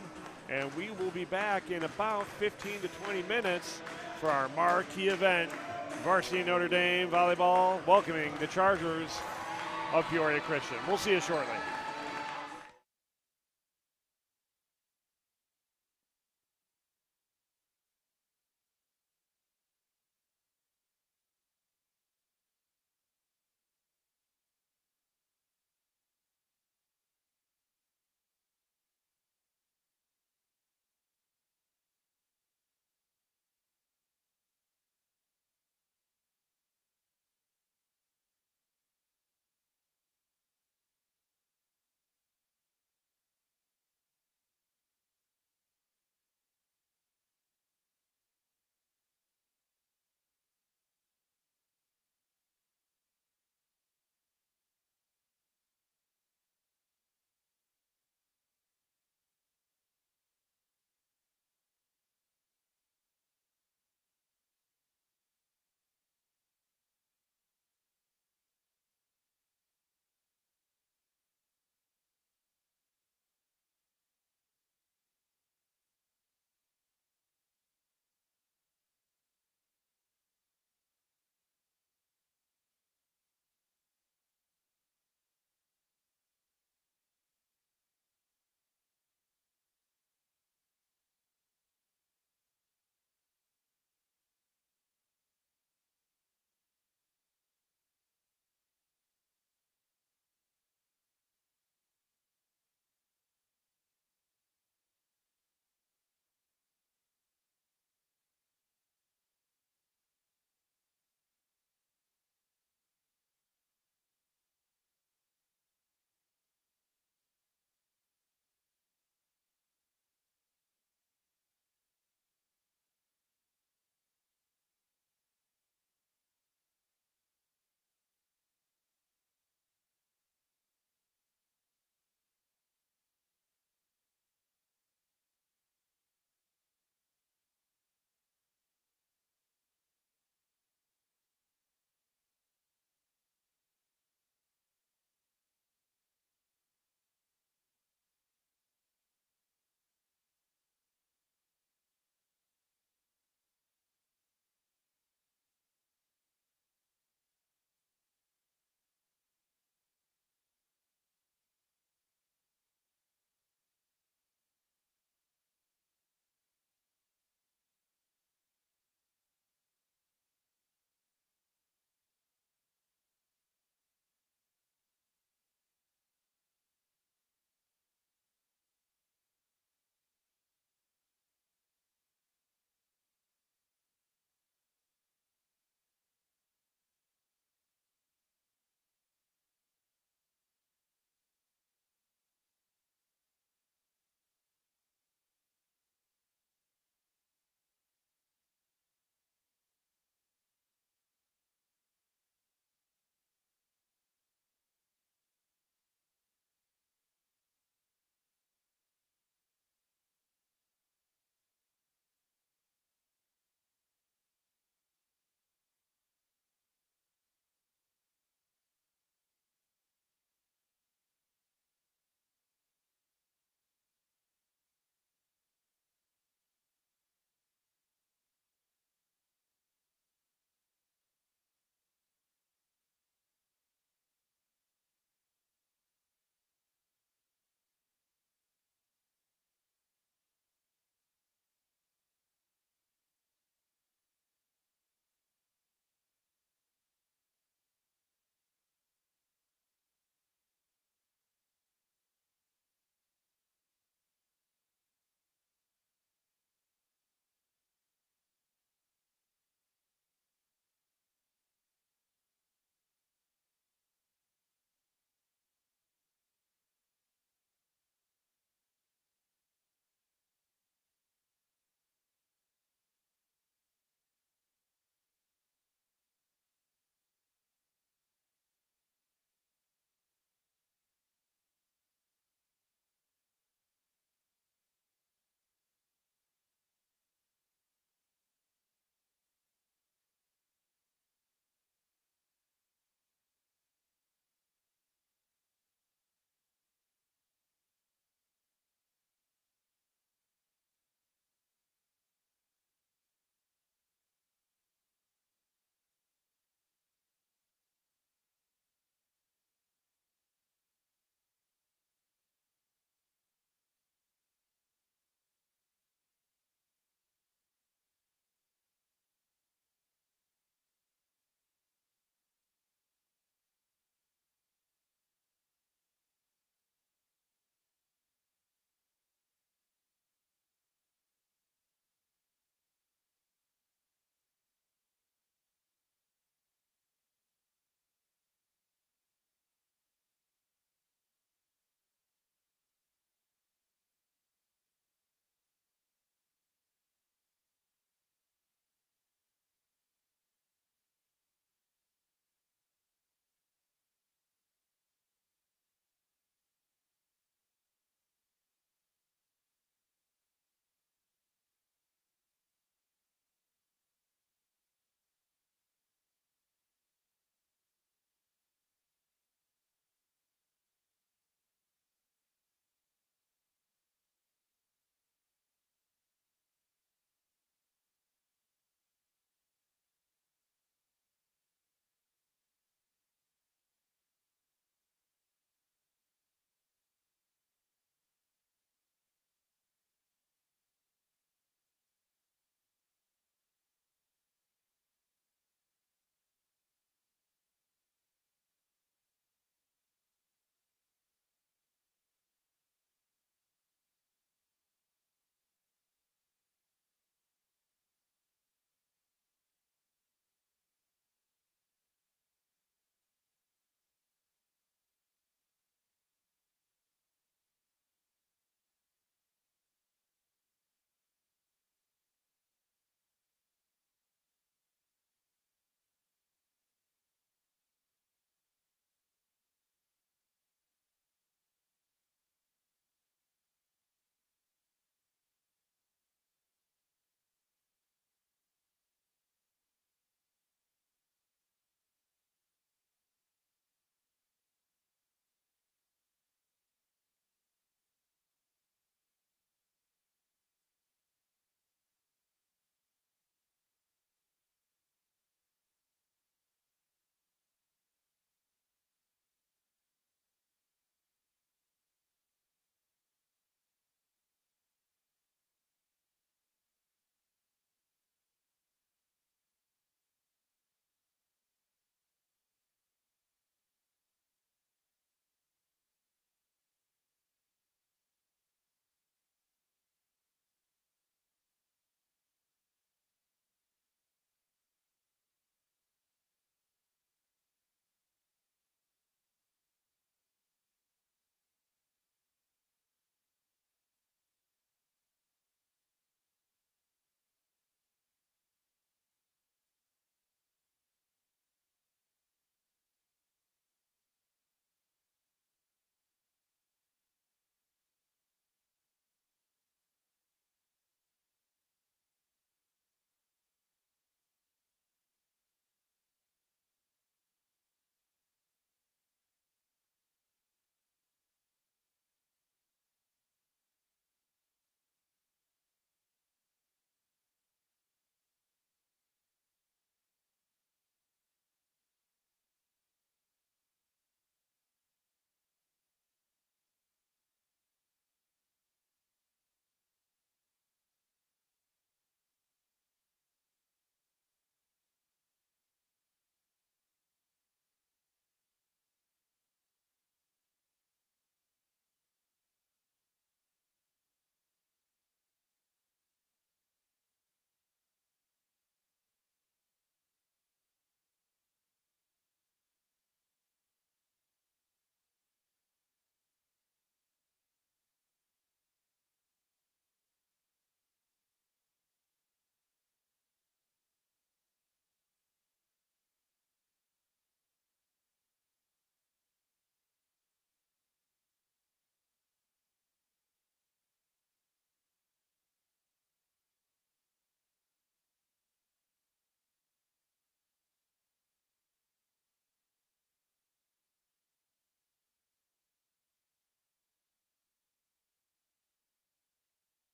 And we will be back in about 15 to 20 minutes for our marquee event, Varsity Notre Dame Volleyball, welcoming the Chargers of Peoria Christian. We'll see you shortly.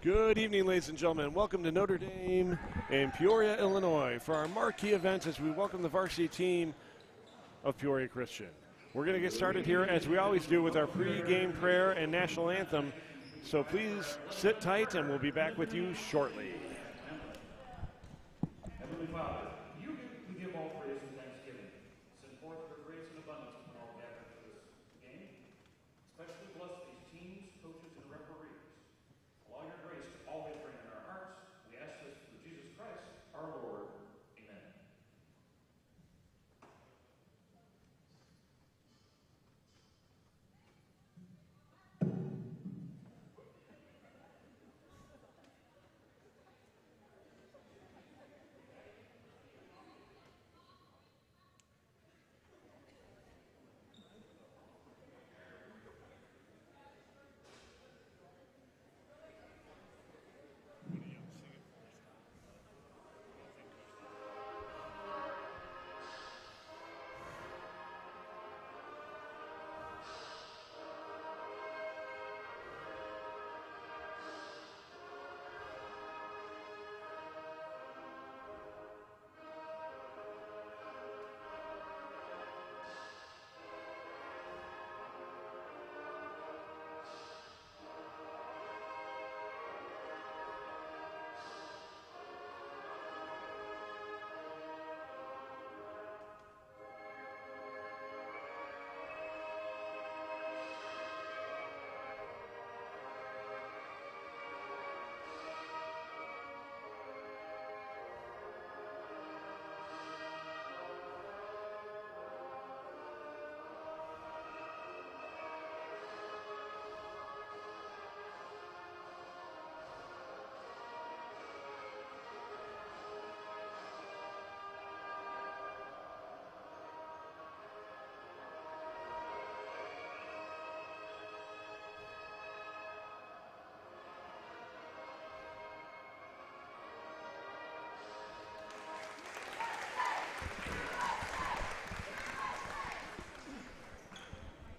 Good evening, ladies and gentlemen. Welcome to Notre Dame in Peoria, Illinois for our marquee event as we welcome the varsity team of Peoria Christian. We're going to get started here as we always do with our pregame prayer and national anthem. So please sit tight and we'll be back with you shortly. Heavenly Father, you give all praise and thanksgiving. Send forth your grace and abundance upon all gathered for this game. Especially bless these teams, coaches, and referees. Allow your grace to always reign in our hearts. We ask this through Jesus Christ, our Lord. Amen.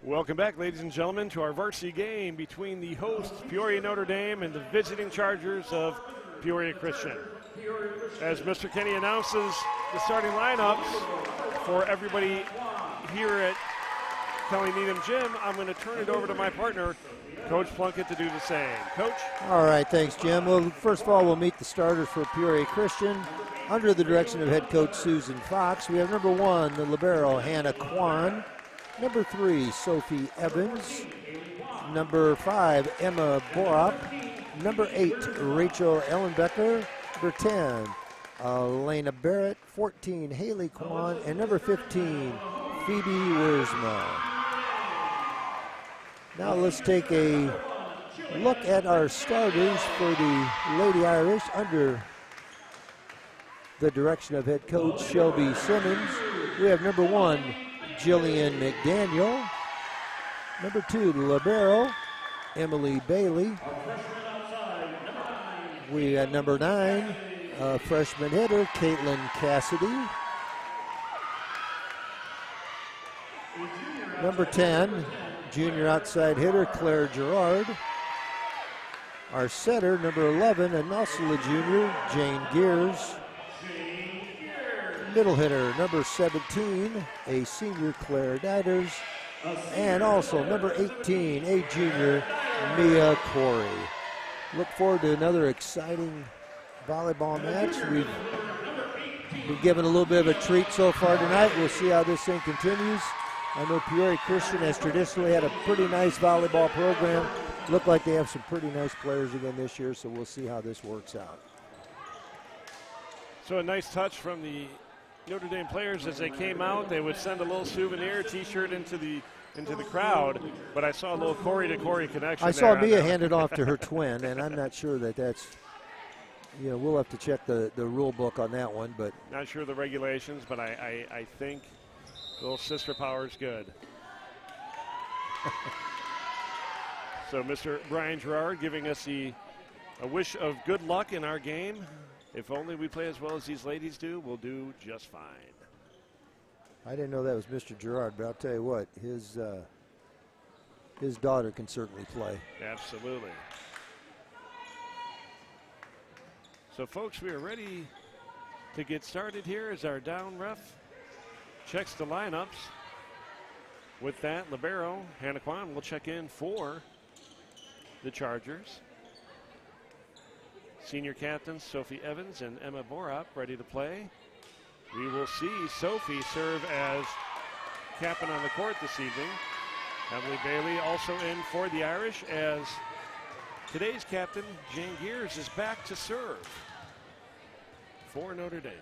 Welcome back, ladies and gentlemen, to our varsity game between the hosts, Peoria Notre Dame, and the visiting Chargers of Peoria Christian. As Mr. Kenny announces the starting lineups for everybody here at Kelly Needham Gym, I'm going to turn it over to my partner, Coach Plunkett, to do the same. Coach? All right, thanks, Jim. Well, first of all, we'll meet the starters for Peoria Christian. Under the direction of head coach Susan Fox, we have number 1, the libero, Hannah Kwan. Number 3, Sophie Evans. Number 5, Emma Borop. Number 8, Rachel Ellenbecker. Number 10, Elena Barrett. 14, Haley Kwan. And number 15, Phoebe Wiersma. Now let's take a look at our starters for the Lady Irish under the direction of head coach Shelby Simmons. We have number 1, Jillian McDaniel. Number 2, the libero, Emily Bailey. We have number 9, freshman hitter, Caitlin Cassidy. Number 10, junior outside hitter, Claire Gerard. Our setter, number 11, and also a junior, Jane Gears. Middle hitter, number 17, a senior, Claire Diders. And also number 18, a junior, Mia Corey. Look forward to another exciting volleyball match. We've been given a little bit of a treat so far tonight. We'll see how this thing continues. I know Peoria Christian has traditionally had a pretty nice volleyball program. Look like they have some pretty nice players again this year, so we'll see how this works out. So a nice touch from the Notre Dame players as they came out. They would send a little souvenir T-shirt into the crowd, but I saw a little Corey to Corey connection. I saw Mia hand it off to her twin, and I'm not sure that's, we'll have to check the rule book on that one, but not sure the regulations, but I think a little sister power is good. So Mr. Brian Gerard giving us a wish of good luck in our game. If only we play as well as these ladies do, we'll do just fine. I didn't know that was Mr. Gerard, but I'll tell you what, his daughter can certainly play. Absolutely. So, folks, we are ready to get started here as our down ref checks the lineups. With that, libero Hannah Kwan will check in for the Chargers. Senior captains Sophie Evans and Emma Borup ready to play. We will see Sophie serve as captain on the court this evening. Emily Bailey also in for the Irish, as today's captain, Jane Gears, is back to serve for Notre Dame.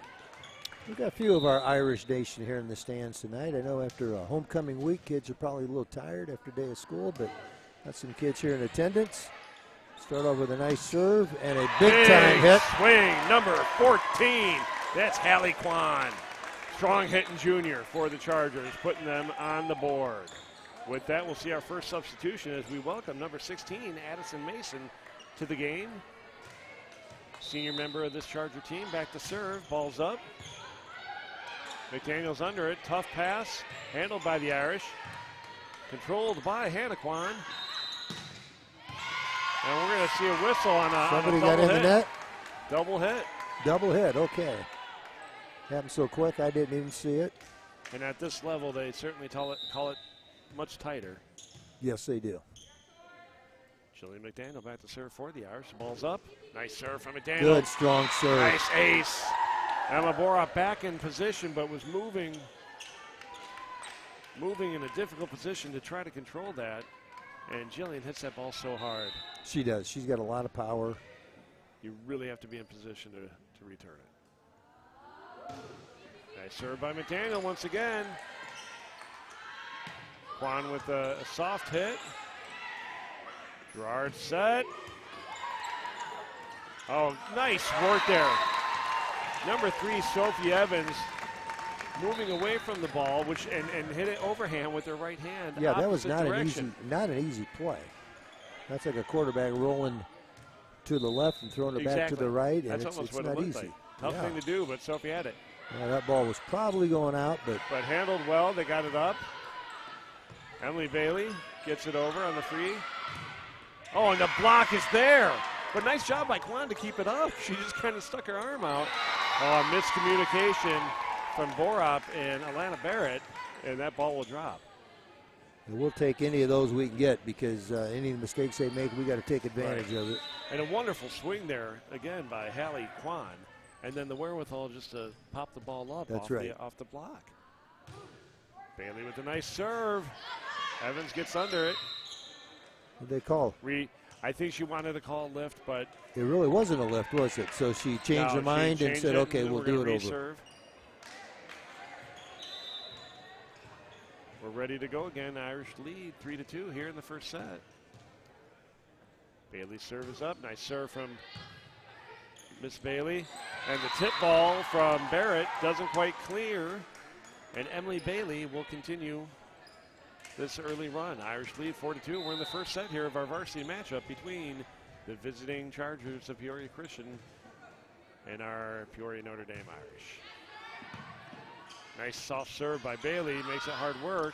We've got a few of our Irish Nation here in the stands tonight. I know after a homecoming week, kids are probably a little tired after a day of school, but got some kids here in attendance. Start off with a nice serve and a big-time hit. Swing, number 14. That's Hallie Kwan. Strong hitting junior for the Chargers, putting them on the board. With that, we'll see our first substitution as we welcome number 16, Addison Mason, to the game. Senior member of this Charger team back to serve. Ball's up. McDaniel's under it. Tough pass. Handled by the Irish. Controlled by Hannah Kwan. And we're going to see a whistle on a Somebody double got in hit. the net? Double hit. Double hit, okay. Happened so quick, I didn't even see it. And at this level, they certainly call it much tighter. Yes, they do. Jillian McDaniel back to serve for the Irish. The ball's up. Nice serve from McDaniel. Good, strong serve. Nice ace. Emma Borup back in position, but was moving in a difficult position to try to control that. And Jillian hits that ball so hard. She does. She's got a lot of power. You really have to be in position to return it. Nice serve by McDaniel once again. Kwan with a soft hit. Gerard set. Oh, nice work there. Number 3, Sophie Evans, moving away from the ball, and hit it overhand with her right hand. Yeah, that was opposite not direction. an easy play. That's like a quarterback rolling to the left and throwing it back to the right, and That's it's almost what not it looked easy. like. Tough thing to do, but Sophie had it. Yeah, that ball was probably going out, but handled well. They got it up. Emily Bailey gets it over on the free. Oh, and the block is there. But nice job by Kwan to keep it up. She just kind of stuck her arm out. Oh, miscommunication from Borup and Alana Barrett, and that ball will drop. and we'll take any of those we can get, because any mistakes they make, we got to take advantage of it. And a wonderful swing there, again, by Hallie Kwan. And then the wherewithal just to pop the ball up off the block. Bailey with a nice serve. Evans gets under it. What did they call? I think she wanted to call a lift, but it really wasn't a lift, was it? So she changed her mind and said, okay, we'll do it over. We're ready to go again. Irish lead 3-2 here in the first set. Bailey's serve is up. Nice serve from Miss Bailey. And the tip ball from Barrett doesn't quite clear. And Emily Bailey will continue this early run. Irish lead 4-2. We're in the first set here of our varsity matchup between the visiting Chargers of Peoria Christian and our Peoria Notre Dame Irish. Nice soft serve by Bailey, makes it hard work,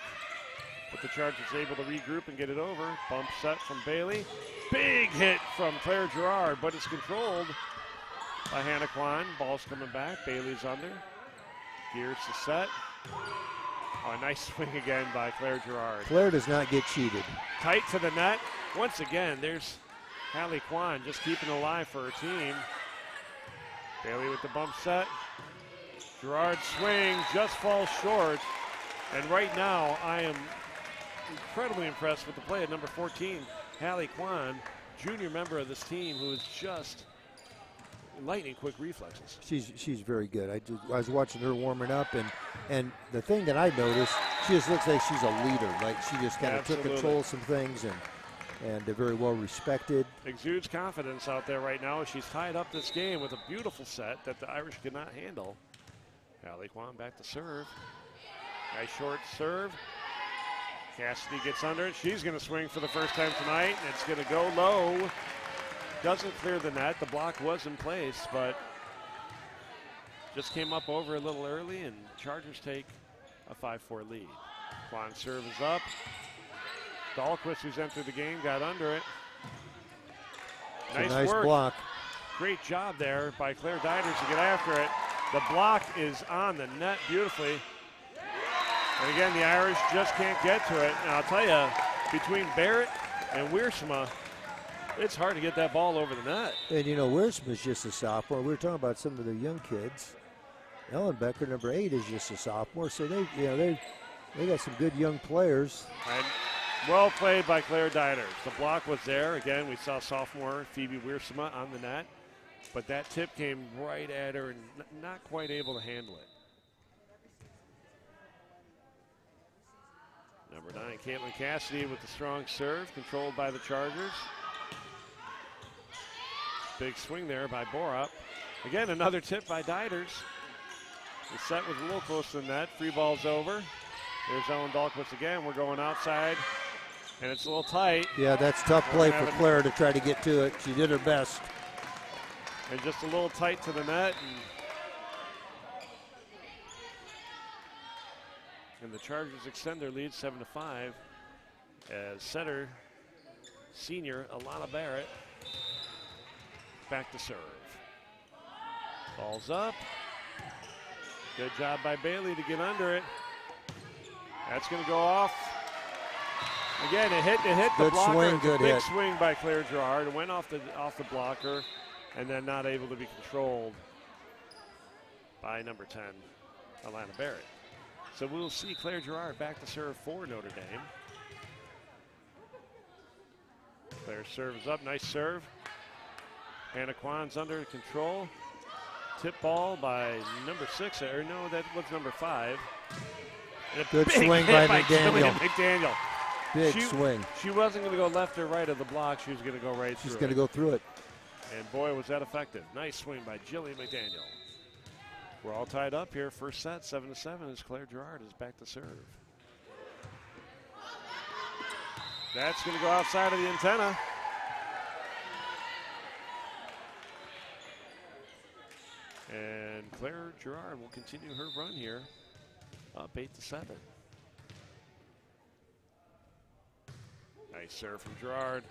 but the Chargers able to regroup and get it over. Bump set from Bailey. Big hit from Claire Gerard, but it's controlled by Hannah Kwan. Ball's coming back. Bailey's under. Gears to set. Oh, a nice swing again by Claire Gerard. Claire does not get cheated. Tight to the net. Once again, there's Hallie Kwan just keeping alive for her team. Bailey with the bump set. Gerard swing just falls short. And right now, I am incredibly impressed with the play at number 14, Hallie Kwan, junior member of this team, who is just lightning quick reflexes. She's very good. I was watching her warming up, and the thing that I noticed, she just looks like she's a leader. Like she just kind of took control of some things, and they're very well respected. Exudes confidence out there right now. She's tied up this game with a beautiful set that the Irish could not handle. Hallie Kwan back to serve. Nice short serve. Cassidy gets under it. She's going to swing for the first time tonight, and it's going to go low. Doesn't clear the net. The block was in place, but just came up over a little early, and Chargers take a 5-4 lead. Kwan serve is up. Dahlquist, who's entered the game, got under it. Nice work. Block. Great job there by Claire Diders to get after it. The block is on the net beautifully. And again, the Irish just can't get to it. And I'll tell you, between Barrett and Wiersma, it's hard to get that ball over the net. And you know, Wiersma's just a sophomore. We were talking about some of the young kids. Ellenbecker, number 8, is just a sophomore. So they got some good young players. And well played by Claire Diders. The block was there. Again, we saw sophomore Phoebe Wiersma on the net. But that tip came right at her and not quite able to handle it. Number 9, Caitlin Cassidy with the strong serve, controlled by the Chargers. Big swing there by Borup. Again, another tip by Diders. The set was a little close to the net. Free ball's over. There's Ellen Dahlquist again. We're going outside, and it's a little tight. Yeah, that's tough play for Claire to try to get to it. She did her best. And just a little tight to the net. And the Chargers extend their lead 7-5 as setter, senior Alana Barrett, back to serve. Ball's up. Good job by Bailey to get under it. That's going to go off. Again, it hit the good blocker. Swing, good big hit. Swing by Claire Gerard. It went off the blocker, and then not able to be controlled by number 10, Alana Barrett. So we'll see Claire Gerard back to serve for Notre Dame. Claire's serve is up, nice serve. Hannah Kwan's under control. Tip ball by number 6, or no, that was number 5. Good swing by McDaniel. Big swing. She wasn't going to go left or right of the block. She was going to go right through it. She's going to go through it. And boy, was that effective. Nice swing by Jillian McDaniel. We're all tied up here. First set, 7-7, as Claire Gerard is back to serve. That's going to go outside of the antenna. And Claire Gerard will continue her run here, up 8-7. Nice serve from Gerard.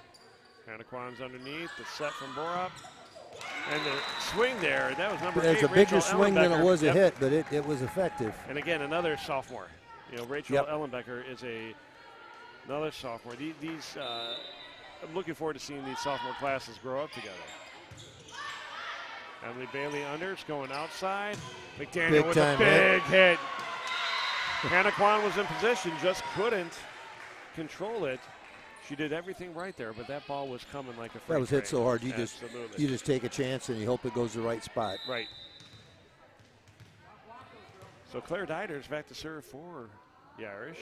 Hannah Kwan's underneath. The set from Borup. And the swing there, that was number 8. It's a bigger swing than it was a hit, but it was effective. And again, another sophomore. You know, Rachel Ellenbecker is another sophomore. I'm looking forward to seeing these sophomore classes grow up together. Emily Bailey unders going outside. McDaniel with a big hit. Hannah Kwan was in position, just couldn't control it. She did everything right there, but that ball was coming like a freight That was hit train. so hard, you just take a chance and you hope it goes the right spot. Right. So Claire Diders back to serve for the Irish.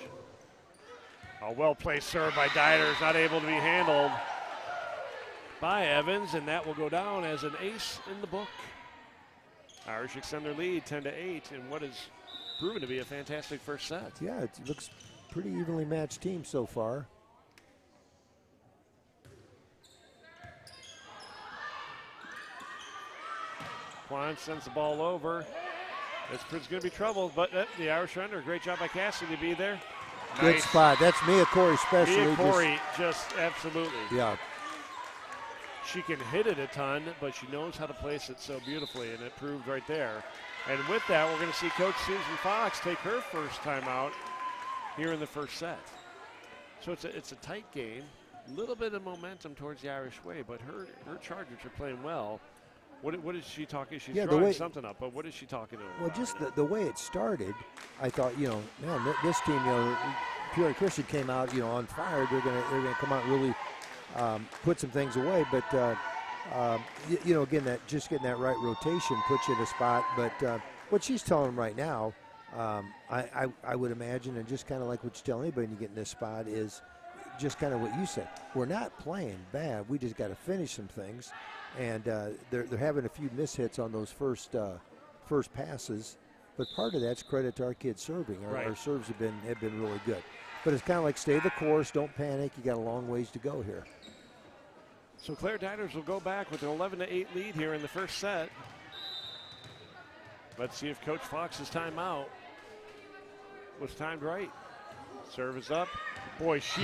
A well-placed serve by Diders, not able to be handled by Evans, and that will go down as an ace in the book. Irish extend their lead 10-8 in what has proven to be a fantastic first set. Yeah, it looks pretty evenly matched team so far. Kwan sends the ball over. It's going to be trouble, but the Irish are under. Great job by Cassidy to be there. Good spot. That's Mia Corey especially. Mia Corey just absolutely. Yeah. She can hit it a ton, but she knows how to place it so beautifully, and it proved right there. And with that, we're going to see Coach Susan Fox take her first time out here in the first set. So it's a tight game, a little bit of momentum towards the Irish way, but her Chargers are playing well. What is she talking? She's drawing something up, but what is she talking to them? Well, just the way it started, I thought, man, this team, Peoria Christian came out, on fire. They're gonna come out and really put some things away. But again, just getting that right rotation puts you in a spot. But what she's telling them right now, I would imagine, and just kind of like what you tell anybody when you get in this spot, is just kind of what you said. We're not playing bad. We just got to finish some things. And they're having a few mishits on those first passes, but part of that's credit to our kids serving. Our serves have been really good. But it's kind of like stay the course, don't panic. You got a long ways to go here. So Claire Diders will go back with an 11-8 lead here in the first set. Let's see if Coach Fox's timeout was timed right. Serve is up. Boy, she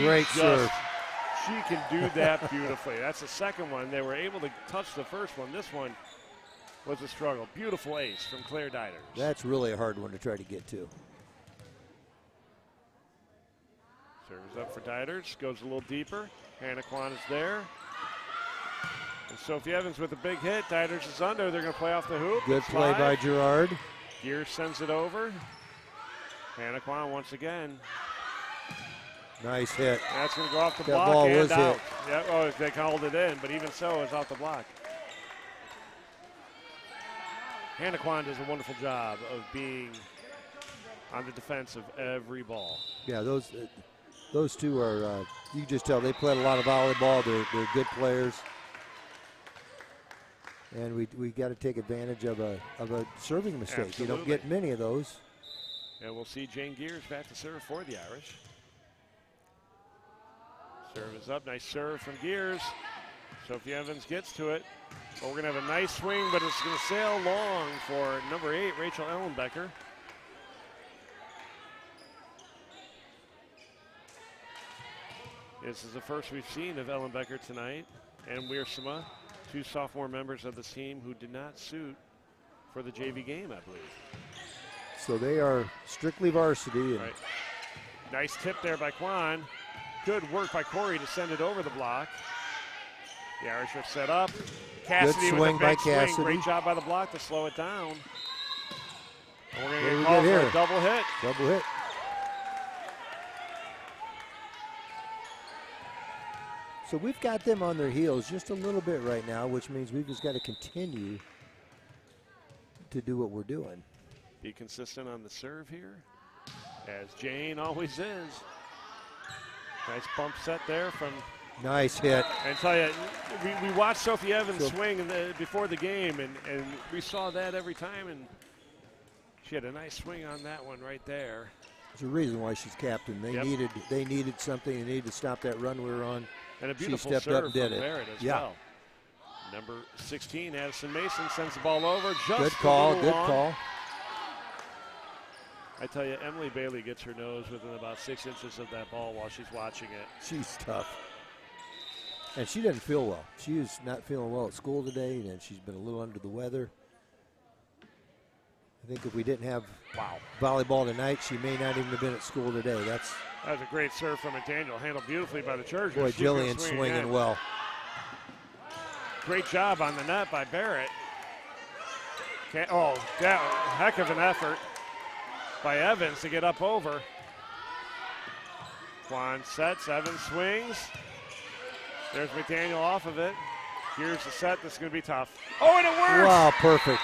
She can do that beautifully. That's the second one. They were able to touch the first one. This one was a struggle. Beautiful ace from Claire Diders. That's really a hard one to try to get to. Serves up for Diders. Goes a little deeper. Hannah Kwan is there. And Sophie Evans with a big hit. Diders is under. They're going to play off the hoop. Good play by Gerard. Gears sends it over. Hannah Kwan once again. Nice hit. That's going to go off the that block ball and was out. Hit. Yep, oh, they called it in, but even so, it's off the block. Hannah Kwan does a wonderful job of being on the defense of every ball. Yeah, those two are, you can just tell they played a lot of volleyball. They're good players. And we got to take advantage of a serving mistake. Absolutely. You don't get many of those. And we'll see Jane Gears back to serve for the Irish. Serve is up. Nice serve from Gears. Sophie Evans gets to it. But we're going to have a nice swing, but it's going to sail long for number 8, Rachel Ellenbecker. This is the first we've seen of Ellenbecker tonight. And Wiersma, 2 sophomore members of the team who did not suit for the JV game, I believe. So they are strictly varsity. Right. Nice tip there by Kwan. Good work by Corey to send it over the block. The Irish are set up. Cassidy good with swing a big by Cassidy. swing. Great job by the block to slow it down. And we're going to Very get called good for here. a double hit. Double hit. So we've got them on their heels just a little bit right now, which means we've just got to continue to do what we're doing. Be consistent on the serve here, as Jane always is. Nice bump set there from. Nice hit. And tell you, we watched Sophie Evans swing before the game, and we saw that every time, and she had a nice swing on that one right there. There's a reason why she's captain. They needed something. They needed to stop that run we were on. And a beautiful she stepped serve up and did from it. Barrett as well. Number 16, Addison Mason, sends the ball over. Just good call, good long. call. I tell you, Emily Bailey gets her nose within about 6 inches of that ball while she's watching it. She's tough. And she doesn't feel well. She is not feeling well at school today, and she's been a little under the weather. I think if we didn't have volleyball tonight, she may not even have been at school today. That was a great serve from McDaniel, handled beautifully by the Chargers. Boy, Jillian swinging well. Great job on the net by Barrett. Heck of an effort by Evans to get up over. Kwan sets, Evans swings. There's McDaniel off of it. Here's the set. This is going to be tough. Oh, and it works! Wow, perfect.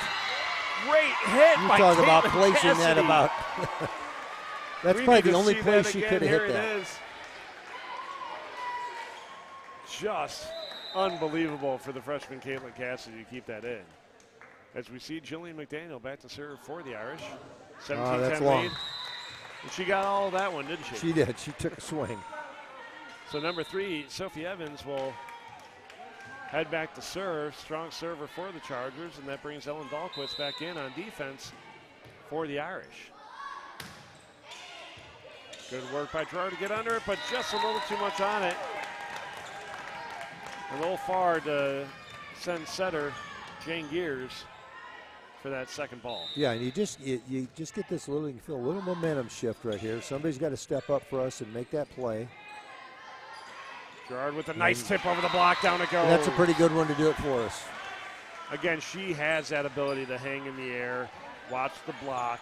Great hit you by talk Caitlin about placing Cassidy. that about. That's probably the only place she could have hit that. It is. Just unbelievable for the freshman Caitlin Cassidy to keep that in. As we see Jillian McDaniel back to serve for the Irish. 17-10 lead. And she got all of that one, didn't she? She did. She took a swing. So number 3, Sophie Evans will head back to serve. Strong server for the Chargers, and that brings Ellen Dahlquist back in on defense for the Irish. Good work by Gerard to get under it, but just a little too much on it. A little far to send setter Jane Gears for that second ball. Yeah, and you just get this little, you can feel a little momentum shift right here. Somebody's got to step up for us and make that play. Gerard with a nice tip over the block, down it goes. And that's a pretty good one to do it for us. Again, she has that ability to hang in the air, watch the block,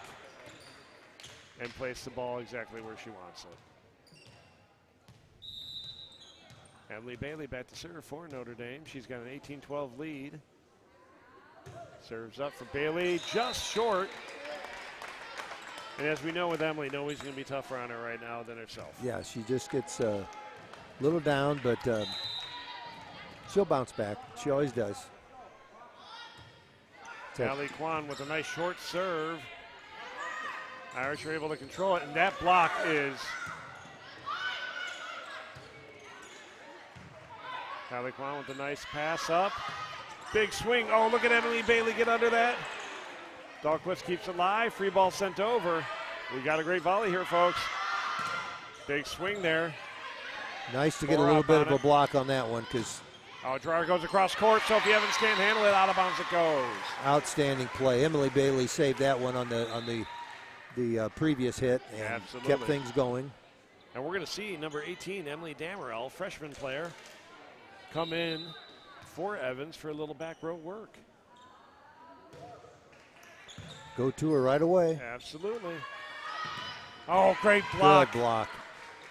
and place the ball exactly where she wants it. Emily Bailey back to serve for Notre Dame. She's got an 18-12 lead. Serves up for Bailey, just short. And as we know with Emily, nobody's going to be tougher on her right now than herself. Yeah, she just gets a little down, but she'll bounce back. She always does. Allie Kwan with a nice short serve. Irish are able to control it, and that block is Allie Kwan with a nice pass up. Big swing. Oh, look at Emily Bailey get under that. Dahlquist keeps it live. Free ball sent over. We got a great volley here, folks. Big swing there. Nice to get a little bit of a block on that one because. Oh, Gerard goes across court. Sophie Evans can't handle it. Out of bounds it goes. Outstanding play. Emily Bailey saved that one on the previous hit and kept things going. And we're going to see number 18, Emily Damerell, freshman player, come in for Evans for a little back row work. Go to her right away. Absolutely. Oh, great block. Good block.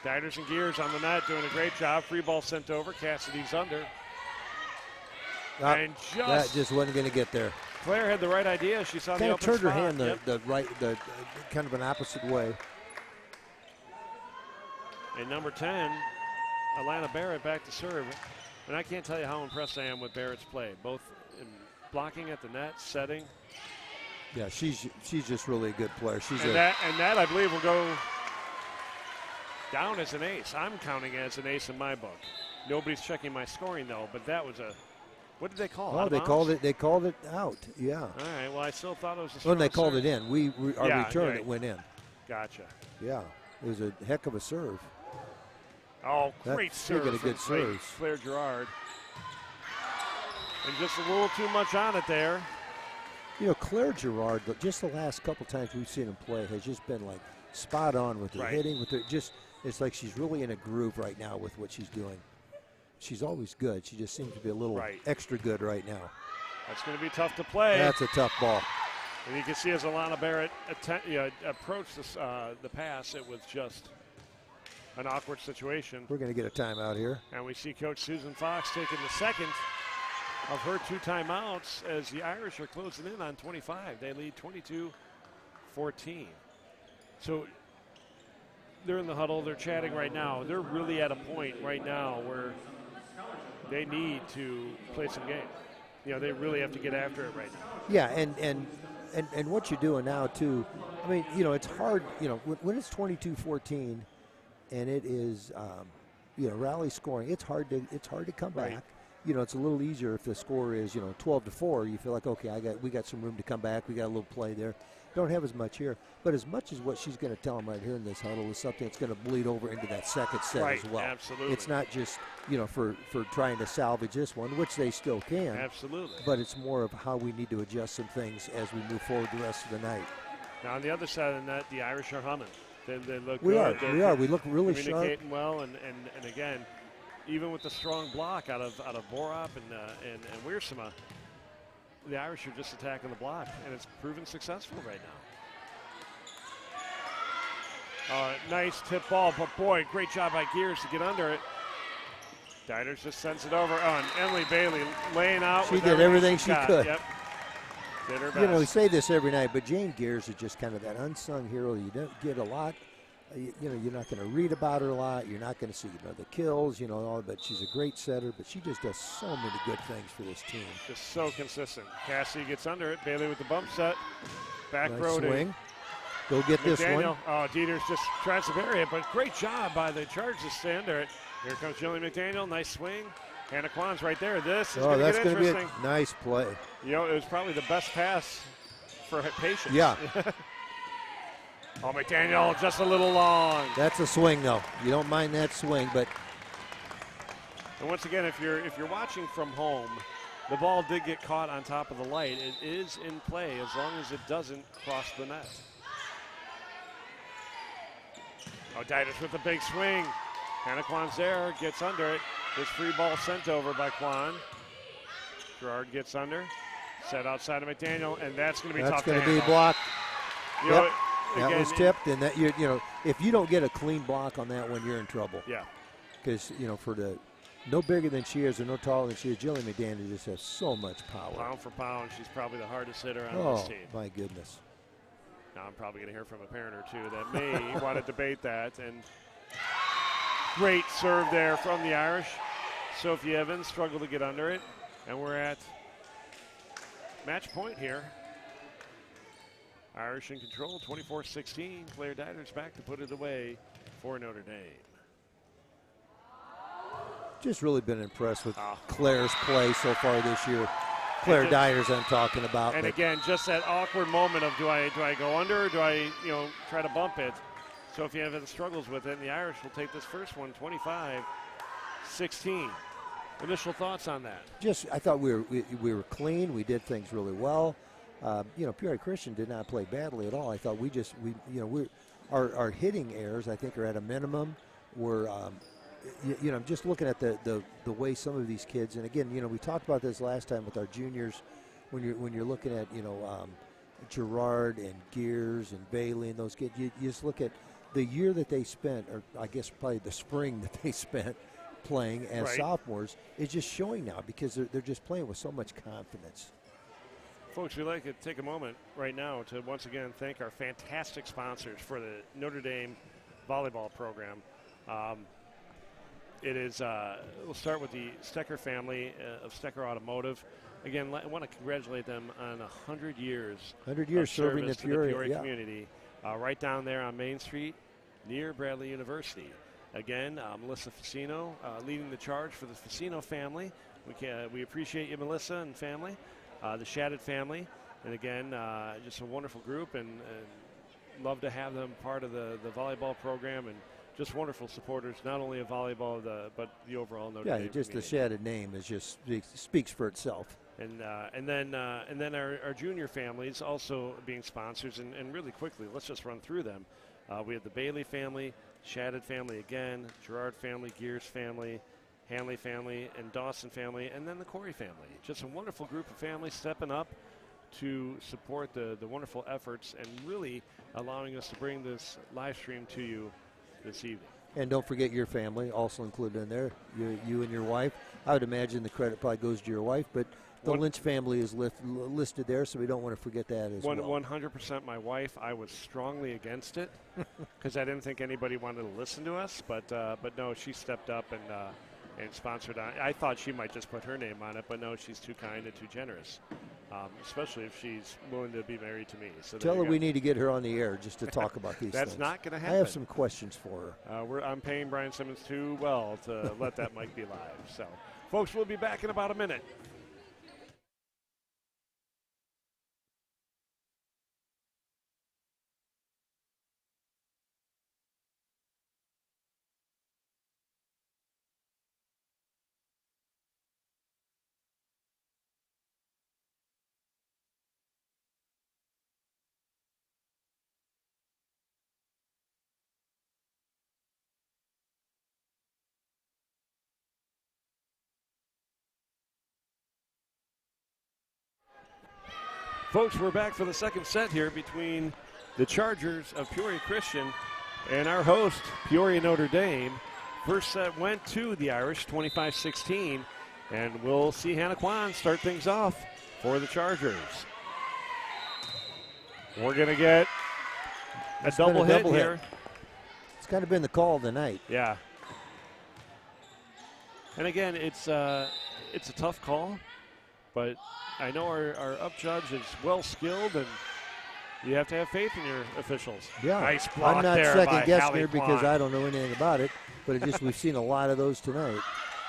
Diners and Gears on the net doing a great job. Free ball sent over. Cassidy's under. And that just wasn't going to get there. Claire had the right idea. She saw the open turned her spot. hand the kind of an opposite way. And number 10, Alana Barrett back to serve. And I can't tell you how impressed I am with Barrett's play, both in blocking at the net, setting. Yeah, she's just really a good player. That I believe will go down as an ace. I'm counting as an ace in my book. Nobody's checking my scoring though, but that was what did they call it? Oh, they called it out. Yeah. All right. Well, I still thought it was a strong when they called serve. it in. Our return it went in. Gotcha. Yeah, it was a heck of a serve. Oh, great serve. A good serve. Claire Gerard. And just a little too much on it there. You know, Claire Gerard, just the last couple times we've seen him play, has just been like spot on with her hitting. With her, it's like she's really in a groove right now with what she's doing. She's always good. She just seems to be a little extra good right now. That's going to be tough to play. That's a tough ball. And you can see as Alana Barrett approached the pass, it was just an awkward situation. We're going to get a timeout here. And we see Coach Susan Fox taking the second of her 2 timeouts as the Irish are closing in on 25. They lead 22-14. So they're in the huddle. They're chatting right now. They're really at a point right now where they need to play some game. You know, they really have to get after it right now. Yeah, and what you're doing now, too, I mean, you know, it's hard, you know, when it's 22-14 and it is, rally scoring, it's hard to come back. You know, it's a little easier if the score is, 12-4. You feel like, okay, we got some room to come back. We got a little play there. Don't have as much here. But as much as what she's going to tell them right here in this huddle is something that's going to bleed over into that second set as well. Absolutely. It's not just, for trying to salvage this one, which they still can. Absolutely. But it's more of how we need to adjust some things as we move forward the rest of the night. Now, on the other side of the net, the Irish are humming. They look we good. We are. We look really sharp. Communicating well, and again, even with the strong block out of Borup and Wiersma, the Irish are just attacking the block, and it's proven successful right now. Nice tip ball, but boy, great job by Gears to get under it. Diners just sends it over. And Emily Bailey laying out. She did everything she could. Yep. Did her best. You know, we say this every night, but Jane Gears is just kind of that unsung hero. You don't get a lot. You're not going to read about her a lot. You're not going to see the kills, but she's a great setter. But she just does so many good things for this team. Just so consistent. Cassidy gets under it. Bailey with the bump set. Back nice row swing. Go get McDaniel. this one. Oh, Dieters just tries to bury it, but great job by the Chargers to stay under it. Here comes Jillian McDaniel. Nice swing. Hannah Kwan's right there. This is going to get interesting. Be a nice play. It was probably the best pass for patience. Yeah. Oh, McDaniel, just a little long. That's a swing, though. You don't mind that swing, but. And once again, if you're watching from home, the ball did get caught on top of the light. It is in play as long as it doesn't cross the net. Oh, Didas with the big swing. Hannah Kwan's there, gets under it. This free ball sent over by Kwan. Gerard gets under, set outside of McDaniel, and that's going to be tough to handle. That's going to be blocked. Yep. That was tipped, and that if you don't get a clean block on that one, you're in trouble. Yeah. Because for the no bigger than she is or no taller than she is, Jillian McDaniel just has so much power. Pound for pound, she's probably the hardest hitter on this team. Oh my goodness. Now I'm probably going to hear from a parent or two that may want to debate that. And great serve there from the Irish. Sophie Evans struggled to get under it, and we're at match point here. Irish in control, 24-16. Claire Diners back to put it away for Notre Dame. Just really been impressed with Claire's play so far this year. Claire Diners I'm talking about. And again, just that awkward moment of do I go under or do I try to bump it? Sophie Evans struggles with it, and the Irish will take this first one 25-16. 16. Initial thoughts on that? Just, I thought we were clean. We did things really well. Peoria Christian did not play badly at all. I thought our hitting errors, I think, are at a minimum. We're, just looking at the way some of these kids, and again, we talked about this last time with our juniors, when you're looking at, Gerard and Gears and Bailey and those kids, you just look at the year that they spent, or I guess probably the spring that they spent playing as sophomores, is just showing now because they're just playing with so much confidence. Folks, we'd like to take a moment right now to once again thank our fantastic sponsors for the Notre Dame volleyball program. We'll start with the Stecker family of Stecker Automotive. Again, I want to congratulate them on 100 years. 100 years serving the Peoria community, right down there on Main Street near Bradley University. Again, Melissa Facino leading the charge for the Facino family. We appreciate you, Melissa, and family. The Shattuck family, and again, just a wonderful group, and love to have them part of the volleyball program, and just wonderful supporters, not only of volleyball, but the overall Notre Dame just community. The Shattuck name is just speaks for itself. And then our junior families also being sponsors, and really quickly, let's just run through them. We have the Bailey family, Shattuck family again, Gerard family, Gears family, Hanley family, and Dawson family, and then the Corey family. Just a wonderful group of families stepping up to support the wonderful efforts and really allowing us to bring this live stream to you this evening. And don't forget your family, also included in there, you and your wife. I would imagine the credit probably goes to your wife, but the Lynch family is listed there, so we don't want to forget that as well. 100% my wife. I was strongly against it because I didn't think anybody wanted to listen to us, but no, she stepped up and sponsored on. I thought she might just put her name on it, but no, she's too kind and too generous, especially if she's willing to be married to me. So tell her we need to get her on the air just to talk about these That's things. Not going to happen. I have some questions for her. I'm paying Brian Simmons too well to let that mic be live. So, folks, we'll be back in about a minute. Folks, we're back for the second set here between the Chargers of Peoria Christian and our host, Peoria Notre Dame. First set went to the Irish, 25-16, and we'll see Hannah Kwan start things off for the Chargers. We're going to get a double hit here. It's kind of been the call of the night. Yeah. And again, it's a tough call, but I know our up judge is well skilled, and you have to have faith in your officials. Yeah, nice block I'm not there second guessing her Kwan. because I don't know anything about it, but we've seen a lot of those tonight.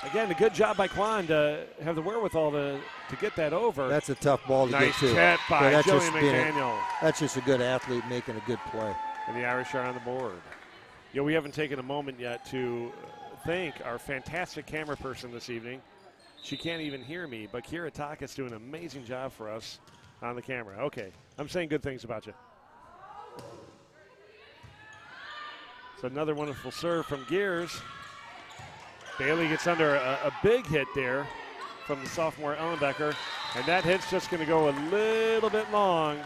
Again, a good job by Kwan to have the wherewithal to get that over. That's a tough ball to get to. Nice hit by Jillian McDaniel. That's just a good athlete making a good play. And the Irish are on the board. We haven't taken a moment yet to thank our fantastic camera person this evening. She can't even hear me, but Kira Taka's doing an amazing job for us on the camera. Okay, I'm saying good things about you. So another wonderful serve from Gears. Bailey gets under a big hit there from the sophomore Ellenbecker, and that hit's just going to go a little bit long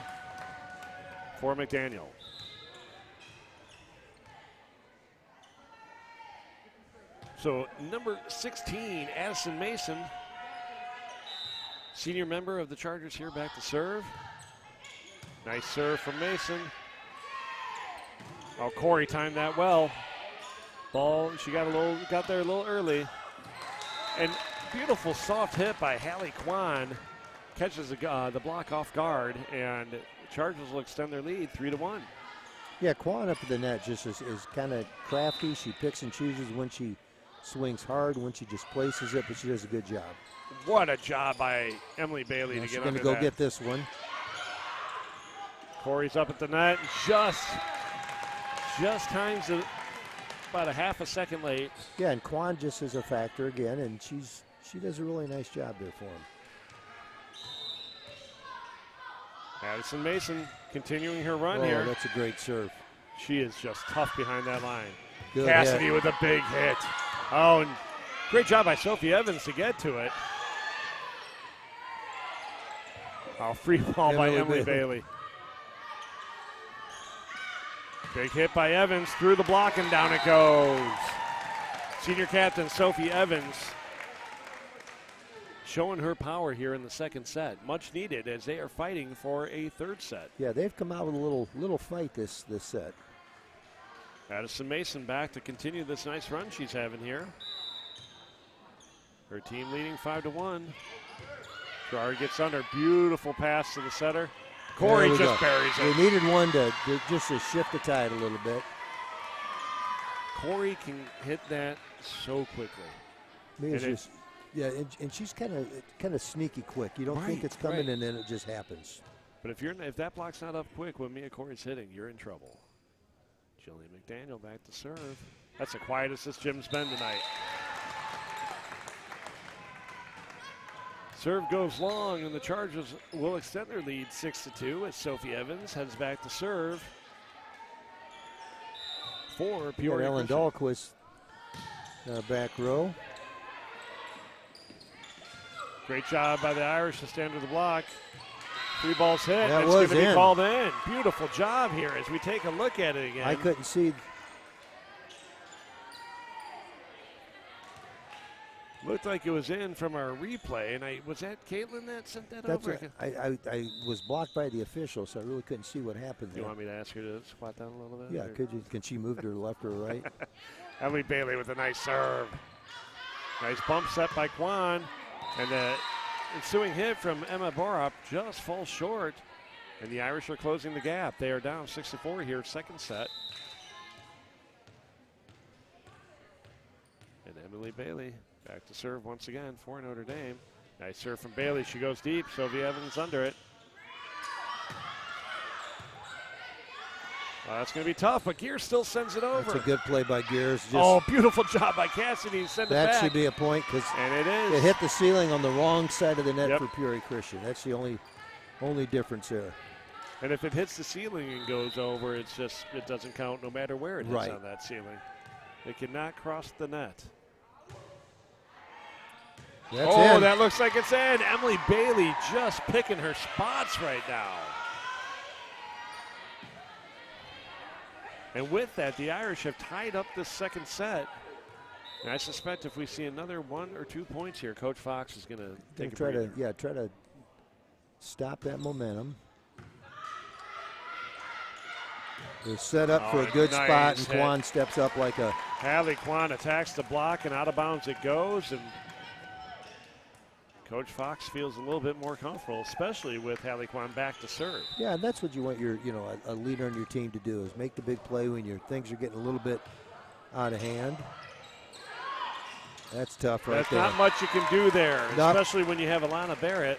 for McDaniel. So number 16, Addison Mason, senior member of the Chargers here, back to serve. Nice serve from Mason. Oh, Corey timed that well. Ball, she got there a little early. And beautiful soft hit by Hallie Kwan. Catches the block off guard, and the Chargers will extend their lead 3-1. Yeah, Kwan up at the net just is kind of crafty. She picks and chooses when she swings hard, when she just places it, but she does a good job. What a job by Emily Bailey to get under that. She's going to go get this one. Corey's up at the net, just times about a half a second late. Yeah, and Quan just is a factor again, and she does a really nice job there for him. Addison Mason continuing her run Oh, here. that's a great serve. She is just tough behind that line. Good Cassidy hit. with a big hit. Oh, and great job by Sophie Evans to get to it. Oh, free ball by Emily Bailey. Big hit by Evans through the block and down it goes. Senior captain Sophie Evans showing her power here in the second set. Much needed as they are fighting for a third set. Yeah, they've come out with a little fight this set. Addison Mason back to continue this nice run she's having here. Her team leading 5-1. Gerard gets under. Beautiful pass to the setter. Corey just buries it. They needed one to shift the tide a little bit. Corey can hit that so quickly. And she's kind of sneaky quick. You don't think it's coming, and then it just happens. But if that block's not up quick when Mia Corey's hitting, you're in trouble. Jillian McDaniel back to serve. That's the quietest this gym's been tonight. Serve goes long, and the Chargers will extend their lead 6-2 as Sophie Evans heads back to serve for Peoria. Ellen Dahlquist back row. Great job by the Irish to stand to the block. Three balls hit. That it's going was to be in. called in. Beautiful job here as we take a look at it again. I couldn't see. Looked like it was in from our replay, and was that Caitlin that sent that over? I was blocked by the official, so I really couldn't see what happened there. You want me to ask her to squat down a little bit? Yeah, can she move to her left or right? Emily Bailey with a nice serve. Nice bump set by Kwan, and the ensuing hit from Emma Borup just falls short, and the Irish are closing the gap. They are down 6-4 here, second set. And Emily Bailey back to serve once again for Notre Dame. Nice serve from Bailey. She goes deep. Sophie Evans under it. Well, that's going to be tough, but Gears still sends it over. That's a good play by Gears. Beautiful job by Cassidy. Send it back. That should be a point because it hit the ceiling on the wrong side of the net for Peoria Christian. That's the only difference there. And if it hits the ceiling and goes over, it doesn't count no matter where it hits on that ceiling. It cannot cross the net. That's in. That looks like it's in. Emily Bailey just picking her spots right now. And with that, the Irish have tied up this second set. And I suspect if we see another 1 or 2 points here, Coach Fox is going to take a breather. Try to stop that momentum. They're set up for a good spot, and Kwan steps up like a... Hallie Kwan attacks the block, and out of bounds it goes, and Coach Fox feels a little bit more comfortable, especially with Hallie Kwan back to serve. Yeah, and that's what you want a leader on your team to do, is make the big play when things are getting a little bit out of hand. That's tough right there. That's not much you can do there, especially when you have Alana Barrett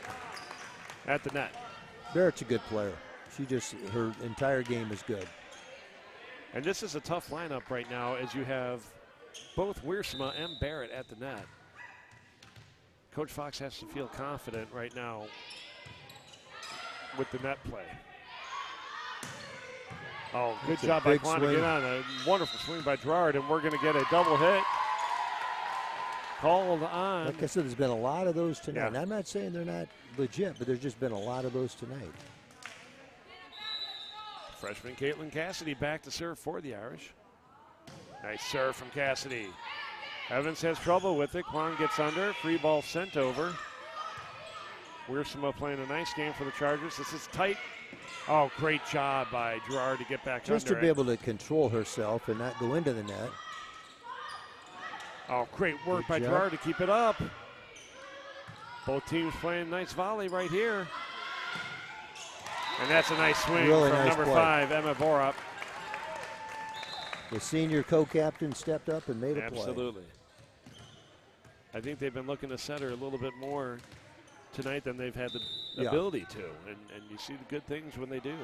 at the net. Barrett's a good player. Her entire game is good. And this is a tough lineup right now as you have both Wiersma and Barrett at the net. Coach Fox has to feel confident right now with the net play. Oh, good job by Kwan to get on. A wonderful swing by Gerard, and we're going to get a double hit called on. Like I said, there's been a lot of those tonight. And I'm not saying they're not legit, but there's just been a lot of those tonight. Freshman Caitlin Cassidy back to serve for the Irish. Nice serve from Cassidy. Evans has trouble with it. Kwan gets under. Free ball sent over. Wiersma playing a nice game for the Chargers. This is tight. Oh, great job by Gerard to get back under it. Just to be able to control herself and not go into the net. Oh, great work by Gerard to keep it up. Both teams playing nice volley right here. And that's a nice swing from number 5, Emma Borup. The senior co-captain stepped up and made a play. Absolutely. I think they've been looking to set her a little bit more tonight than they've had the ability to. And you see the good things when they do.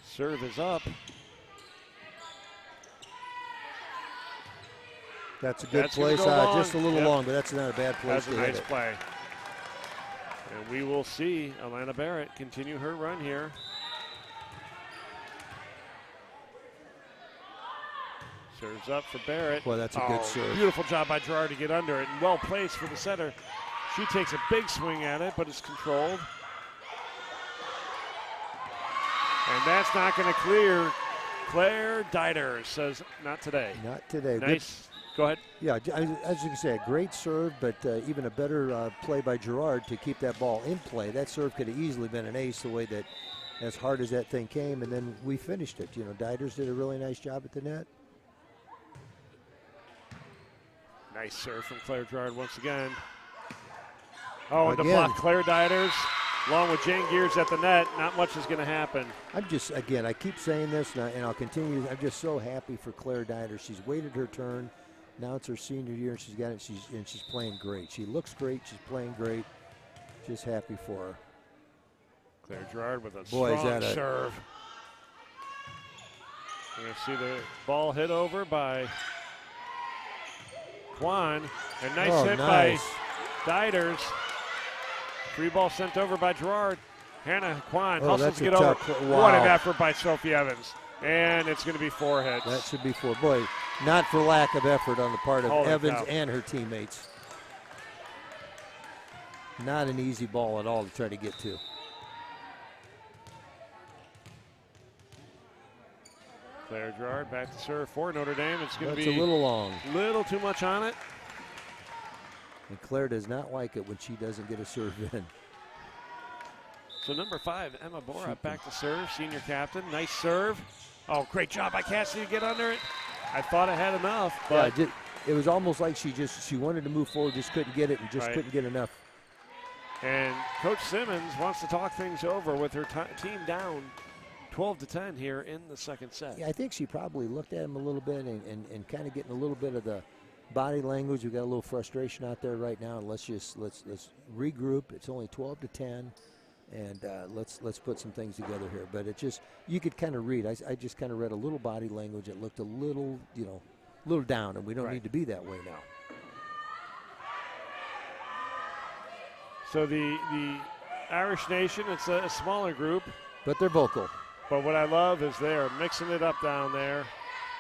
Serve is up. That's a good place. Just a little long, but that's not a bad place to hit it. That's a nice play. And we will see Alana Barrett continue her run here. Serves up for Barrett. Boy, that's a good serve. Beautiful job by Gerard to get under it, and well placed for the setter. She takes a big swing at it, but it's controlled. And that's not going to clear. Claire Diders says, not today. Not today. Nice. Go ahead. Yeah, as you can say, a great serve, but even a better play by Gerard to keep that ball in play. That serve could have easily been an ace the way that, as hard as that thing came, and then we finished it. You know, Diders did a really nice job at the net. Nice serve from Claire Gerard once again. Oh, and the block, Claire Diders, along with Jane Gears at the net. Not much is going to happen. I keep saying this, and I'll continue. I'm just so happy for Claire Diders. She's waited her turn. Now it's her senior year, and she's got it. She's playing great. She looks great. She's playing great. Just happy for her. Claire Gerard with a strong serve. We're going to see the ball hit over by Kwan. A nice hit by Diders. Free ball sent over by Gerard. Hannah Kwan hustles to get over. Wow. What an effort by Sophie Evans. And it's going to be 4 hits. That should be 4. Boy, not for lack of effort on the part of Evans and her teammates. Not an easy ball at all to try to get to. Claire Gerard back to serve for Notre Dame. It's going to be a little long. Little too much on it. And Claire does not like it when she doesn't get a serve in. So number 5, Emma Bora, back to serve, senior captain. Nice serve. Oh, great job by Cassidy to get under it. I thought I had enough, but yeah, it was almost like she wanted to move forward, just couldn't get it, and just couldn't get enough. And Coach Simmons wants to talk things over with her team down 12-10 here in the second set. Yeah, I think she probably looked at him a little bit and kind of getting a little bit of the body language. We've got a little frustration out there right now. Let's regroup. It's only 12-10. And let's put some things together here. But it just, you could kind of read. I just kind of read a little body language. It looked a little, little down, and we don't need to be that way now. So the Irish Nation, it's a smaller group. But they're vocal. But what I love is they are mixing it up down there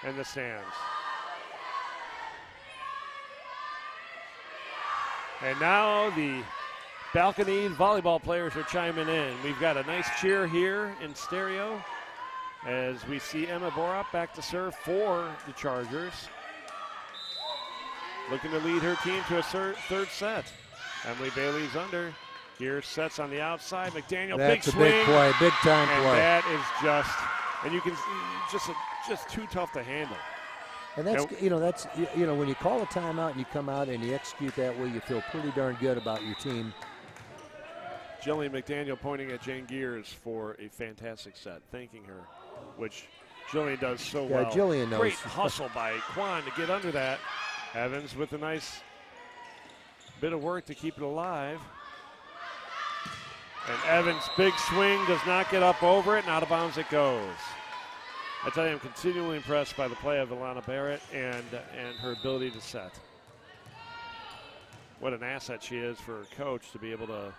in the stands. And now the balcony volleyball players are chiming in. We've got a nice cheer here in stereo as we see Emma Borup back to serve for the Chargers. Looking to lead her team to a third set. Emily Bailey's under. Gears sets on the outside. McDaniel, that's big swing. Big play, big time and play. That is just, and you can, just too tough to handle. And that's, when you call a timeout and you come out and you execute that way, you feel pretty darn good about your team. Jillian McDaniel pointing at Jane Gears for a fantastic set, thanking her, which Jillian does so well. Yeah, Jillian knows. Great hustle by Kwan to get under that. Evans with a nice bit of work to keep it alive. And Evans' big swing does not get up over it, and out of bounds it goes. I tell you, I'm continually impressed by the play of Alana Barrett and her ability to set. What an asset she is for her coach to be able to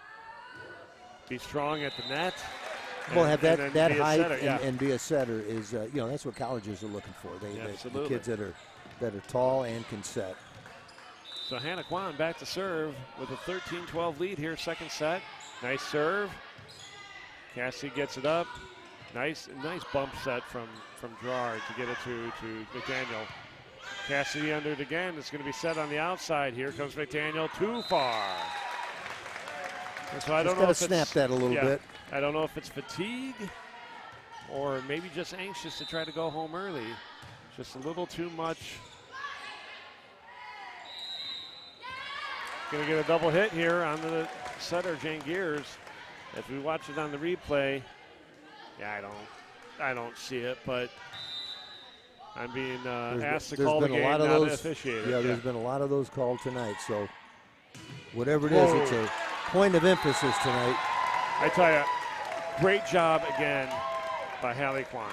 be strong at the net. Well, have that height and be a setter is, that's what colleges are looking for. The kids that are tall and can set. So Hannah Kwan back to serve with a 13-12 lead here, second set. Nice serve. Cassie gets it up. Nice bump set from Gerard to get it to McDaniel. Cassidy under it again. It's going to be set on the outside. Here comes McDaniel. Too far. And so I don't know if it's snap that a little bit. I don't know if it's fatigue or maybe just anxious to try to go home early. Just a little too much. Going to get a double hit here on the setter, Jane Gears. If we watch it on the replay, I don't see it, but I'm being asked to call the game, not to officiate it. Yeah, there's been a lot of those called tonight. So whatever it is, it's a point of emphasis tonight. I tell you, great job again by Hallie Kwan.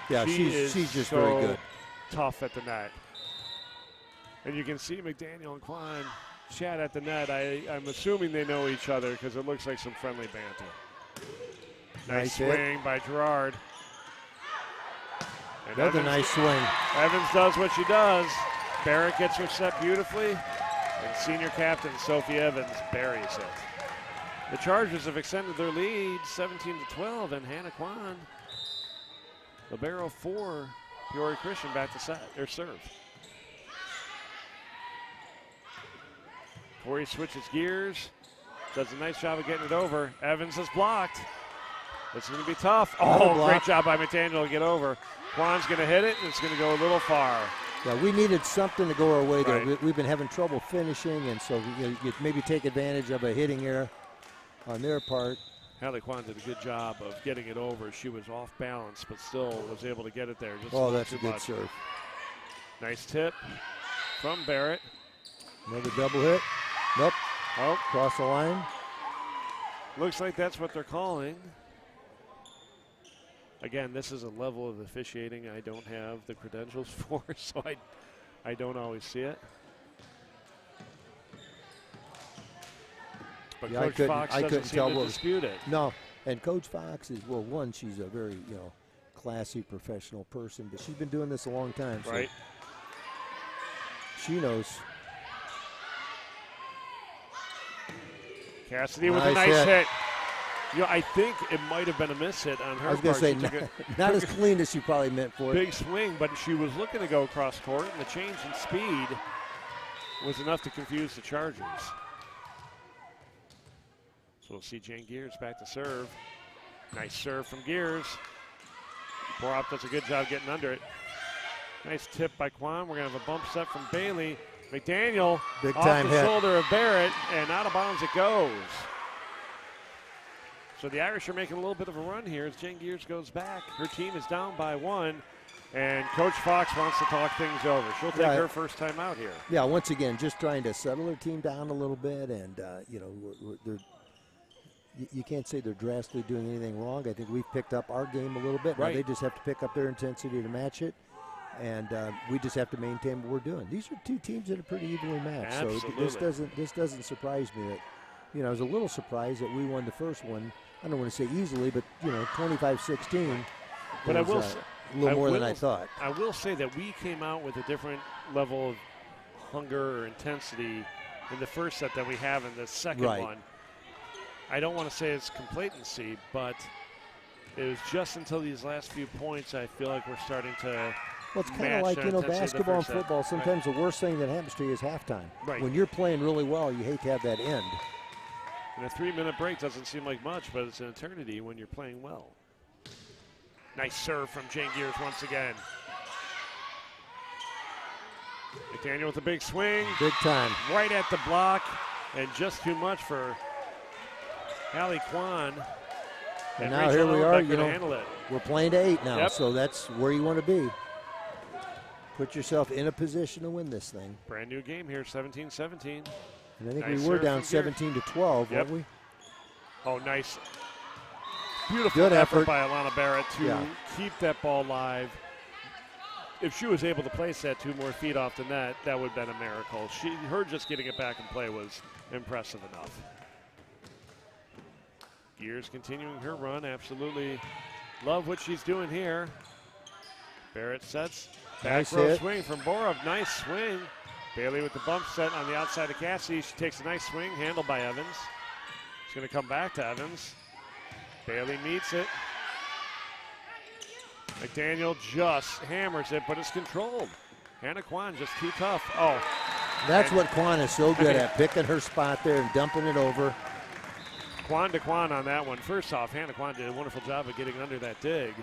Yeah, she's just very good. Tough at the net. And you can see McDaniel and Quan chat at the net. I'm assuming they know each other because it looks like some friendly banter. Nice swing by Gerard. And Another nice swing. Evans does what she does. Barrett gets her set beautifully. And senior captain Sophie Evans buries it. The Chargers have extended their lead 17-12, and Hannah Quan, libero for Peoria Christian, back to set, or serve. Corey switches gears, does a nice job of getting it over. Evans is blocked. It's going to be tough. Oh, great job by McDaniel to get over. Quan's going to hit it, and it's going to go a little far. Yeah, we needed something to go our way there. Right. We've been having trouble finishing, and so you maybe take advantage of a hitting error on their part. Hallie Quan did a good job of getting it over. She was off balance, but still was able to get it there. Just that's a good serve. Nice tip from Barrett. Another double hit. Nope. Oh, cross the line. Looks like that's what they're calling. Again, this is a level of officiating I don't have the credentials for, so I don't always see it. But yeah, Coach Fox doesn't seem to dispute it. No, and Coach Fox is, well, one, she's a very, classy, professional person, but she's been doing this a long time. So right. She knows. Cassidy with a nice hit. I think it might have been a miss hit on her part. I was going to say, not as clean as she probably meant for it. Big swing, but she was looking to go across court, and the change in speed was enough to confuse the Chargers. So we'll see Jane Gears back to serve. Nice serve from Gears. Borup does a good job getting under it. Nice tip by Quan. We're going to have a bump set from Bailey. McDaniel big off time the hit. Shoulder of Barrett, and out of bounds it goes. So the Irish are making a little bit of a run here as Jane Gears goes back. Her team is down by 1, and Coach Fox wants to talk things over. She'll take her first time out here. Yeah, once again, just trying to settle her team down a little bit, and, you can't say they're drastically doing anything wrong. I think we've picked up our game a little bit. Now they just have to pick up their intensity to match it, and we just have to maintain what we're doing. These are two teams that are pretty evenly matched. Absolutely. So this doesn't surprise me that, I was a little surprised that we won the first one. I don't want to say easily, but 25-16. But I will say, a little more than I thought. I will say that we came out with a different level of hunger or intensity in the first set than we have in the second one. I don't want to say it's complacency, but it was just until these last few points I feel like we're starting to. Well, it's kind of like, basketball and football. Sometimes the worst thing that happens to you is halftime. Right. When you're playing really well, you hate to have that end. And a 3-minute break doesn't seem like much, but it's an eternity when you're playing well. Nice serve from Jane Gears once again. McDaniel with a big swing. Big time. Right at the block, and just too much for Hallie Quan. And now here we are, handle it. We're playing to 8 now, so that's where you want to be. Put yourself in a position to win this thing. Brand new game here, 17-17. And I think we were down 17-12, weren't we? Oh, nice. Beautiful effort by Alana Barrett to keep that ball live. If she was able to place that 2 more feet off the net, that would have been a miracle. Her just getting it back in play was impressive enough. Gears continuing her run. Absolutely love what she's doing here. Barrett sets. Back row swing from Borup. Nice swing. Bailey with the bump set on the outside of Cassidy. She takes a nice swing, handled by Evans. She's going to come back to Evans. Bailey meets it. McDaniel just hammers it, but it's controlled. Hannah Quan just too tough. Oh. That's what Quan is so good at, picking her spot there and dumping it over. Quan to Quan on that one. First off, Hannah Quan did a wonderful job of getting under that dig.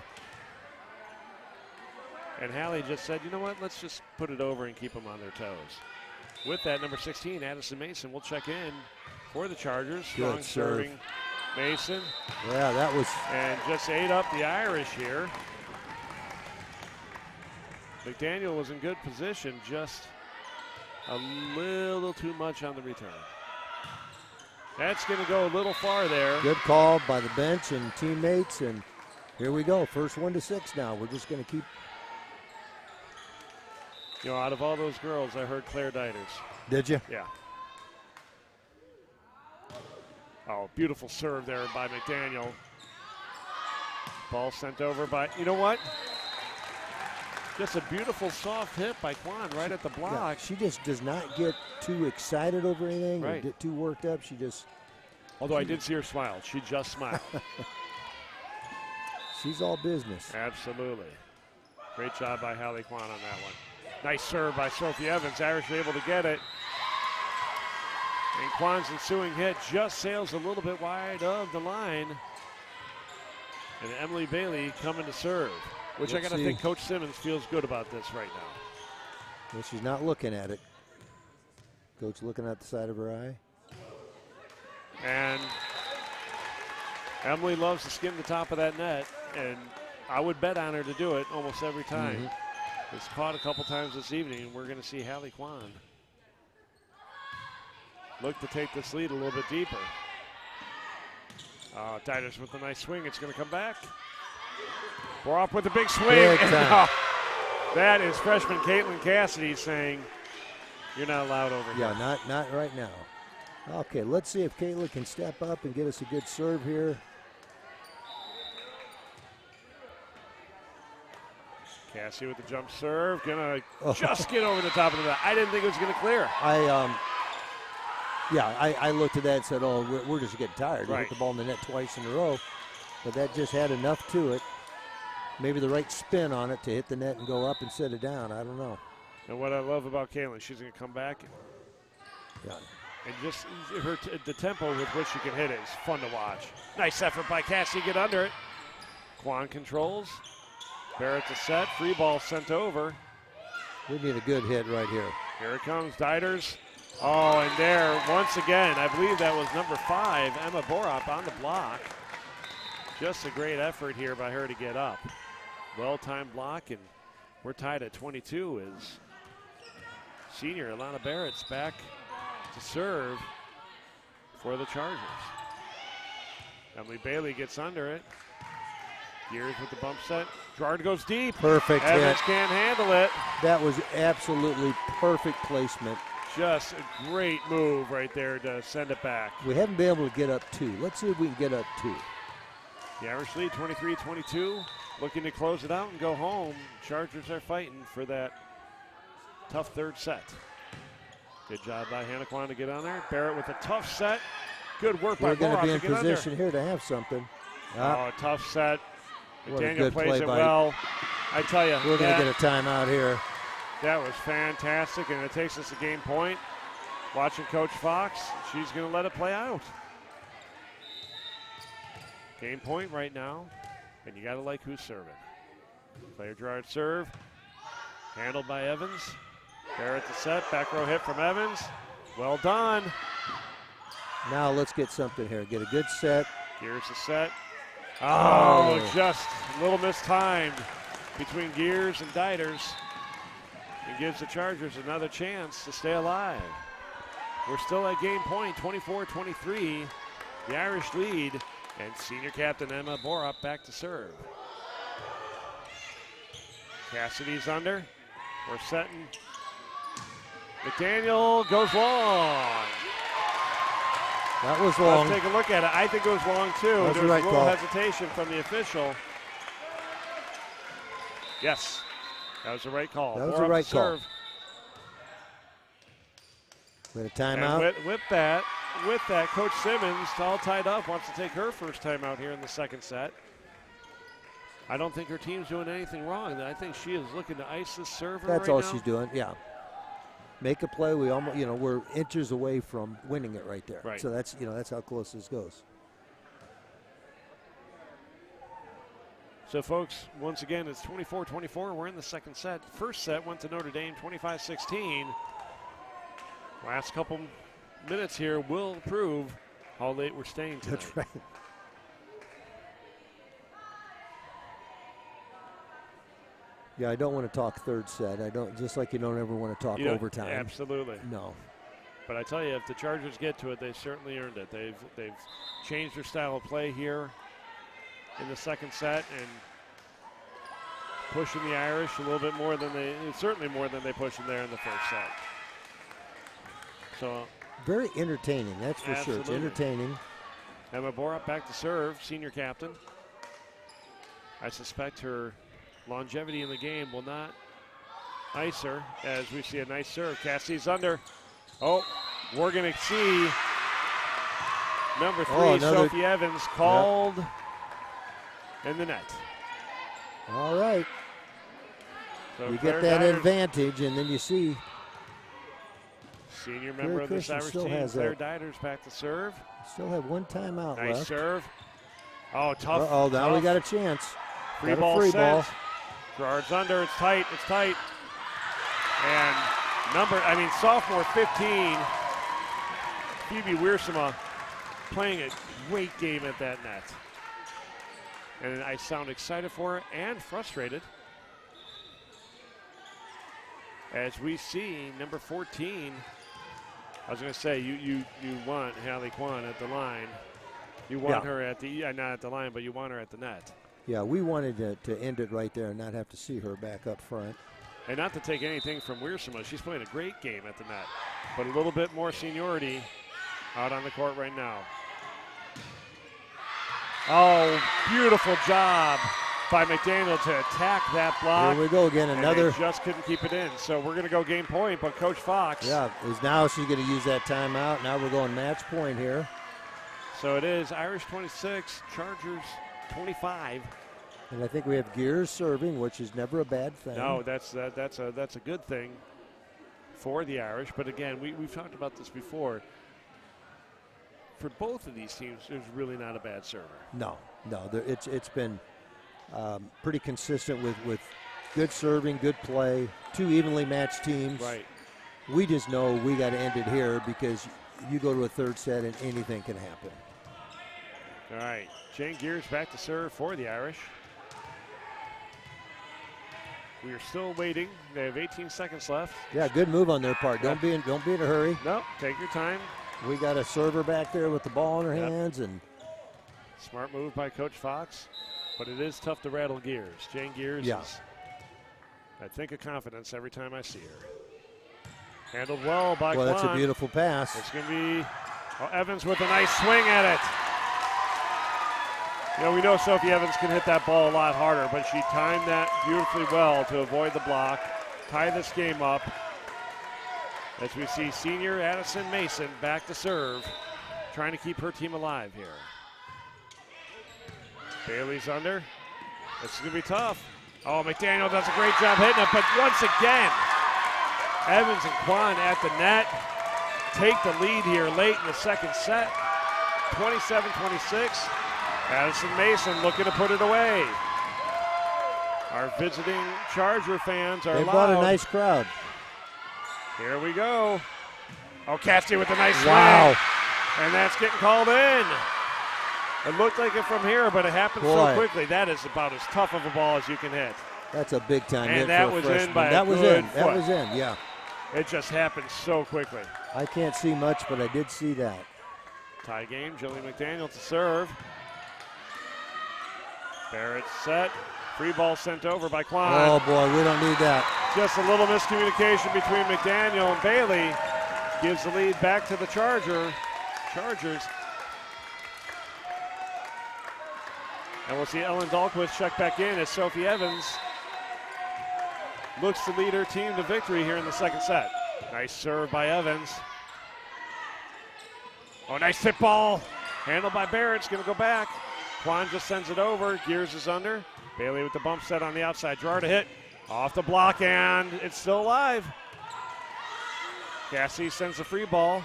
And Hallie just said, you know what, let's just put it over and keep them on their toes. With that, number 16, Addison Mason, will check in for the Chargers. Strong serving Mason. Yeah, that was. And just ate up the Irish here. McDaniel was in good position, just a little too much on the return. That's going to go a little far there. Good call by the bench and teammates, and here we go. First 1 to 6 now. We're just going to keep. You know, out of all those girls, I heard Claire Diders. Did you? Yeah. Oh, beautiful serve there by McDaniel. Ball sent over by, you know what? Just a beautiful soft hit by Kwan right at the block. Yeah, she just does not get too excited over anything or get too worked up. She just. Although I did see her smile. She just smiled. She's all business. Absolutely. Great job by Hallie Kwan on that one. Nice serve by Sophie Evans. Irish able to get it. And Kwan's ensuing hit just sails a little bit wide of the line. And Emily Bailey coming to serve, which I got to think Coach Simmons feels good about this right now. Well, she's not looking at it. Coach looking at the side of her eye. And Emily loves to skim the top of that net, and I would bet on her to do it almost every time. Mm-hmm. It's caught a couple times this evening, and we're going to see Hallie Kwan look to take this lead a little bit deeper. Diders with a nice swing. It's going to come back. Borup with a big swing. That is freshman Caitlin Cassidy saying, you're not allowed over here. Yeah, not right now. Okay, let's see if Caitlin can step up and get us a good serve here. Cassie with the jump serve, gonna just get over the top of the net. I didn't think it was gonna clear. I looked at that and said, oh, we're just getting tired. Right. We hit the ball in the net twice in a row, but that just had enough to it. Maybe the right spin on it to hit the net and go up and set it down. I don't know. And what I love about Caitlin, she's gonna come back. And just the tempo with which she can hit it is fun to watch. Nice effort by Cassie, get under it. Kwan controls. Barrett to set, free ball sent over. We need a good hit right here. Here it comes, Diders. Oh, and there, once again, I believe that was number 5, Emma Borup on the block. Just a great effort here by her to get up. Well-timed block, and we're tied at 22 as senior Alana Barrett's back to serve for the Chargers. Emily Bailey gets under it. Gears with the bump set. Gerard goes deep. Perfect Evans hit. can't handle it. That was absolutely perfect placement. Just a great move right there to send it back. We haven't been able to get up 2. Let's see if we can get up 2. The Irish lead 23-22. Looking to close it out and go home. Chargers are fighting for that tough third set. Good job by Hannah Kwan to get on there. Barrett with a tough set. Good work by Borup to get under. We're going to be in position here to have something. Oh, tough set. McDaniel plays it well. I tell you. We're going to get a timeout here. That was fantastic, and it takes us a game point. Watching Coach Fox, she's going to let it play out. Game point right now, and you got to like who's serving. Player Gerard serve. Handled by Evans. Barrett to set. Back row hit from Evans. Well done. Now let's get something here. Get a good set. Gears to set. Oh, just a little mistimed between Gears and Diders. It gives the Chargers another chance to stay alive. We're still at game point, 24-23. The Irish lead, and senior captain Emma Borup back to serve. Cassidy's under. We're setting. McDaniel goes long. That was long. Let's take a look at it. I think it was long, too. That's There's right a little call. hesitation from the official. Yes, that was the right call. That was the right call. With a timeout. And with that, Coach Simmons, all tied up, wants to take her first timeout here in the second set. I don't think her team's doing anything wrong. I think she is looking to ice this server That's right all now. she's doing, yeah. Make a play. We almost, we're inches away from winning it right there. Right. So that's how close this goes. So, folks, once again, it's 24-24. We're in the second set. First set went to Notre Dame, 25-16. Last couple minutes here will prove how late we're staying tonight. That's right. Yeah, I don't want to talk third set. I don't, just like you don't ever want to talk overtime. Absolutely. No. But I tell you, if the Chargers get to it, they've certainly earned it. They've changed their style of play here in the second set, and pushing the Irish a little bit more than certainly more than they pushed them there in the first set. So very entertaining, that's for sure. It's entertaining. Emma Borup back to serve, senior captain. I suspect her longevity in the game will not ice her as we see a nice serve. Cassie's under. Oh, we're going to see number 3, Sophie Evans, called in the net. All right. So you get that advantage, and then you see senior member of this Irish team, Claire Diders, back to serve. Still have one timeout left. Nice serve. Oh, tough. Oh, now we got a chance. Free ball set. Gerard's under. It's tight. It's tight. And sophomore 15, Phoebe Wiersema, playing a great game at that net. And I sound excited for her and frustrated as we see number 14. I was going to say, you want Hallie Kwan at the line. You want her at the, not at the line, but you want her at the net. Yeah, we wanted to end it right there and not have to see her back up front. And not to take anything from Wiersema, she's playing a great game at the net, but a little bit more seniority out on the court right now. Oh, beautiful job by McDaniel to attack that block. Here we go again, another. And they just couldn't keep it in. So we're going to go game point, but Coach Fox. Yeah, now she's going to use that timeout. Now we're going match point here. So it is Irish 26, Chargers 25. And I think we have Gears serving, which is never a bad thing. No, that's a good thing for the Irish. But again, we've talked about this before. For both of these teams, there's really not a bad server. No, it's been pretty consistent with good serving, good play, two evenly matched teams. Right. We just know we got to end it here because you go to a third set and anything can happen. All right, Jane Gears back to serve for the Irish. We are still waiting. They have 18 seconds left. Yeah, good move on their part. Don't be in a hurry. No, take your time. We got a server back there with the ball in her hands, and smart move by Coach Fox, but it is tough to rattle Gears. Jane Gears is, I think, of confidence every time I see her. Handled well by Kwan. Well, that's a beautiful pass. It's going to be Evans with a nice swing at it. You know, we know Sophie Evans can hit that ball a lot harder, but she timed that beautifully well to avoid the block, tie this game up. As we see senior Addison Mason back to serve, trying to keep her team alive here. Bailey's under. This is going to be tough. Oh, McDaniel does a great job hitting it, but once again, Evans and Kwan at the net take the lead here late in the second set. 27-26. Addison Mason looking to put it away. Our visiting Charger fans are loud. They brought a nice crowd. Here we go. Oh, Cassie with a nice swing. And that's getting called in. It looked like it from here, but it happened so quickly. That is about as tough of a ball as you can hit. That's a big time hit. And that for a was freshman. in by that a was good in. foot. That was in, yeah. It just happened so quickly. I can't see much, but I did see that. Tie game, Jillian McDaniel to serve. Barrett set. Free ball sent over by Kwan. Oh, boy, we don't need that. Just a little miscommunication between McDaniel and Bailey gives the lead back to the Chargers. And we'll see Ellen Dahlquist check back in as Sophie Evans looks to lead her team to victory here in the second set. Nice serve by Evans. Oh, nice tip ball. Handled by Barrett. It's going to go back. Kwan just sends it over. Gears is under. Bailey with the bump set on the outside. Gerard to hit. Off the block, and it's still alive. Cassie sends the free ball.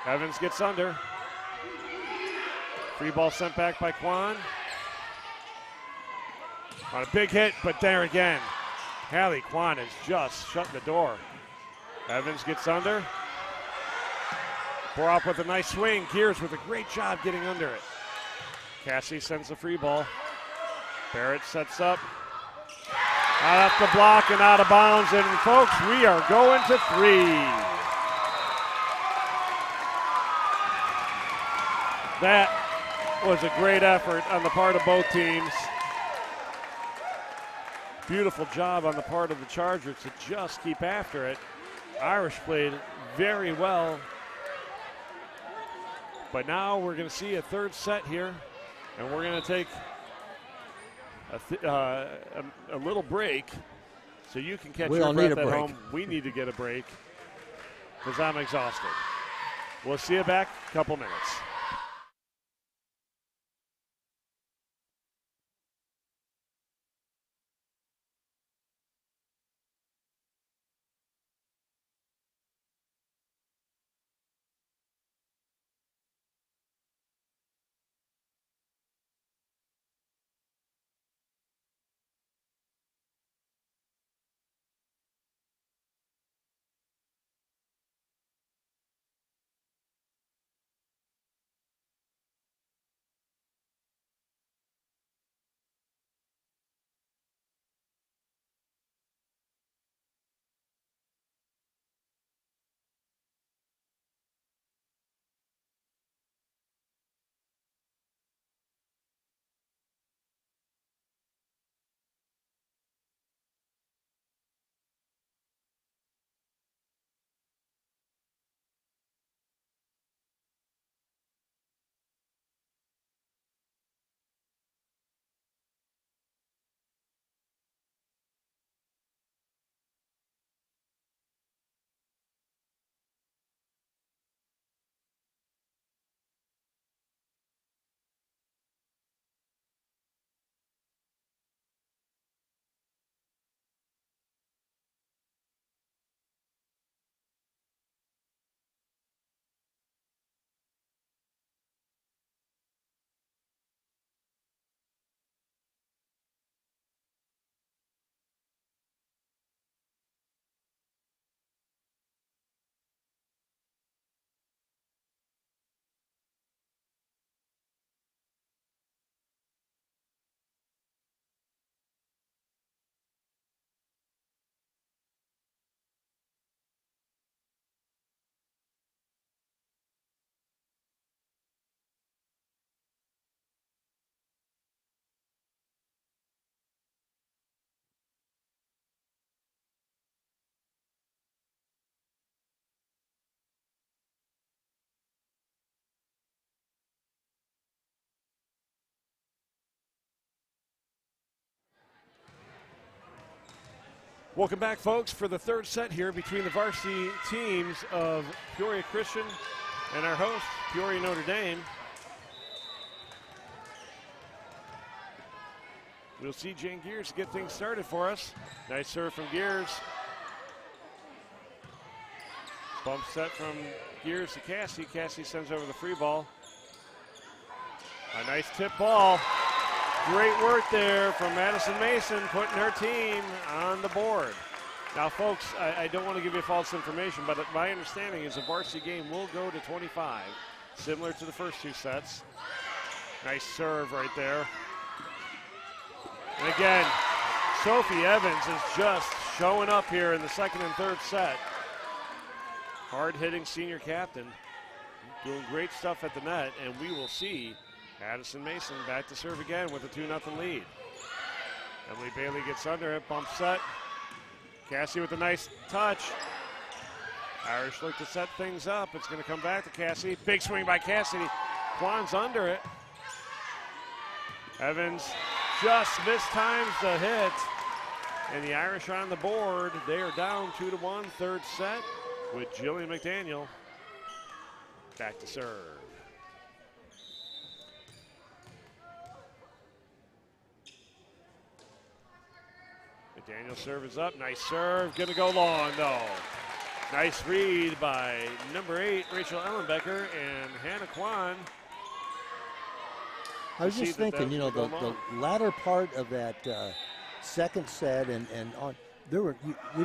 Evans gets under. Free ball sent back by Kwan. On a big hit, but there again, Hallie Kwan is just shutting the door. Evans gets under. Borup with a nice swing. Gears with a great job getting under it. Cassie sends the free ball. Barrett sets up. Out off the block and out of bounds. And folks, we are going to three. That was a great effort on the part of both teams. Beautiful job on the part of the Chargers to just keep after it. Irish played very well. But now we're going to see a third set here, and we're going to take a little break so you can catch your breath at home. We need to get a break because I'm exhausted. We'll see you back in a couple minutes. Welcome back, folks, for the third set here between the varsity teams of Peoria Christian and our host, Peoria Notre Dame. We'll see Jane Gears get things started for us. Nice serve from Gears. Bump set from Gears to Cassie. Cassie sends over the free ball. A nice tip ball. Great work there from Addison Mason, putting her team on the board. Now, folks, I don't want to give you false information, but my understanding is the varsity game will go to 25, similar to the first two sets. Nice serve right there. And again, Sophie Evans is just showing up here in the second and third set. Hard-hitting senior captain, doing great stuff at the net, and we will see Addison Mason back to serve again with a 2-0 lead. Emily Bailey gets under it, bump set. Cassie with a nice touch. Irish look to set things up. It's going to come back to Cassie. Big swing by Cassie. Kwan's under it. Evans just mistimes the hit. And the Irish on the board. They are down 2-1, third set, with Jillian McDaniel back to serve. McDaniel serve is up. Nice serve. Going to go long, though. Nice read by number 8, Rachel Ellenbecker, and Hannah Kwan. I was just thinking, you know, the latter part of that second set and on, we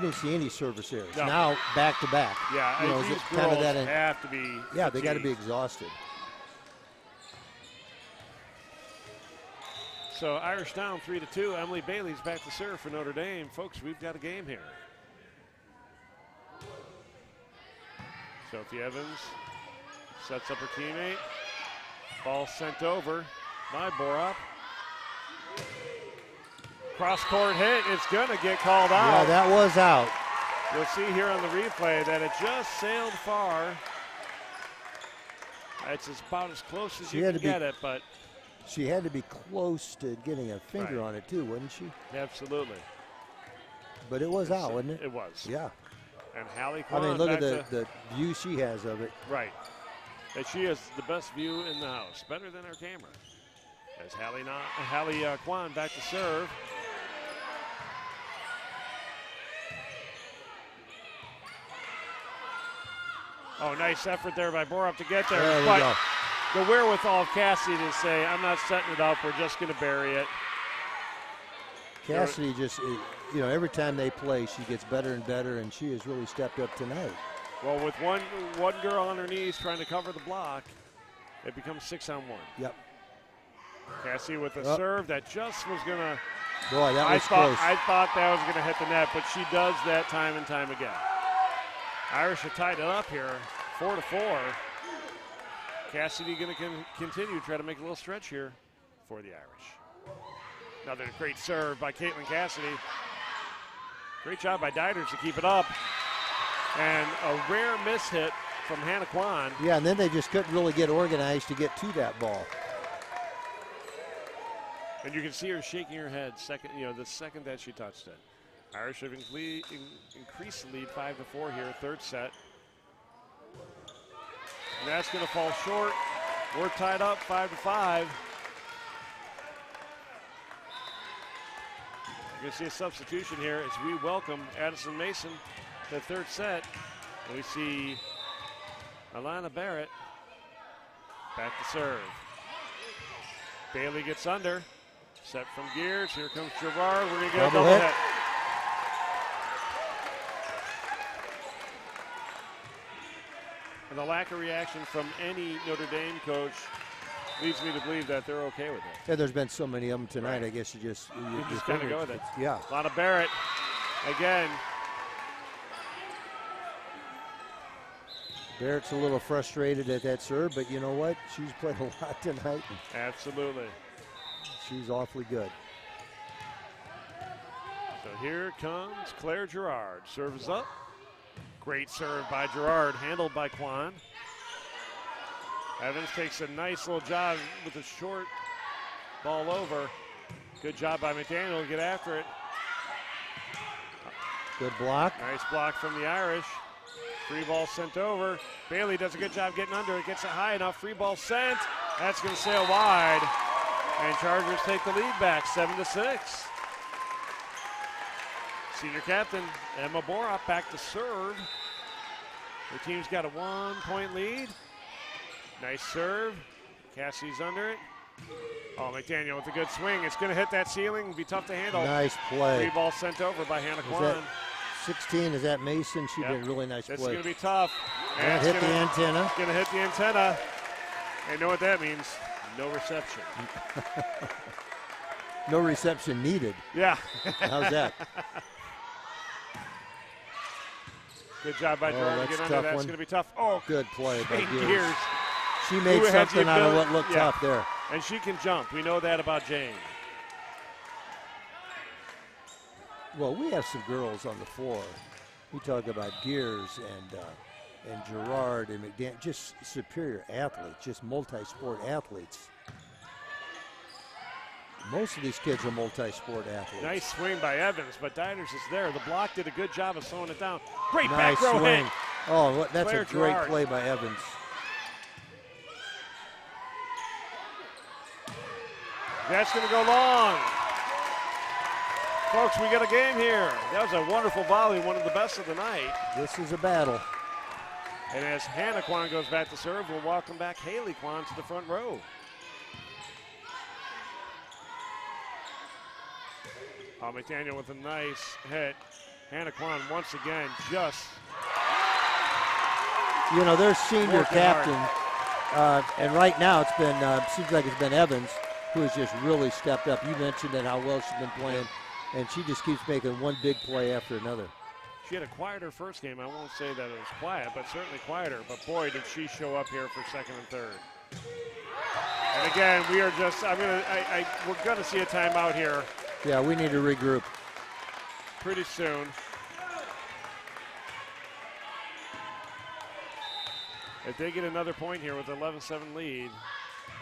didn't see any service errors. No. Now back to back. Yeah, you know, these kind girls of that have to be. Yeah, fatigued. they got to be exhausted. So Irish down 3-2. Emily Bailey's back to serve for Notre Dame. Folks, we've got a game here. Sophie Evans sets up her teammate. Ball sent over by Borup. Cross-court hit. It's going to get called out. Yeah, that was out. You'll see here on the replay that it just sailed far. It's about as close as you can get it, but she had to be close to getting a finger on it too, wouldn't she? Absolutely. But it was out, wasn't it? It was. Yeah. And Hallie Kwan, I mean, look at the view she has of it. Right. And she has the best view in the house, better than our camera. As Hallie Kwan back to serve. Oh, nice effort there by Borup to get there. There we but go. The wherewithal of Cassidy to say, I'm not setting it up, we're just going to bury it. Cassidy just, every time they play, she gets better and better, and she has really stepped up tonight. Well, with one girl on her knees trying to cover the block, it becomes 6-on-1. Yep. Cassidy with a serve that just was going to. Boy, that was close. I thought that was going to hit the net, but she does that time and time again. Irish have tied it up here, 4-4. Cassidy going to continue to try to make a little stretch here for the Irish. Another great serve by Caitlin Cassidy. Great job by Diders to keep it up. And a rare miss hit from Hannah Kwan. Yeah, and then they just couldn't really get organized to get to that ball. And you can see her shaking her head the second that she touched it. Irish have increased the lead 5-4 here, third set. And that's going to fall short. We're tied up 5-5. You're going to see a substitution here as we welcome Addison Mason to the third set. And we see Alana Barrett back to serve. Bailey gets under. Set from Gears. Here comes Gerard. We're going to get a double hit. And the lack of reaction from any Notre Dame coach leads me to believe that they're okay with it. Yeah, there's been so many of them tonight. Right. I guess you just kind of go with it. Yeah. A lot of Barrett again. Barrett's a little frustrated at that serve, but you know what? She's played a lot tonight. Absolutely. She's awfully good. So here comes Claire Gerard. Serve is up. Great serve by Gerard, handled by Kwan. Evans takes a nice little job with a short ball over. Good job by McDaniel to get after it. Good block. Nice block from the Irish. Free ball sent over. Bailey does a good job getting under it. Gets it high enough. Free ball sent. That's going to sail wide. And Chargers take the lead back, 7-6. Senior captain Emma Borup back to serve. Her team's got a 1-point lead. Nice serve. Cassie's under it. Oh, McDaniel with a good swing. It's going to hit that ceiling. Be tough to handle. Nice play. Free ball sent over by Hannah Kwan. 16, is that Mason? She did a really nice play. This is going to be tough. And hit the antenna. It's going to hit the antenna. And you know what that means? No reception. No reception needed. Yeah. How's that? Good job by Gerard to get under. That's going to be tough. Oh, good play by Gears. She made something out of what looked tough there. And she can jump. We know that about Jane. Well, we have some girls on the floor. We talk about Gears and Gerard and McDaniel, just superior athletes, just multi-sport athletes. Most of these kids are multi-sport athletes. Nice swing by Evans, but Diners is there. The block did a good job of slowing it down. Great nice back row swing. hit. Oh, that's Claire a great Gerard. play by Evans. That's going to go long. Folks, we got a game here. That was a wonderful volley, one of the best of the night. This is a battle. And as Hannah Kwan goes back to serve, we'll welcome back Haley Kwan to the front row. Oh, McDaniel with a nice hit. Hannah Kwan once again just. You know, their senior captain, and right now it's been, seems like it's been Evans, who has just really stepped up. You mentioned that how well she's been playing, and she just keeps making one big play after another. She had a quieter first game. I won't say that it was quiet, but certainly quieter. But boy, did she show up here for second and third. And again, we are just, we're going to see a timeout here. Yeah, we need to regroup. Pretty soon. If they get another point here with an 11-7 lead,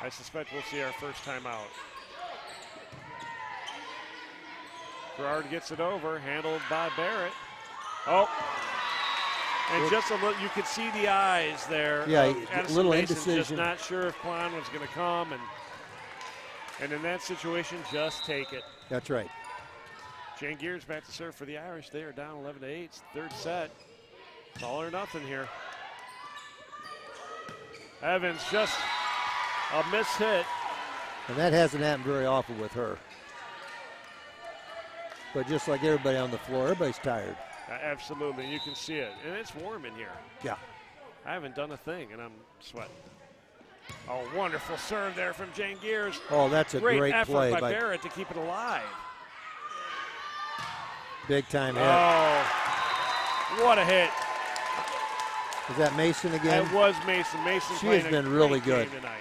I suspect we'll see our first timeout. Gerard gets it over, handled by Barrett. Oh, and just a little, you could see the eyes there. Yeah, Addison a little Mason indecision. just not sure if Kwan was going to come, and in that situation, just take it. That's right. Jane Gears back to serve for the Irish. They are down 11-8. It's the third set. It's all or nothing here. Evans just a miss hit. And that hasn't happened very often with her. But just like everybody on the floor, everybody's tired. Absolutely, you can see it. And it's warm in here. Yeah. I haven't done a thing, and I'm sweating. Oh, wonderful serve there from Jane Gears. Oh, that's a great effort play by Barrett to keep it alive. Big time hit. Oh, what a hit. Is that Mason again? That was Mason. Mason She has been really good tonight.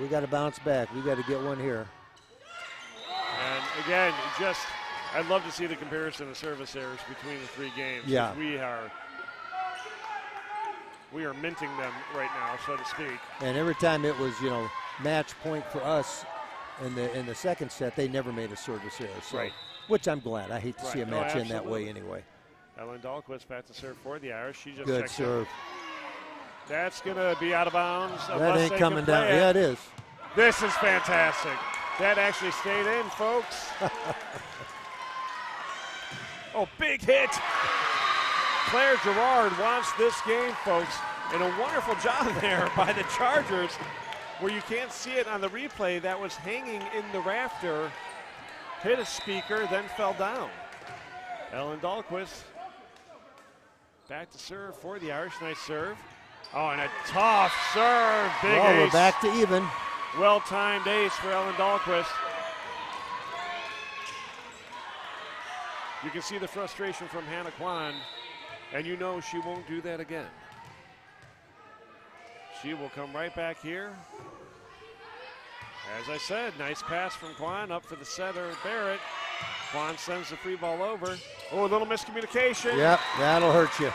We got to bounce back. We got to get one here. And again, I'd love to see the comparison of service errors between the three games. Yeah. We are minting them right now, so to speak. And every time it was, match point for us in the second set, they never made a service error. So, right. Which I'm glad. I hate to see a match in that absolutely. way anyway. Ellen Dahlquist back to serve for the Irish. She just Good checked serve. in. That's going to be out of bounds. That ain't coming down. Yeah, it is. This is fantastic. That actually stayed in, folks. Oh, big hit. Claire Gerard wants this game, folks. And a wonderful job there by the Chargers, where you can't see it on the replay. That was hanging in the rafter, hit a speaker, then fell down. Ellen Dahlquist back to serve for the Irish. Nice serve. Oh, and a tough serve. Big ace. We're back to even. Well-timed ace for Ellen Dahlquist. You can see the frustration from Hannah Kwan, and you know she won't do that again. She will come right back here. As I said, nice pass from Kwan up for the setter, Barrett. Kwan sends the free ball over. Oh, a little miscommunication. Yep, that'll hurt you.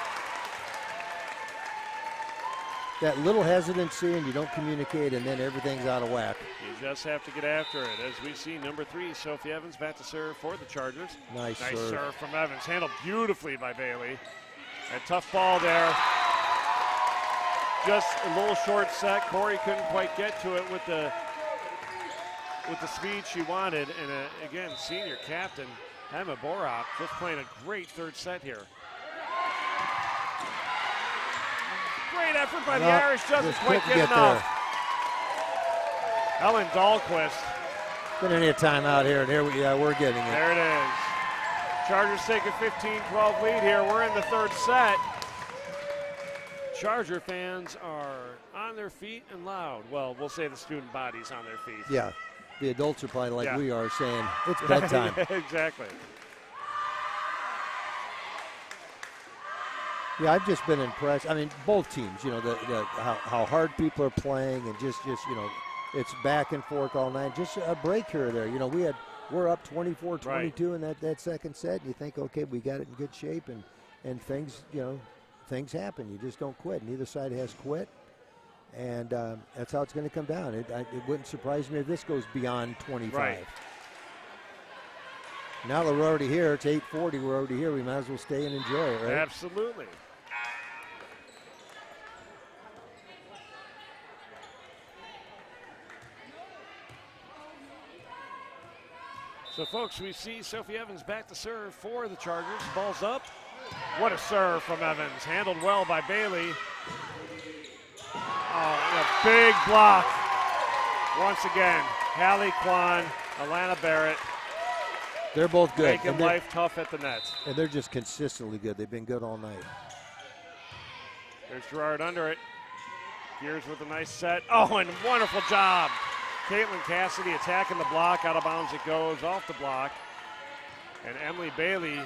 That little hesitancy and you don't communicate and then everything's out of whack. You just have to get after it. As we see, number 3, Sophie Evans back to serve for the Chargers. Nice serve from Evans. Handled beautifully by Bailey. A tough ball there. Just a little short set. Corey couldn't quite get to it with the speed she wanted. And again, senior captain Emma Borak just playing a great third set here. Great effort by the Irish, doesn't quite get enough. Ellen Dahlquist. Gonna need a timeout here, and we're getting it. There it is. Chargers take a 15-12 lead here. We're in the third set. Charger fans are on their feet and loud. Well, we'll say the student body's on their feet. Yeah, the adults are probably like we are saying, it's bedtime. Exactly. Yeah, I've just been impressed. I mean, both teams, how hard people are playing and just it's back and forth all night. Just a break here or there. We're up 24-22 in that second set. You think, okay, we got it in good shape and things, things happen. You just don't quit. Neither side has quit. And that's how it's going to come down. It wouldn't surprise me if this goes beyond 25. Right. Now that we're already here, it's 8:40, we're already here. We might as well stay and enjoy it, right? Absolutely. So, folks, we see Sophie Evans back to serve for the Chargers. Ball's up. What a serve from Evans. Handled well by Bailey. Oh, a big block. Once again, Hallie Kwan, Alana Barrett. They're both good. Making life tough at the net. And they're just consistently good. They've been good all night. There's Gerard under it. Gears with a nice set. Oh, and wonderful job. Caitlin Cassidy attacking the block. Out of bounds it goes, off the block. And Emily Bailey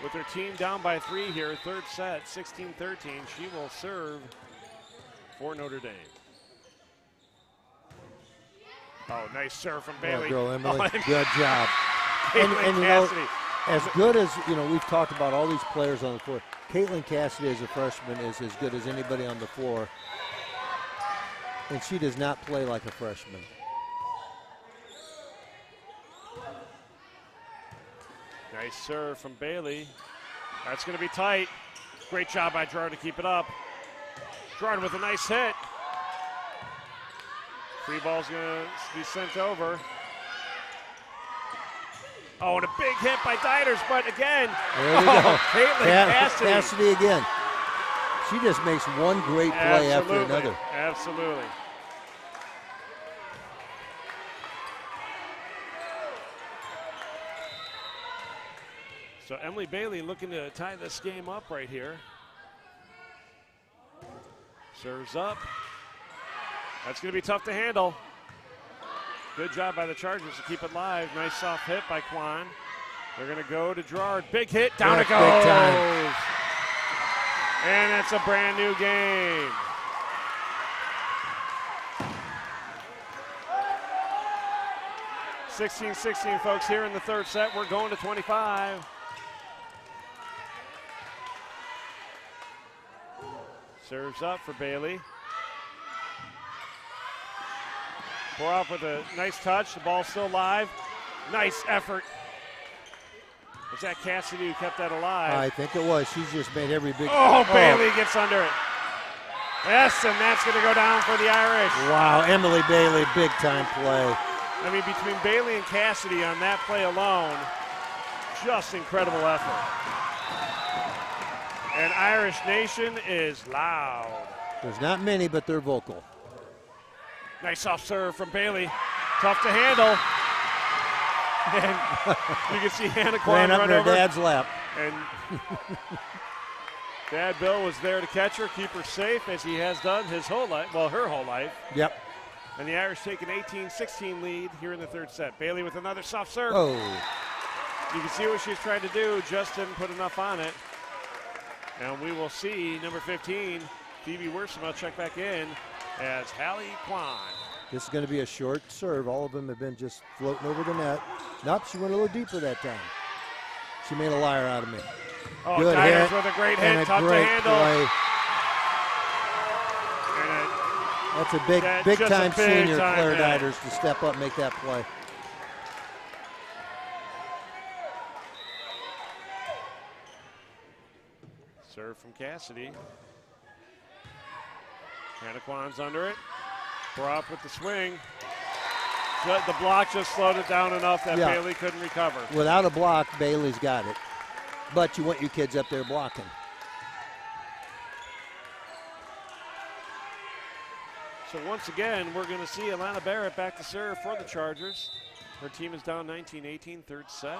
with her team down by 3 here. Third set, 16-13. She will serve for Notre Dame. Oh, nice serve from Bailey. Girl, Emily. Oh, Good job. And you know, as good as, you know, we've talked about all these players on the floor. Caitlin Cassidy as a freshman is as good as anybody on the floor. And she does not play like a freshman. Nice serve from Bailey. That's going to be tight. Great job by Gerard to keep it up. Gerard with a nice hit. Free ball's going to be sent over. Oh, and a big hit by Dieters, but again, there we go. Caitlin Cassidy again. She just makes one great play after another. Absolutely. So Emily Bailey looking to tie this game up right here. Serves up. That's going to be tough to handle. Good job by the Chargers to keep it live. Nice soft hit by Quan. They're going to go to Gerard. Big hit. Down it goes. Big time. And it's a brand new game. (16-16), folks, here in the third set. We're going to 25. Serves up for Bailey. Pour off with a nice touch. The ball's still live. Nice effort. Was that Cassidy who kept that alive? I think it was. She's just made every big... Bailey gets under it. Yes, and that's going to go down for the Irish. Wow, Emily Bailey, big time play. I mean, between Bailey and Cassidy on that play alone, just incredible effort. And Irish Nation is loud. There's not many, but they're vocal. Nice off serve from Bailey. Tough to handle. And you can see Hannah Quan ran up run in her over. dad's lap. And Dad Bill was there to catch her, keep her safe, as he has done his whole life, well, her whole life. Yep. And the Irish take an 18-16 lead here in the third set. Bailey with another soft serve. Oh. You can see what she's trying to do, just didn't put enough on it. And we will see number 15, Phoebe Wiersma, check back in as Hallie Quan. This is going to be a short serve. All of them have been just floating over the net. Nope, she went a little deeper that time. She made a liar out of me. Oh, good Dieters hit with a great hit, and a tough great to handle. Play. That's a big time senior, Claire hit. Dieters, to step up and make that play. Serve from Cassidy. Hannah Quan's under it. Up with the swing. The block just slowed it down enough that Bailey couldn't recover. Without a block, Bailey's got it. But you want your kids up there blocking. So once again, we're going to see Alana Barrett back to serve for the Chargers. Her team is down 19-18, third set.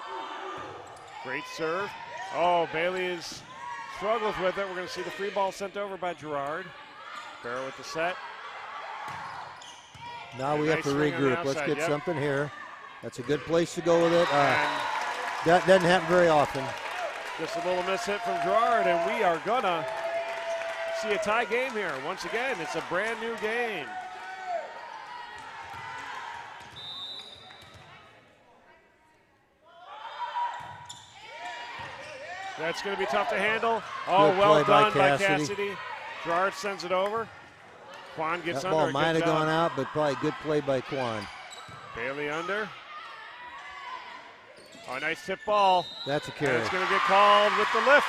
Great serve. Oh, Bailey is struggles with it. We're going to see the free ball sent over by Gerard. Barrett with the set. Now we have to regroup. Let's get something here. That's a good place to go with it. That doesn't happen very often. Just a little miss hit from Gerard, and we are going to see a tie game here. Once again, it's a brand new game. That's going to be tough to handle. Oh, well done by Cassidy. Gerard sends it over. Quan gets that under. That ball might have gone out, but probably good play by Quan. Bailey under. Oh, nice tip ball. That's a carry. And it's going to get called with the lift.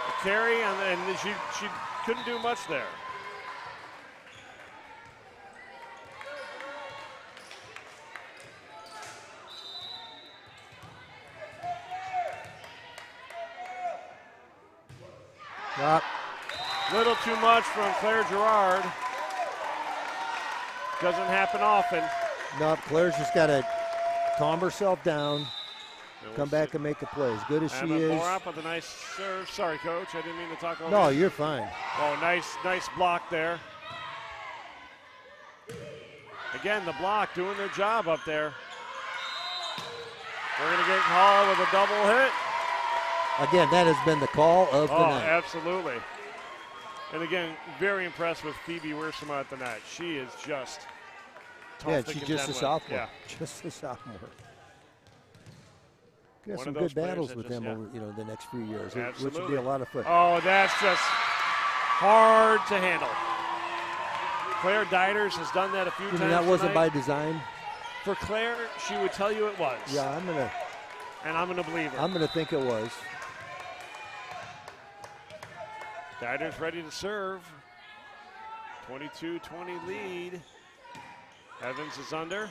A carry, and she couldn't do much there. Little too much from Claire Gerard. Doesn't happen often. No, Claire's just got to calm herself down, come back and make a play. As good as she is. More up with a nice serve. Sorry, Coach. I didn't mean to talk over. No, you're fine. Oh, nice block there. Again, the block doing their job up there. We're going to get called with a double hit. Again, that has been the call of the night. Oh, absolutely. And again, very impressed with Phoebe Wiersma at the net. She is just tall, Yeah, thick, she's and just a deadlift. sophomore. Yeah. Just a sophomore. Got One some of those good players battles that with just- them over the next few years, which would be Absolutely. a lot of fun. Oh, that's just hard to handle. Claire Diders has done that a few times that wasn't tonight. by design? For Claire, she would tell you it was. Yeah, I'm gonna believe her. I'm gonna think it was. Diders ready to serve. 22-20 lead. Evans is under.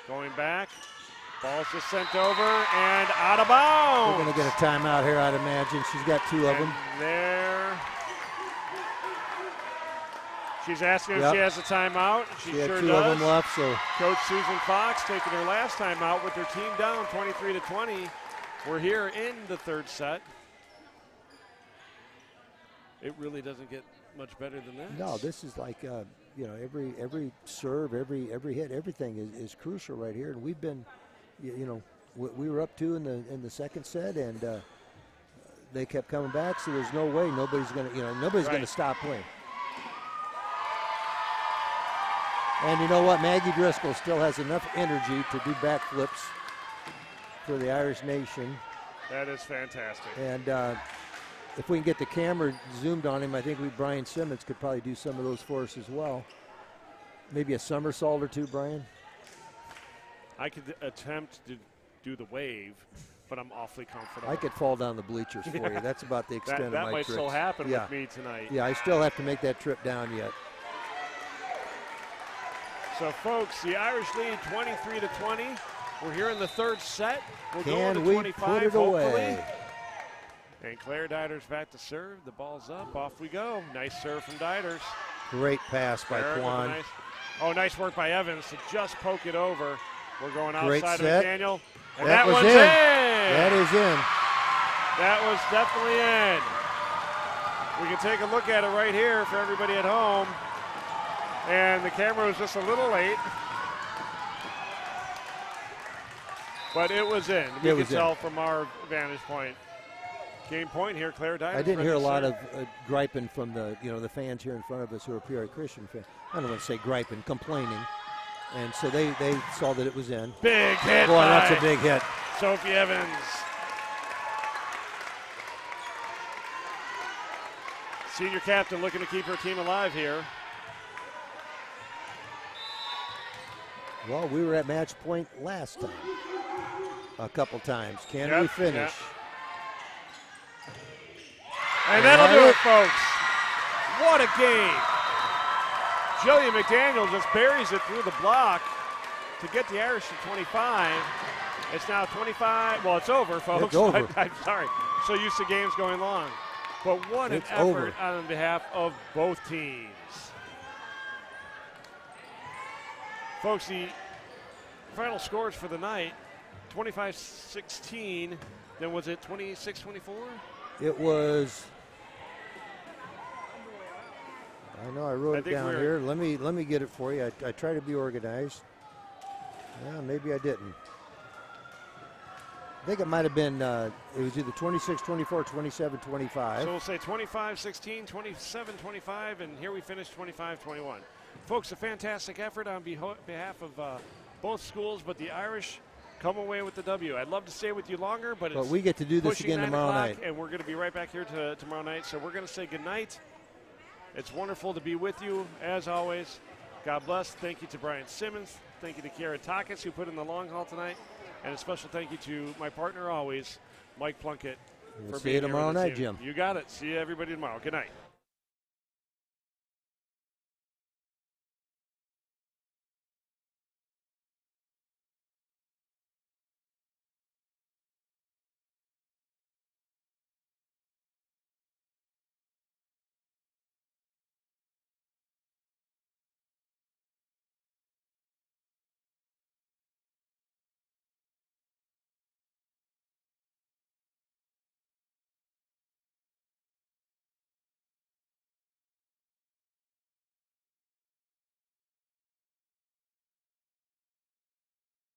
Going back. Ball's just sent over and out of bounds. We're going to get a timeout here, I'd imagine. She's got 2 of them. There. She's asking if Yep. she has a timeout. She had sure 2 does. of them left, so Coach Susan Fox taking her last timeout with her team down 23-20. We're here in the third set. It really doesn't get much better than that. no, this is like every serve, every hit, everything is crucial right here. And we've been, we were up 2 in the second set, and they kept coming back. So there's no way nobody's gonna stop playing. And you know what? Maggie Driscoll still has enough energy to do backflips for the Irish nation. That is fantastic. And if we can get the camera zoomed on him, I think Brian Simmons could probably do some of those for us as well. Maybe a somersault or 2, Brian. I could attempt to do the wave, but I'm awfully comfortable. I could fall down the bleachers for you. That's about the extent of my that might tricks. still happen Yeah. with me tonight. Yeah, I still have to make that trip down yet. So, folks, the Irish lead 23-20. We're here in the third set. We'll go Can to we 25, put it hopefully. away? And Claire Diders back to serve. The ball's up. Off we go. Nice serve from Diders. Great pass by Claire with a Kwan. nice work by Evans to just poke it over. We're going Great outside set. of McDaniel. And That was one's in. in. That is in. That was definitely in. We can take a look at it right here for everybody at home. And the camera was just a little late. But it was in. We can tell from our vantage point. Game point here, Claire Diders. I didn't hear a lot of griping from the fans here in front of us who are Peoria Christian fans. I don't want to say griping, complaining. And so they saw that it was in. Big hit. Boy, that's a big hit. Sophie Evans. Senior captain looking to keep her team alive here. Well, we were at match point last time. A couple times. Can we finish? Yep. And that'll do it, folks. What a game. Jillian McDaniel just buries it through the block to get the Irish to 25. It's now 25. Well, it's over, folks. It's over. I'm sorry. So used to games going long. But what an effort on behalf of both teams. Folks, the final scores for the night, 25-16. Then was it 26-24? It was. I know I wrote it down here. Let me get it for you. I try to be organized. Yeah, maybe I didn't. I think it might have been, it was either 26-24, 27-25. So we'll say 25-16, 27-25, and here we finish 25-21. Folks, a fantastic effort on behalf of both schools, but the Irish come away with the W. I'd love to stay with you longer, but it's we get to do this again tomorrow night. And we're going to be right back here tomorrow night, so we're going to say goodnight. It's wonderful to be with you, as always. God bless. Thank you to Brian Simmons. Thank you to Kiara Takis, who put in the long haul tonight. And a special thank you to my partner always, Mike Plunkett. We'll see you tomorrow night, Jim. You got it. See you everybody tomorrow. Good night.